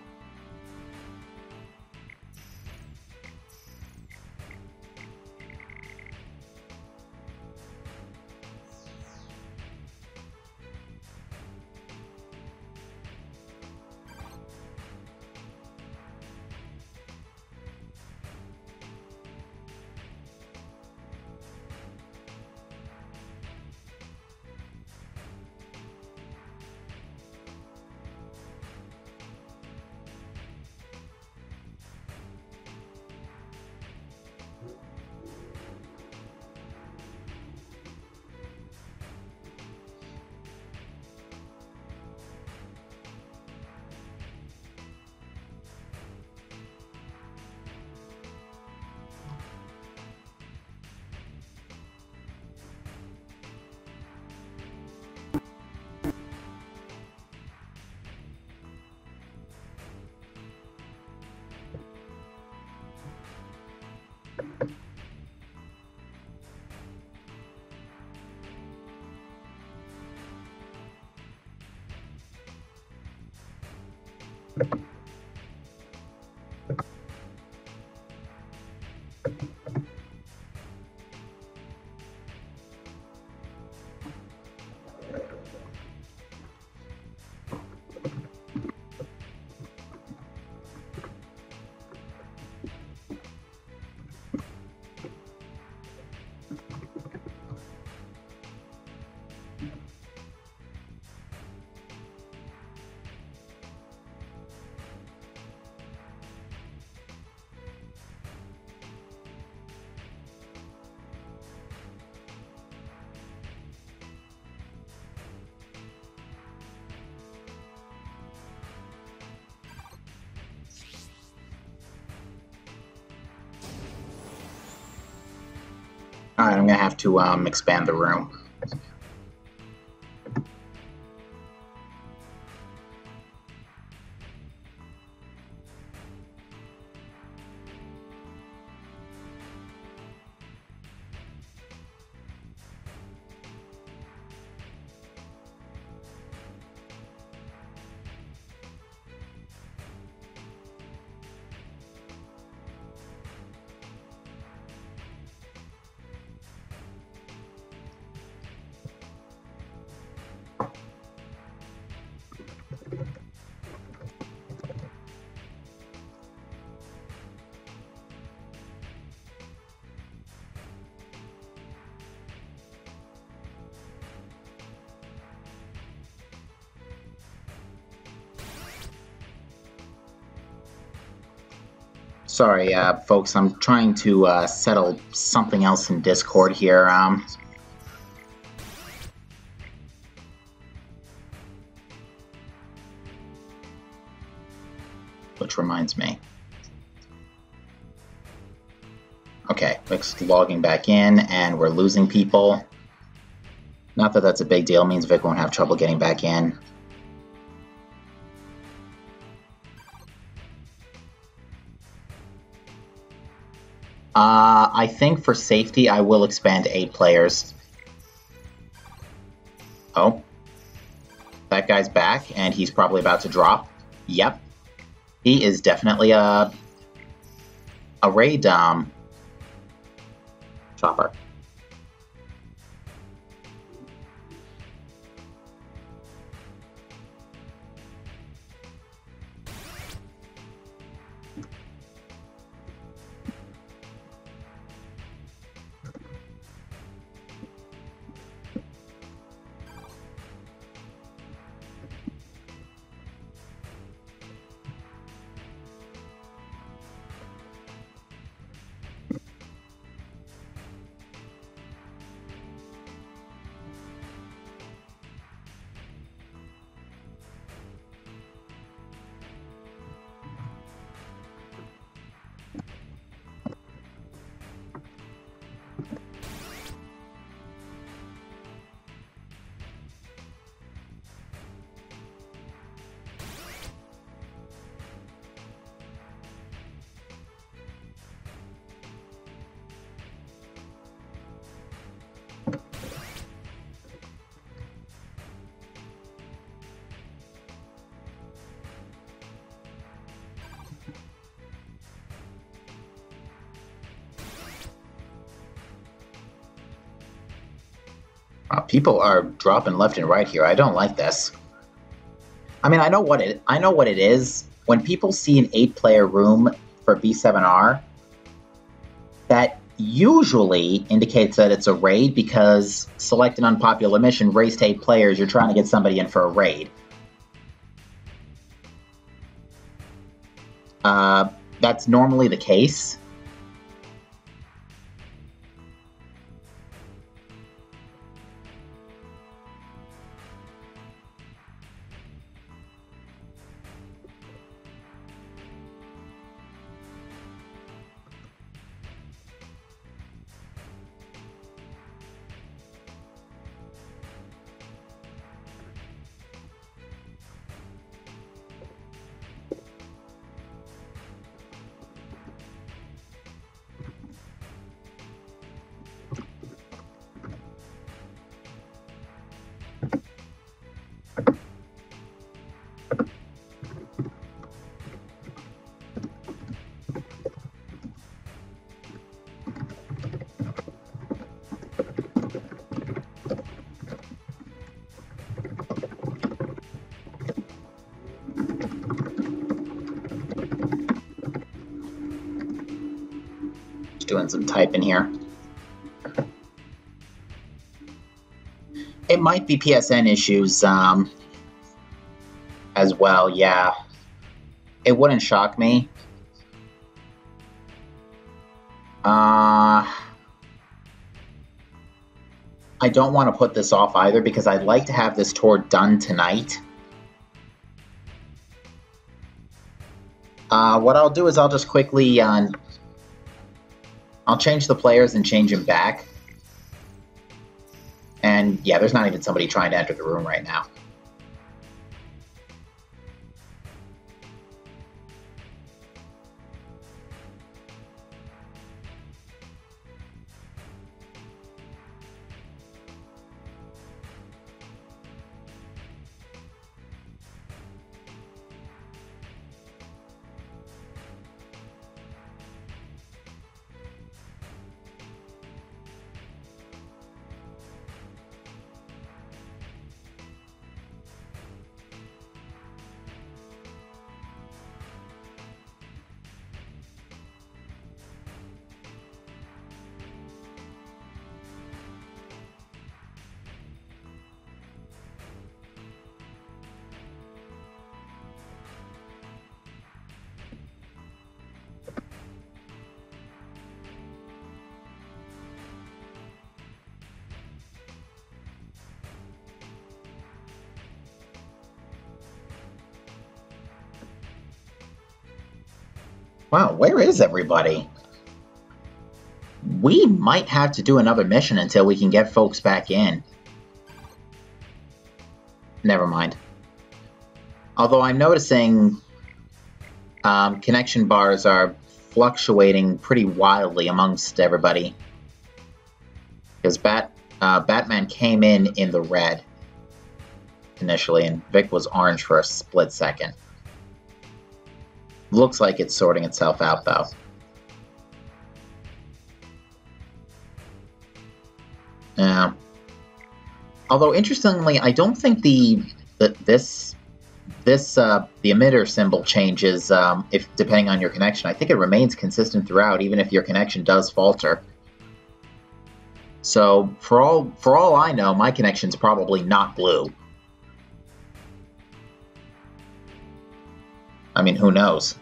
Alright, I'm gonna have to expand the room. Sorry, folks, I'm trying to settle something else in Discord here. which reminds me. Okay, Vic's logging back in, and we're losing people. Not that that's a big deal, it means Vic won't have trouble getting back in. I think for safety, I will expand 8 players. Oh. That guy's back, and he's probably about to drop. Yep. He is definitely a raid chopper. People are dropping left and right here. I don't like this. I mean, I know what it is. When people see an 8-player room for B7R, that usually indicates that it's a raid because select an unpopular mission, race to 8 players, you're trying to get somebody in for a raid. That's normally the case. Doing some typing here. It might be PSN issues as well, yeah. It wouldn't shock me. I don't want to put this off either because I'd like to have this tour done tonight. What I'll do is I'll just quickly I'll change the players and change them back. And yeah, there's not even somebody trying to enter the room right now. Wow, where is everybody? We might have to do another mission until we can get folks back in. Never mind. Although I'm noticing connection bars are fluctuating pretty wildly amongst everybody. Because Batman came in the red initially, and Vic was orange for a split second. Looks like it's sorting itself out, though. Yeah. Although, interestingly, I don't think the emitter symbol changes if depending on your connection. I think it remains consistent throughout, even if your connection does falter. So, for all I know, my connection's probably not blue. I mean, who knows?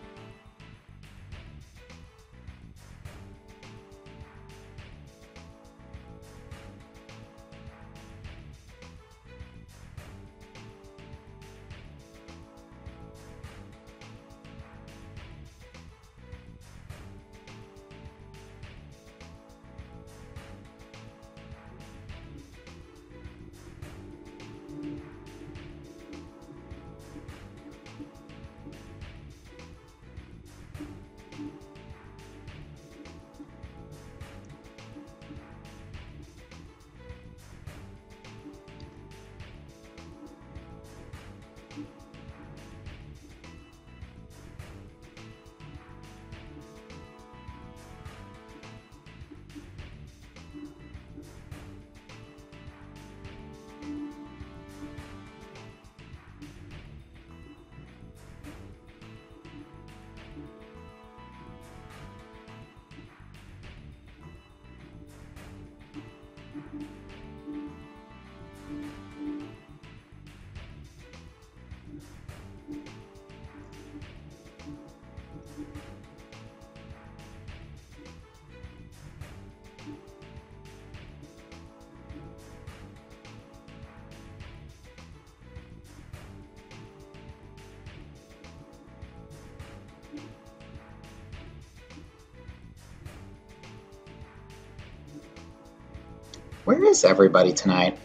Where is everybody tonight?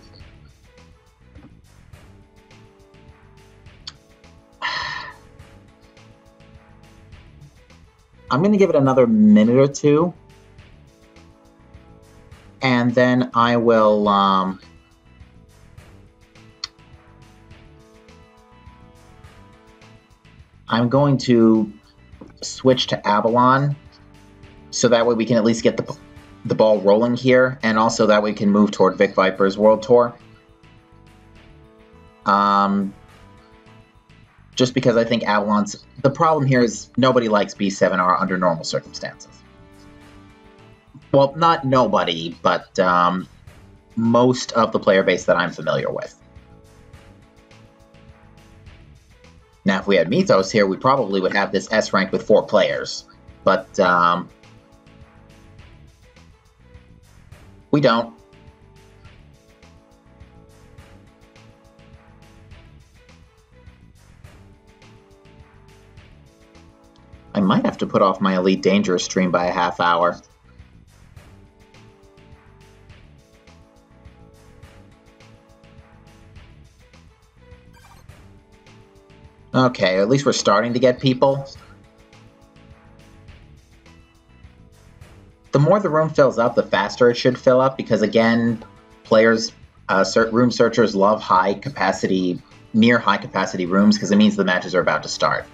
I'm going to give it another minute or two. And then I will... I'm going to switch to Avalon, so that way we can at least get the ball rolling here, and also that way we can move toward Vic Viper's World Tour. Just because I think Avalon's... The problem here is nobody likes B7R under normal circumstances. Well, not nobody, but most of the player base that I'm familiar with. Now, if we had Mythos here, we probably would have this S rank with 4 players. But, we don't. I might have to put off my Elite Dangerous stream by a half hour. Okay, at least we're starting to get people. The more the room fills up, the faster it should fill up, because again, players, room searchers love near high capacity rooms, because it means the matches are about to start.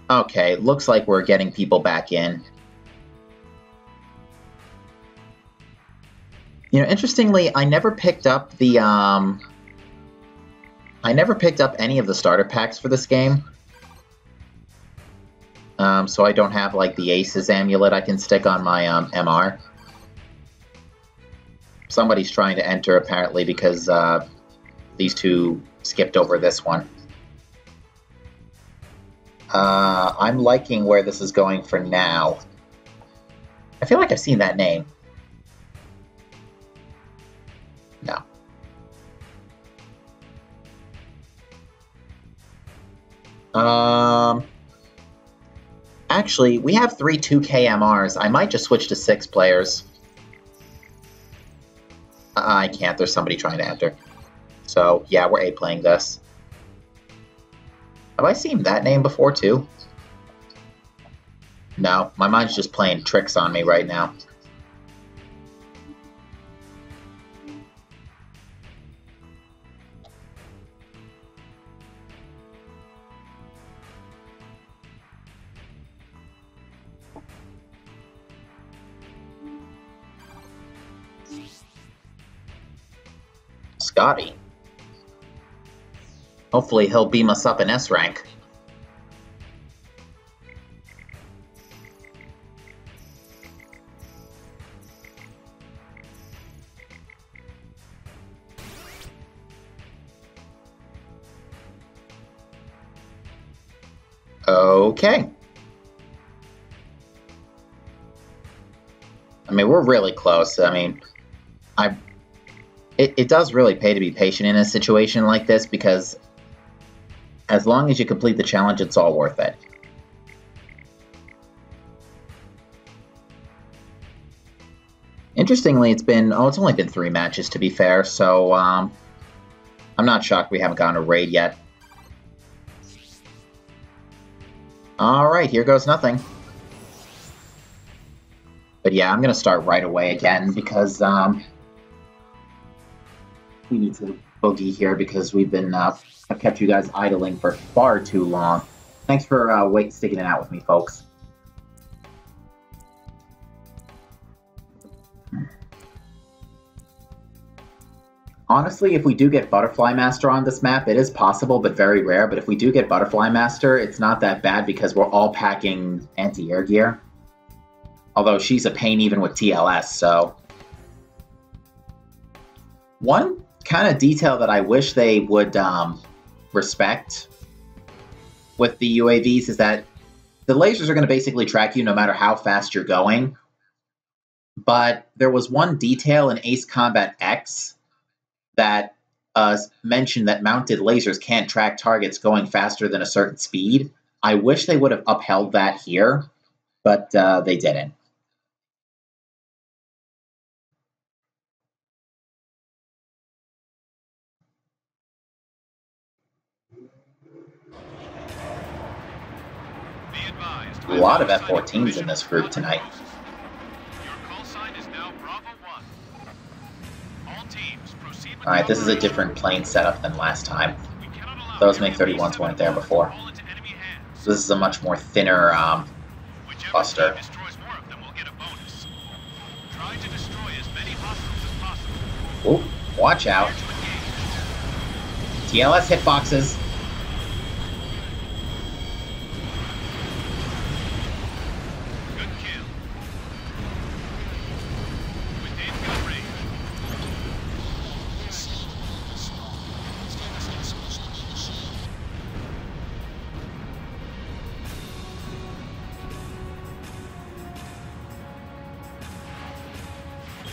Okay, looks like we're getting people back in. You know, interestingly, I never picked up the, I never picked up any of the starter packs for this game. So I don't have, like, the Aces amulet I can stick on my, MR. Somebody's trying to enter, apparently, because, these two skipped over this one. I'm liking where this is going for now. I feel like I've seen that name. No. Actually, we have 3 2KMRs. I might just switch to 6 players. I can't. There's somebody trying to enter. So, yeah, we're A-playing this. Have I seen that name before, too? No, my mind's just playing tricks on me right now. Scotty. Hopefully he'll beam us up in S rank. Okay. I mean, we're really close. I mean, it does really pay to be patient in a situation like this, because as long as you complete the challenge, it's all worth it. Interestingly, it's only been 3 matches, to be fair, so I'm not shocked we haven't gotten a raid yet. Alright, here goes nothing. But yeah, I'm going to start right away again, because we need to boogie here, because we've been I've kept you guys idling for far too long. Thanks for sticking it out with me, folks. Honestly, if we do get Butterfly Master on this map, it is possible, but very rare. But if we do get Butterfly Master, it's not that bad, because we're all packing anti-air gear. Although she's a pain even with TLS, so... One kind of detail that I wish they would respect with the UAVs is that the lasers are going to basically track you no matter how fast you're going. But there was one detail in Ace Combat X that mentioned that mounted lasers can't track targets going faster than a certain speed. I wish they would have upheld that here, but they didn't. A lot of F-14s in this group tonight. Alright, this is a different plane setup than last time. Those MiG-31s weren't there before. So this is a much more thinner cluster. Ooh, watch out. TLS hitboxes.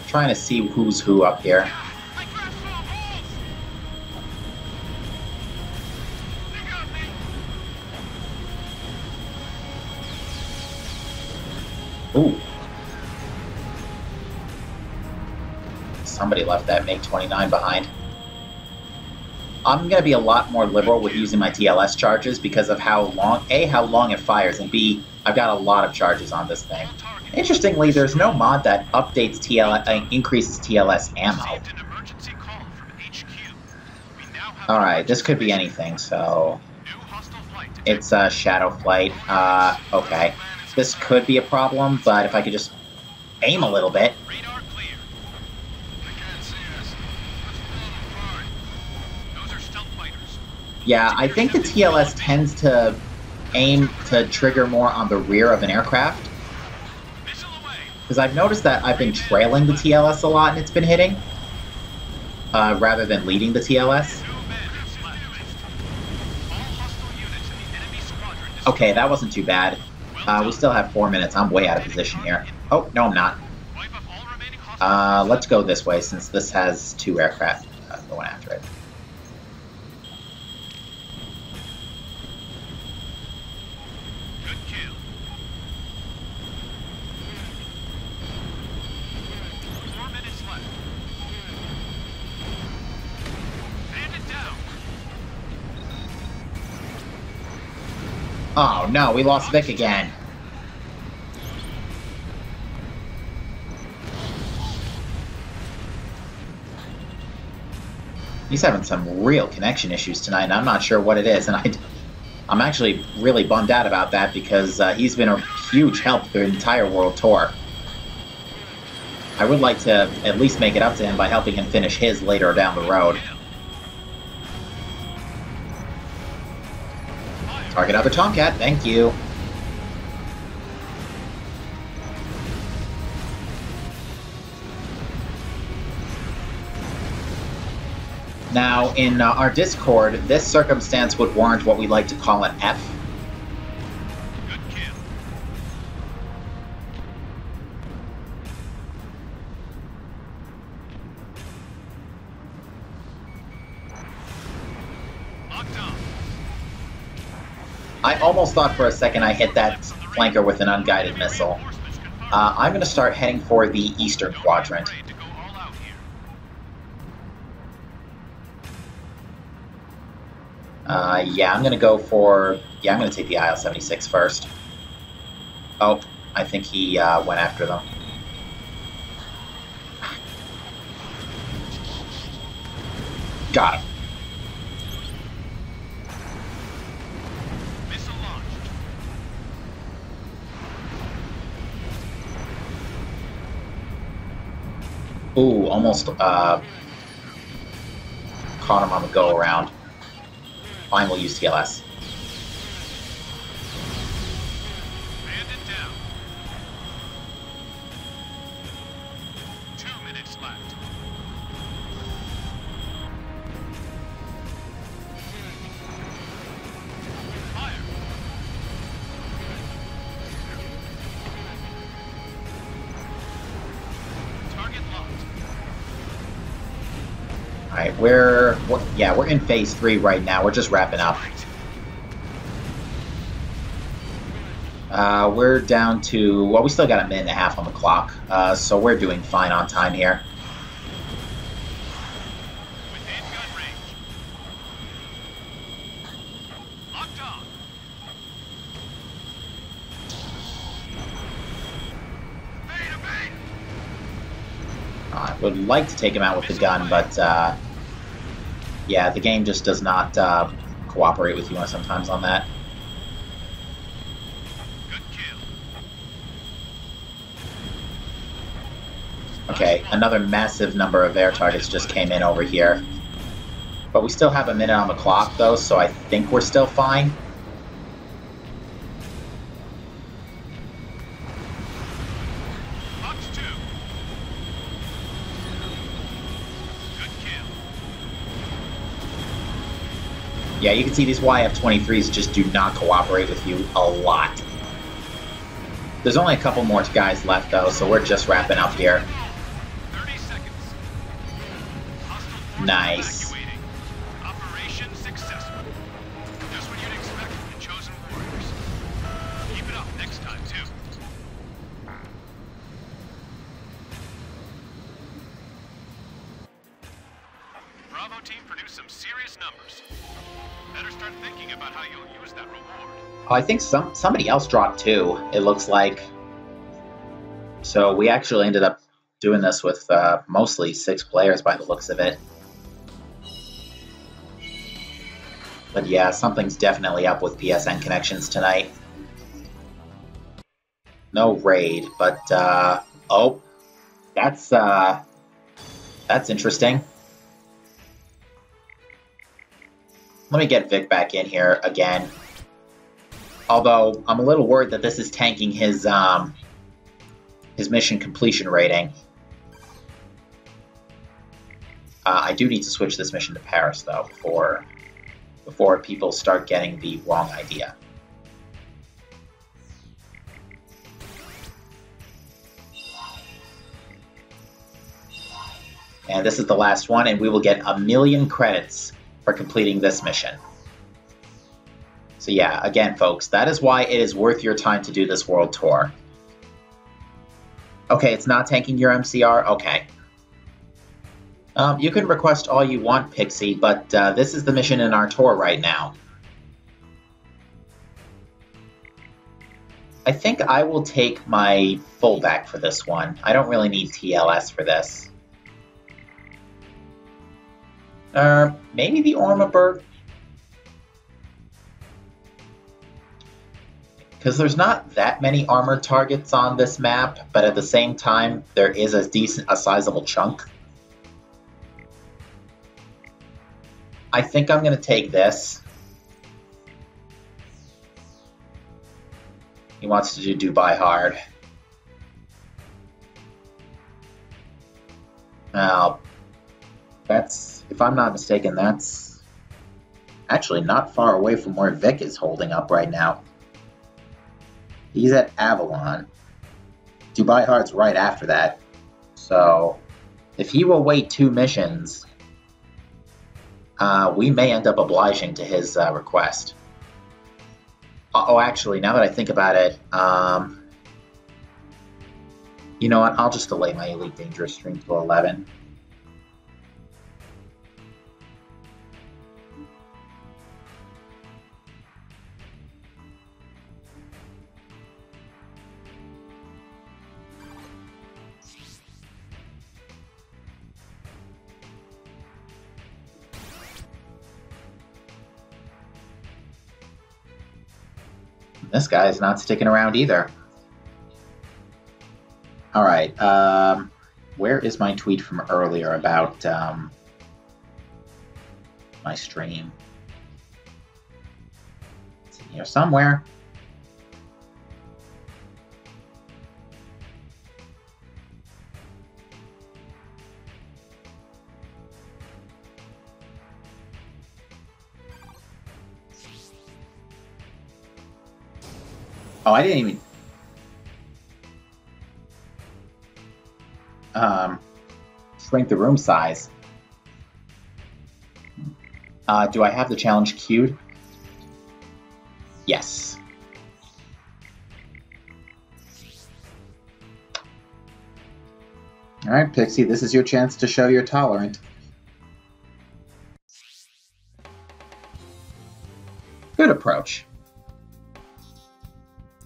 Trying to see who's who up here. Ooh. Somebody left that MiG-29 behind. I'm going to be a lot more liberal with using my TLS charges because of how long, A, how long it fires, and B, I've got a lot of charges on this thing. Interestingly, there's no mod that updates TLS, increases TLS ammo. Alright, this could be anything, so... It's Shadow Flight. Okay. This could be a problem, but if I could just aim a little bit... Yeah, I think the TLS tends to aim to trigger more on the rear of an aircraft. Because I've noticed that I've been trailing the TLS a lot and it's been hitting, rather than leading the TLS. Okay, that wasn't too bad. We still have 4 minutes. I'm way out of position here. Oh, no, I'm not. Let's go this way, since this has 2 aircraft going after it. Oh no, we lost Vic again. He's having some real connection issues tonight, and I'm not sure what it is, and I'm actually really bummed out about that because he's been a huge help through the entire World Tour. I would like to at least make it up to him by helping him finish his later down the road. Target other Tomcat, thank you. Now, in our Discord, this circumstance would warrant what we like to call an F. Good kill. Locked on. I almost thought for a second I hit that flanker with an unguided missile. I'm going to start heading for the eastern quadrant. Ready to go all out here. Yeah, I'm going to go for... Yeah, I'm going to take the IL-76 first. Oh, I think he went after them. Got him. Missile launched. Ooh, almost caught him on the go-around. Fine, we'll use TLS. Bandit down. 2 minutes left. Fire. Target locked. Alright, we're in phase 3 right now. We're just wrapping up. We're down to... Well, we still got a minute and a half on the clock, so we're doing fine on time here. Within gun range. Locked on. Beta, beta. I would like to take him out with the gun, but yeah, the game just does not cooperate with you sometimes on that. Good kill. Okay, another massive number of air targets just came in over here. But we still have a minute on the clock, though, so I think we're still fine. Locked 2. Good kill. Yeah, you can see these YF-23s just do not cooperate with you a lot. There's only a couple more guys left, though, so we're just wrapping up here. 30 seconds. Hostile forces Nice. evacuating. Operation successful. Just what you'd expect from the chosen warriors. Keep it up next time, too. Bravo team produced some serious numbers. Better start thinking about how you'll use that reward. Oh, I think somebody else dropped too, it looks like. So we actually ended up doing this with mostly 6 players by the looks of it. But yeah, something's definitely up with PSN connections tonight. No raid, but oh, that's interesting. Let me get Vic back in here again. Although I'm a little worried that this is tanking his mission completion rating. I do need to switch this mission to Paris though before people start getting the wrong idea. And this is the last one, and we will get 1,000,000 credits for completing this mission. So yeah, again, folks, that is why it is worth your time to do this world tour. Okay, it's not tanking your MCR? Okay. You can request all you want, Pixie, but this is the mission in our tour right now. I think I will take my fullback for this one. I don't really need TLS for this. Maybe the Ormabird? Because there's not that many armored targets on this map, but at the same time, there is a sizable chunk. I think I'm going to take this. He wants to do Dubai Hard. Now, that's, if I'm not mistaken, that's actually not far away from where Vic is holding up right now. He's at Avalon. Dubai Hard's right after that. So, if he will wait 2 missions, we may end up obliging to his request. Oh, actually, now that I think about it, you know what? I'll just delay my Elite Dangerous stream to 11. This guy's not sticking around either. Alright, where is my tweet from earlier about my stream? It's in here somewhere. Oh, I didn't even... shrink the room size. Do I have the challenge queued? Yes. Alright, Pixie, this is your chance to show you're tolerant. Good approach.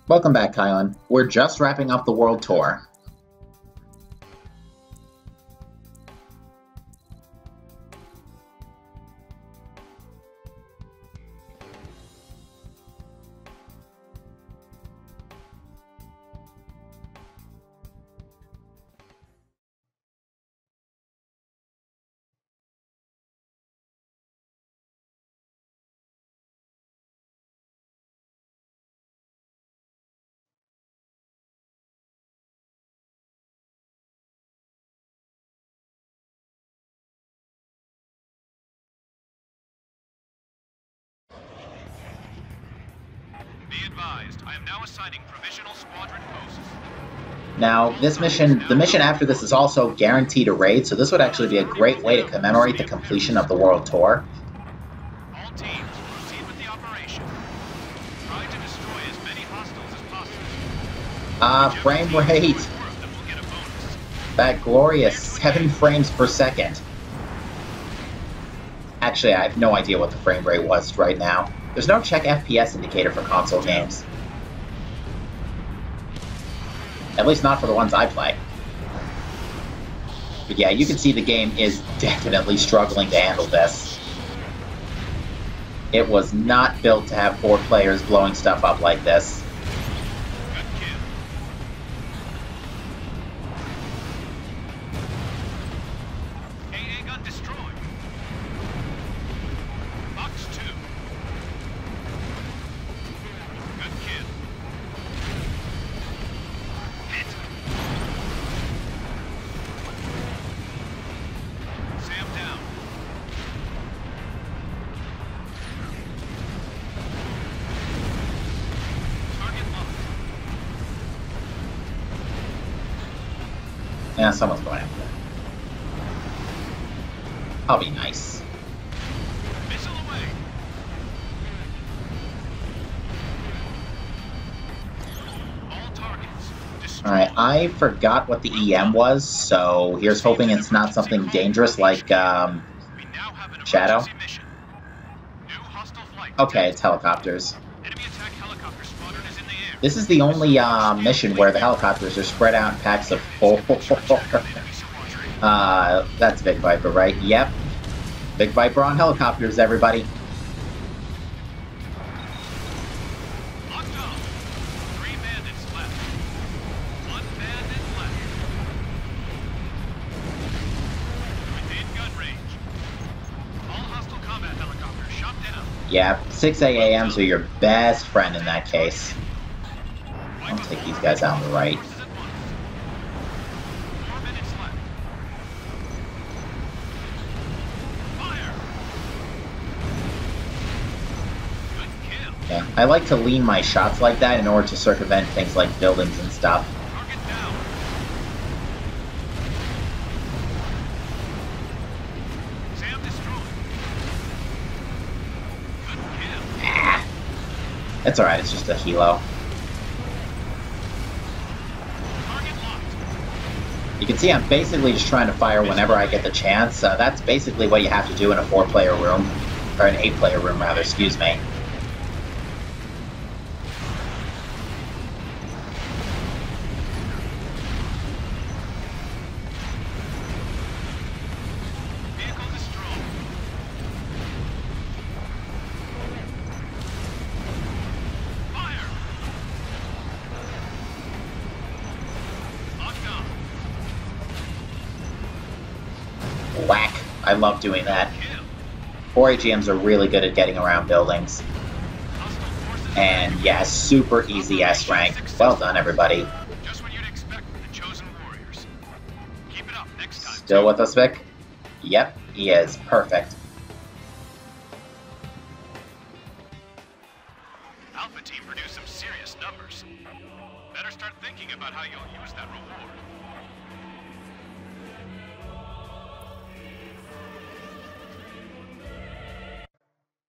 Welcome back, Kylan. We're just wrapping up the World Tour. Be advised, I am now assigning provisional squadron posts. Now, this mission, the mission after this is also guaranteed a raid, so this would actually be a great way to commemorate the completion of the World Tour. All teams, proceed with the operation. Try to destroy as many hostiles as possible. Frame rate. That glorious 7 frames per second. Actually, I have no idea what the frame rate was right now. There's no check FPS indicator for console games. At least not for the ones I play. But yeah, you can see the game is definitely struggling to handle this. It was not built to have 4 players blowing stuff up like this. Yeah, someone's going after that. I'll be nice. Missile away. All targets. Alright, I forgot what the EM was, so here's hoping it's not something dangerous like, Shadow. Okay, it's helicopters. Enemy attack helicopter squadron is in the air. This is the only mission where the helicopters are spread out in packs of 4. That's Big Viper, right? Yep. Big Viper on helicopters, everybody. Locked on. 3 bandits left. 1 bandit left. Within gun range. All hostile combat helicopters shot down. Yeah, 6 AAMs are your best friend in that case. I'll take these guys out on the right. 4 minutes left. Fire! Good kill. Yeah, I like to lean my shots like that in order to circumvent things like buildings and stuff. Target down. Sam destroyed. Good kill. It's alright, it's just a helo. Target locked. You can see I'm basically just trying to fire whenever I get the chance. That's basically what you have to do in a 4-player room. Or an 8-player room, rather, excuse me. Vehicle destroyed. Fire! Locked on. Whack. I love doing that. Kill. 4 AGMs are really good at getting around buildings. Hostile forces. And yeah, super easy S rank. Well done, everybody. Just what you'd expect from the chosen warriors. Keep it up next time. Still with us, Vic? Yep, he is. Perfect. Alpha team produced some serious numbers. Better start thinking about how you'll use that reward.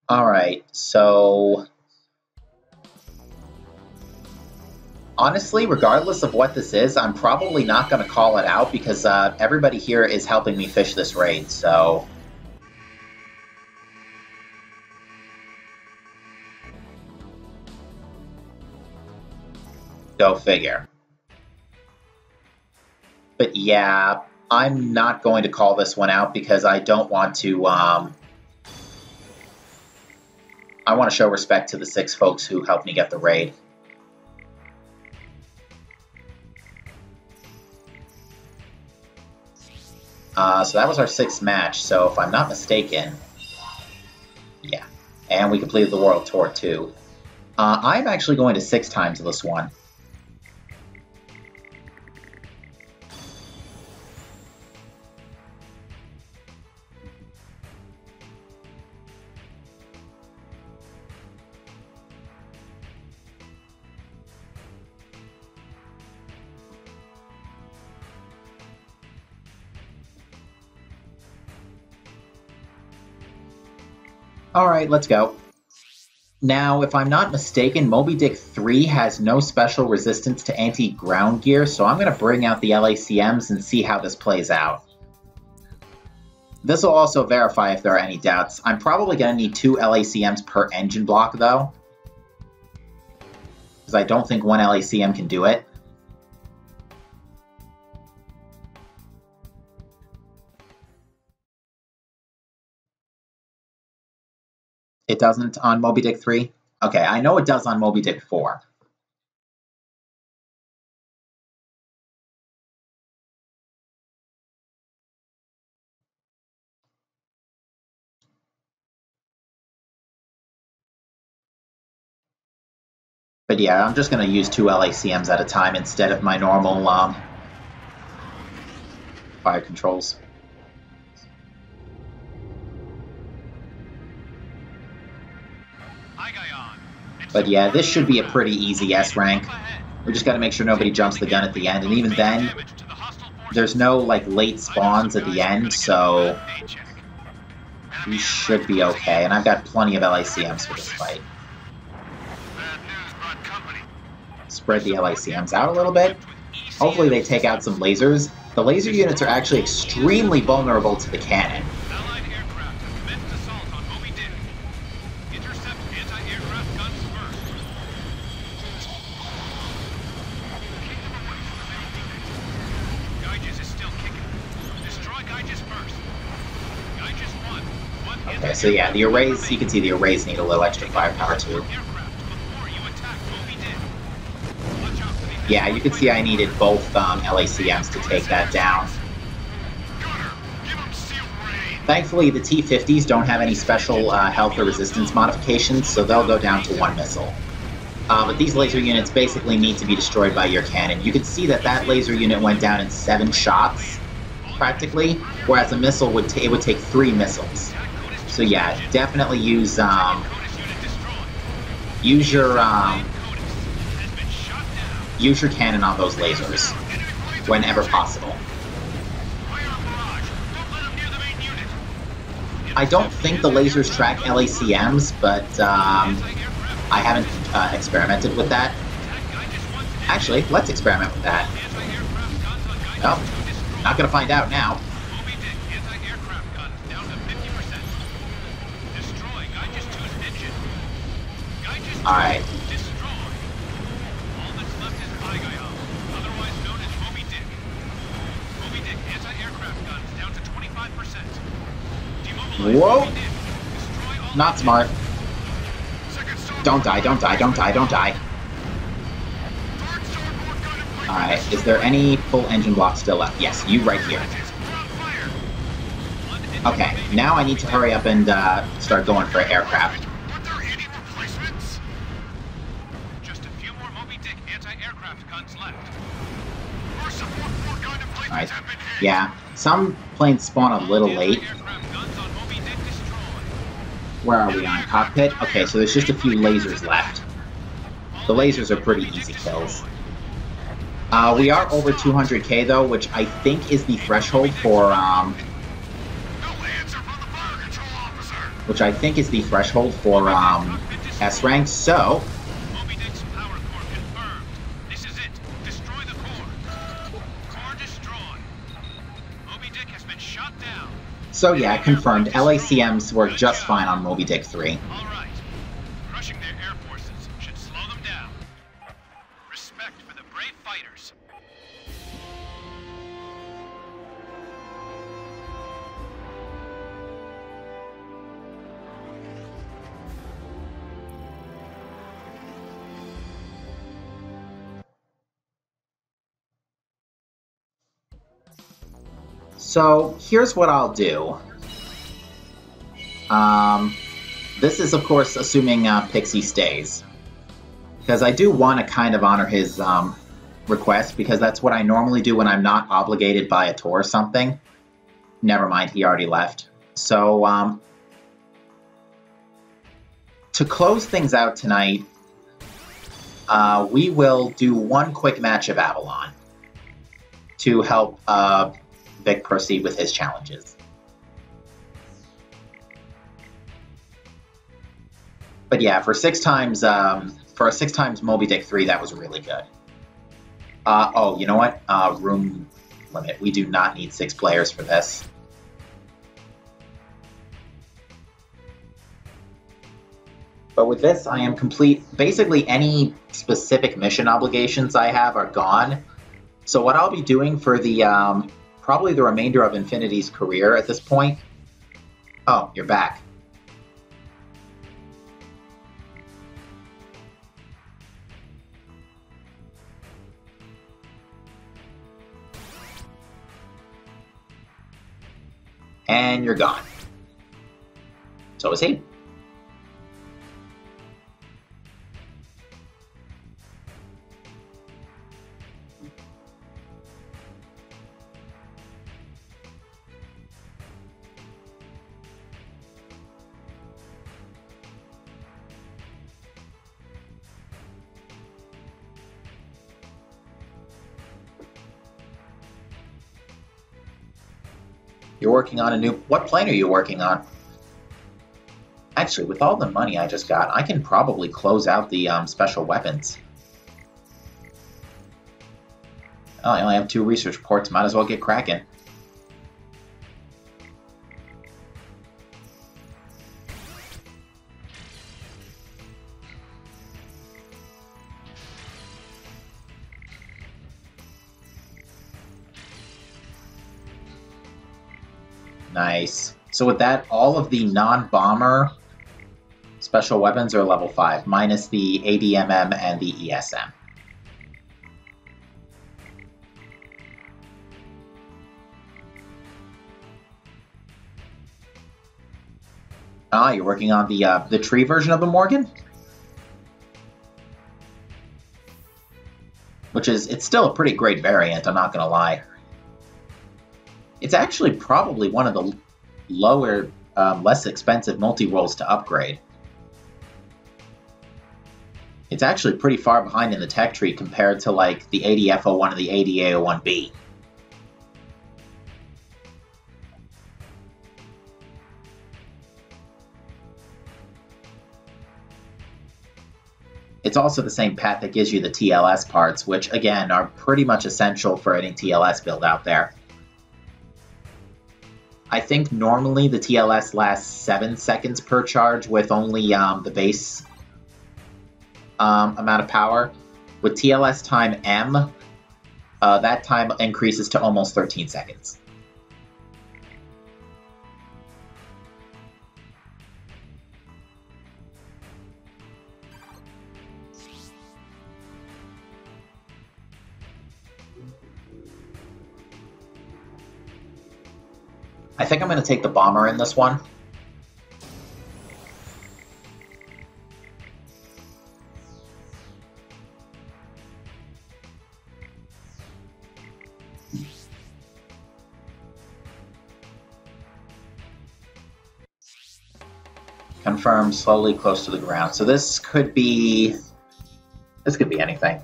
Alright, so... honestly, regardless of what this is, I'm probably not going to call it out because everybody here is helping me fish this raid, so... go figure. But yeah, I'm not going to call this one out because I don't want to, I want to show respect to the 6 folks who helped me get the raid. So that was our 6th match, so if I'm not mistaken, yeah. And we completed the World Tour too. I'm actually going to 6 times this one. Alright, let's go. Now, if I'm not mistaken, Moby Dick 3 has no special resistance to anti-ground gear, so I'm going to bring out the LACMs and see how this plays out. This will also verify if there are any doubts. I'm probably going to need 2 LACMs per engine block, though. Because I don't think 1 LACM can do it. It doesn't on Moby Dick 3? Okay, I know it does on Moby Dick 4. But yeah, I'm just going to use 2 LACMs at a time instead of my normal fire controls. But yeah, this should be a pretty easy S rank. We just gotta make sure nobody jumps the gun at the end, and even then, there's no like late spawns at the end, so we should be okay. And I've got plenty of LACMs for this fight. Spread the LACMs out a little bit. Hopefully they take out some lasers. The laser units are actually extremely vulnerable to the cannon. Okay, so yeah, the arrays, you can see the arrays need a little extra firepower too. Yeah, you can see I needed both LACMs to take that down. Thankfully, the T-50s don't have any special health or resistance modifications, so they'll go down to 1 missile. But these laser units basically need to be destroyed by your cannon. You can see that that laser unit went down in 7 shots, practically, whereas a missile would take 3 missiles. So yeah, definitely use your cannon on those lasers whenever possible. I don't think the lasers track LACMs, but I haven't experimented with that. Actually, let's experiment with that. Well, not gonna find out now. Alright. Whoa! Not smart. Don't die, don't die, don't die, don't die. Alright, is there any full engine block still left? Yes, you right here. Okay, now I need to hurry up and start going for aircraft. Alright, yeah, some planes spawn a little late. Where are we on? Cockpit? Okay, so there's just a few lasers left. The lasers are pretty easy kills. We are over 200k though, which I think is the threshold for, S rank, so... So yeah, confirmed. LACMs work just fine on Moby Dick 3. Alright. Crushing their air forces should slow them down. Respect for the brave fighters. So, here's what I'll do. This is, of course, assuming Pixie stays. Because I do want to kind of honor his request, because that's what I normally do when I'm not obligated by a tour or something. Never mind, he already left. So, to close things out tonight, we will do one quick match of Avalon to help Vic proceed with his challenges. But yeah, for a 6 times Moby Dick 3, that was really good. Oh, you know what? Room limit. We do not need 6 players for this. But with this, I am complete. Basically, any specific mission obligations I have are gone. So what I'll be doing for the probably the remainder of Infinity's career at this point... Oh, you're back. And you're gone. So is he. You're working on a new... What plane are you working on? Actually, with all the money I just got, I can probably close out the special weapons. Oh, I only have 2 research ports. Might as well get cracking. Nice. So with that, all of the non-bomber special weapons are level 5, minus the ADMM and the ESM. Ah, you're working on the tree version of the Morgan? Which is, it's still a pretty great variant, I'm not gonna lie. It's actually probably one of the lower, less expensive multi-rolls to upgrade. It's actually pretty far behind in the tech tree compared to like the ADF-01 and the ADA-01B. It's also the same path that gives you the TLS parts, which again are pretty much essential for any TLS build out there. I think normally the TLS lasts 7 seconds per charge with only the base amount of power. With TLS time M, that time increases to almost 13 seconds. I think I'm going to take the bomber in this one. Confirm slowly close to the ground. So this could be anything.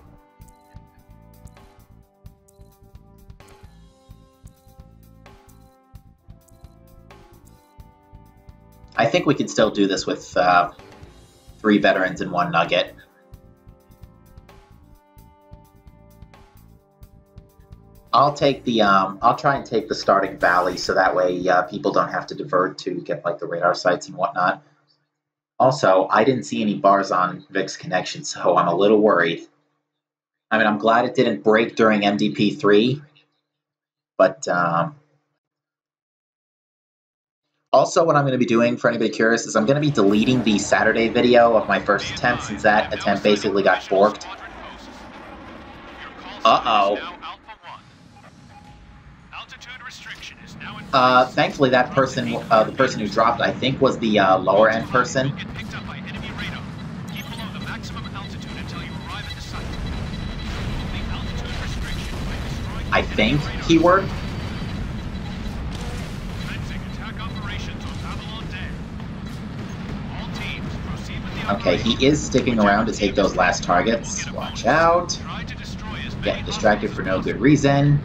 I think we can still do this with 3 veterans and 1 nugget. I'll take the I'll try and take the starting valley so that way people don't have to divert to get like the radar sites and whatnot. Also, I didn't see any bars on Vic's connection, so I'm a little worried. I mean, I'm glad it didn't break during MDP3, but also what I'm going to be doing, for anybody curious, is I'm going to be deleting the Saturday video of my first attempt, since that attempt basically got forked. Uh-oh. Thankfully that person, the person who dropped, I think was the lower end person. I think, keyword. Okay, he is sticking around to take those last targets. Watch out. Getting distracted for no good reason.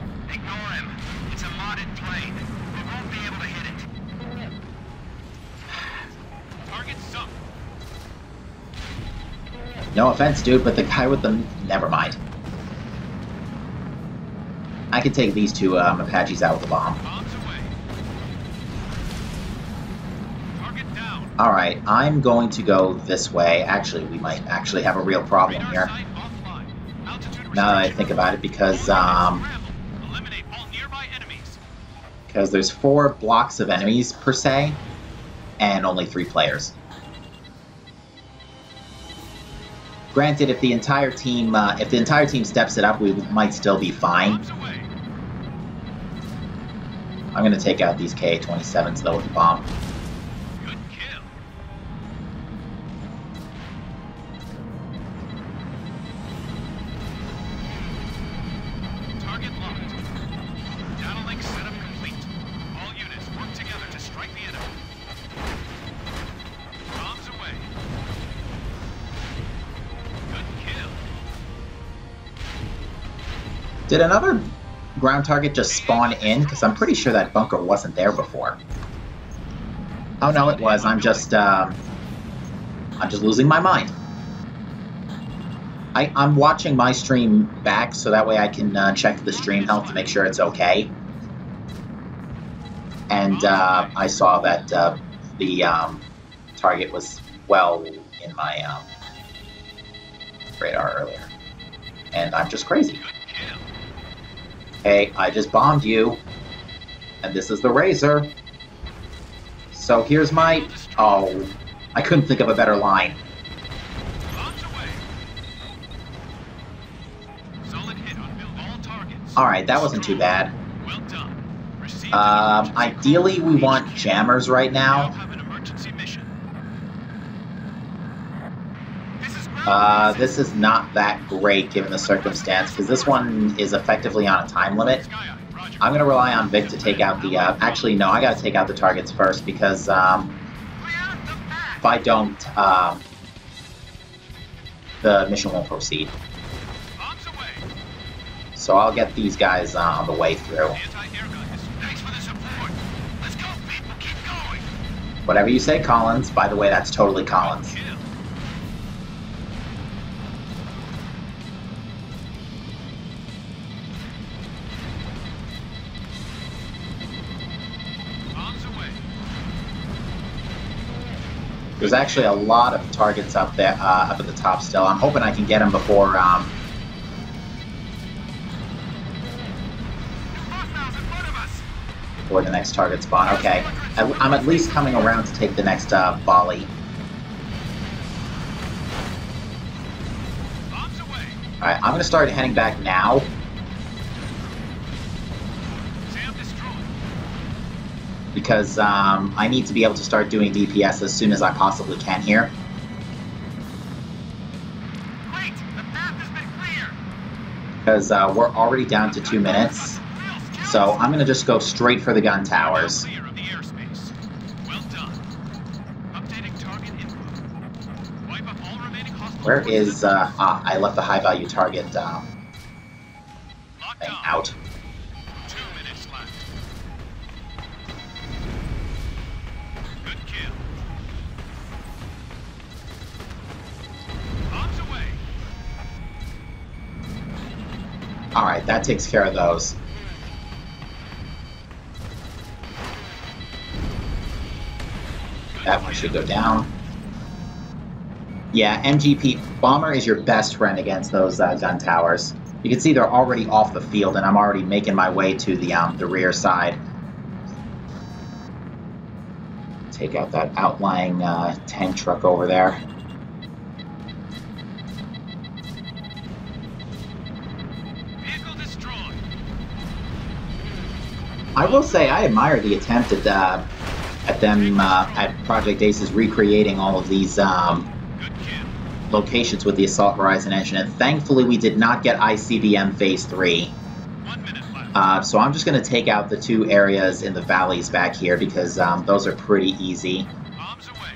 No offense, dude, but the guy with the... Never mind. I could take these 2 Apaches out with a bomb. Alright, I'm going to go this way. Actually, we might actually have a real problem here. Now that I think about it, because there's 4 blocks of enemies, per se, and only 3 players. Granted, if the entire team steps it up, we might still be fine. I'm going to take out these KA-27s, though, with the bomb. Good kill. Target locked. Data link setup complete. All units work together to strike the enemy. Bombs away. Good kill. Did another ground target just spawn in? Because I'm pretty sure that bunker wasn't there before. Oh no, it was. I'm just losing my mind. I'm watching my stream back so that way I can check the stream health to make sure it's okay. And I saw that the target was well in my radar earlier. And I'm just crazy. Hey, I just bombed you. And this is the Razor. So here's my... Oh, I couldn't think of a better line. Bombs away. Solid hit on all targets. Alright, that wasn't too bad. Well done. Received Ideally we want jammers right now now. have an emergency mission. This is not that great given the circumstance, because this one is effectively on a time limit. Sky Eye, roger. I'm going to rely on Vic to take out the... actually, no, I got to take out the targets first, because Clear the path. if I don't, the mission won't proceed. Bombs away. So I'll get these guys on the way through. Anti-air guns. Thanks for the support. Let's go, people. Keep going. Whatever you say, Collins. By the way, that's totally Collins. Kill. Bombs away. There's actually a lot of targets up there, up at the top still. I'm hoping I can get them before, Hostiles in front of us. before the next target spawn. Okay, I'm at least coming around to take the next volley. Bombs away. Alright, I'm going to start heading back now, Sam destroyed. because I need to be able to start doing DPS as soon as I possibly can here. Great. The path has been cleared. Because we're already down to 2 minutes. So I'm going to just go straight for the gun towers. Clear of the airspace. Well done. Updating target info. Wipe up all remaining hostile Where forces. is... I left the high-value target thing Lockdown. out. 2 minutes left. Good kill. Bombs away. Alright, that takes care of those. That one should go down. Yeah, MGP Bomber is your best friend against those gun towers. You can see they're already off the field, and I'm already making my way to the rear side. Take out that outlying tank truck over there. Vehicle destroyed. I will say I admire the attempt at them at Project Aces recreating all of these Good kill. locations with the Assault Horizon engine, and thankfully we did not get ICBM Phase 3. 1 minute left. So I'm just going to take out the 2 areas in the valleys back here, because those are pretty easy. Bombs away.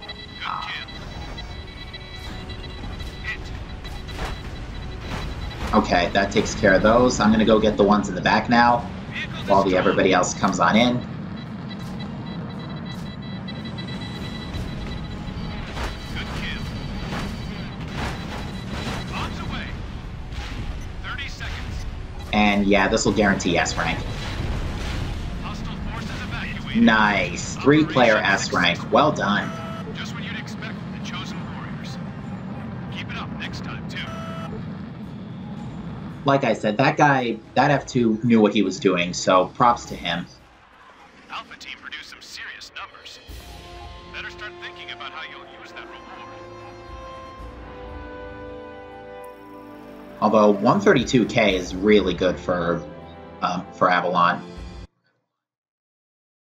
Good kill. Hit. Okay, that takes care of those. I'm going to go get the ones in the back now, Vehicle while destroyed. everybody else comes on in. Good kill. Bombs away. 30 seconds. And yeah, this will guarantee S rank. Hostile forces evacuated. Nice. 3-player S rank. Well done. Just what you'd expect from the chosen warriors. Keep it up next time, too. Like I said, that guy, that F2 knew what he was doing, so props to him. Alpha team produced some serious numbers. Better start thinking about how you'll use that reward. Although 132k is really good for Avalon.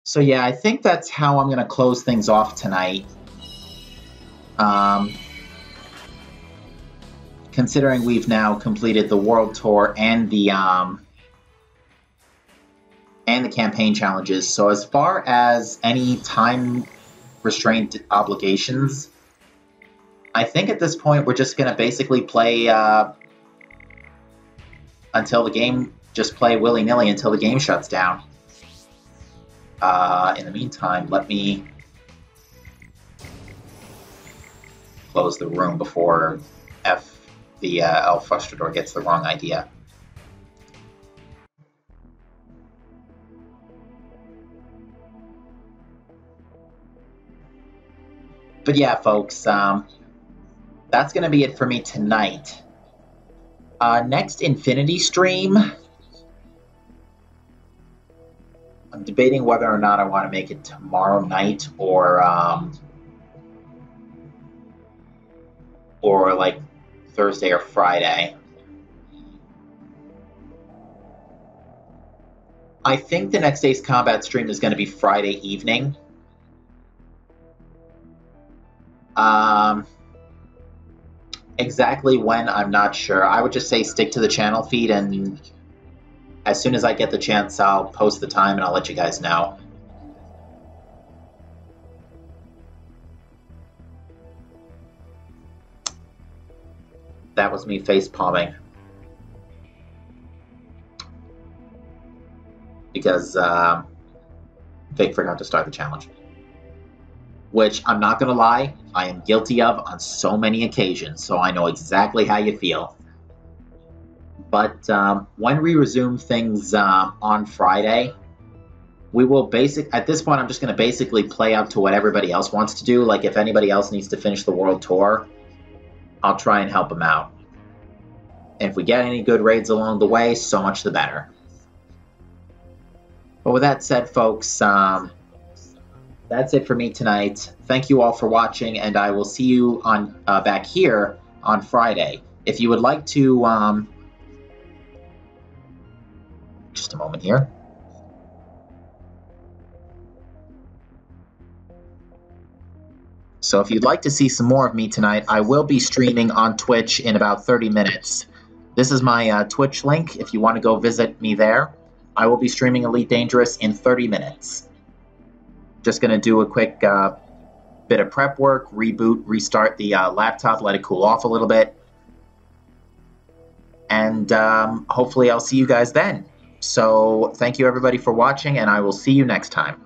So yeah, I think that's how I'm going to close things off tonight. Considering we've now completed the World Tour and the campaign challenges. So as far as any time restraint obligations, I think at this point we're just going to basically play until the game, just play willy-nilly until the game shuts down. In the meantime, let me close the room before the El Frustrador gets the wrong idea. But yeah, folks, that's going to be it for me tonight. Next Infinity stream, debating whether or not I want to make it tomorrow night or like Thursday or Friday. I think the next day's combat stream is going to be Friday evening. Exactly when, I'm not sure. I would just say stick to the channel feed, and as soon as I get the chance, I'll post the time and I'll let you guys know. That was me face palming. Because Fake forgot to start the challenge. Which, I'm not going to lie, I am guilty of on so many occasions, so I know exactly how you feel. But when we resume things on Friday, we will at this point, I'm just going to basically play up to what everybody else wants to do. Like, if anybody else needs to finish the world tour, I'll try and help them out. And if we get any good raids along the way, so much the better. But with that said, folks, that's it for me tonight. Thank you all for watching, and I will see you on back here on Friday. If you would like to, just a moment here. So if you'd like to see some more of me tonight, I will be streaming on Twitch in about 30 minutes. This is my Twitch link if you want to go visit me there. I will be streaming Elite Dangerous in 30 minutes. Just going to do a quick bit of prep work, reboot, restart the laptop, let it cool off a little bit. And hopefully I'll see you guys then. So thank you everybody for watching, and I will see you next time.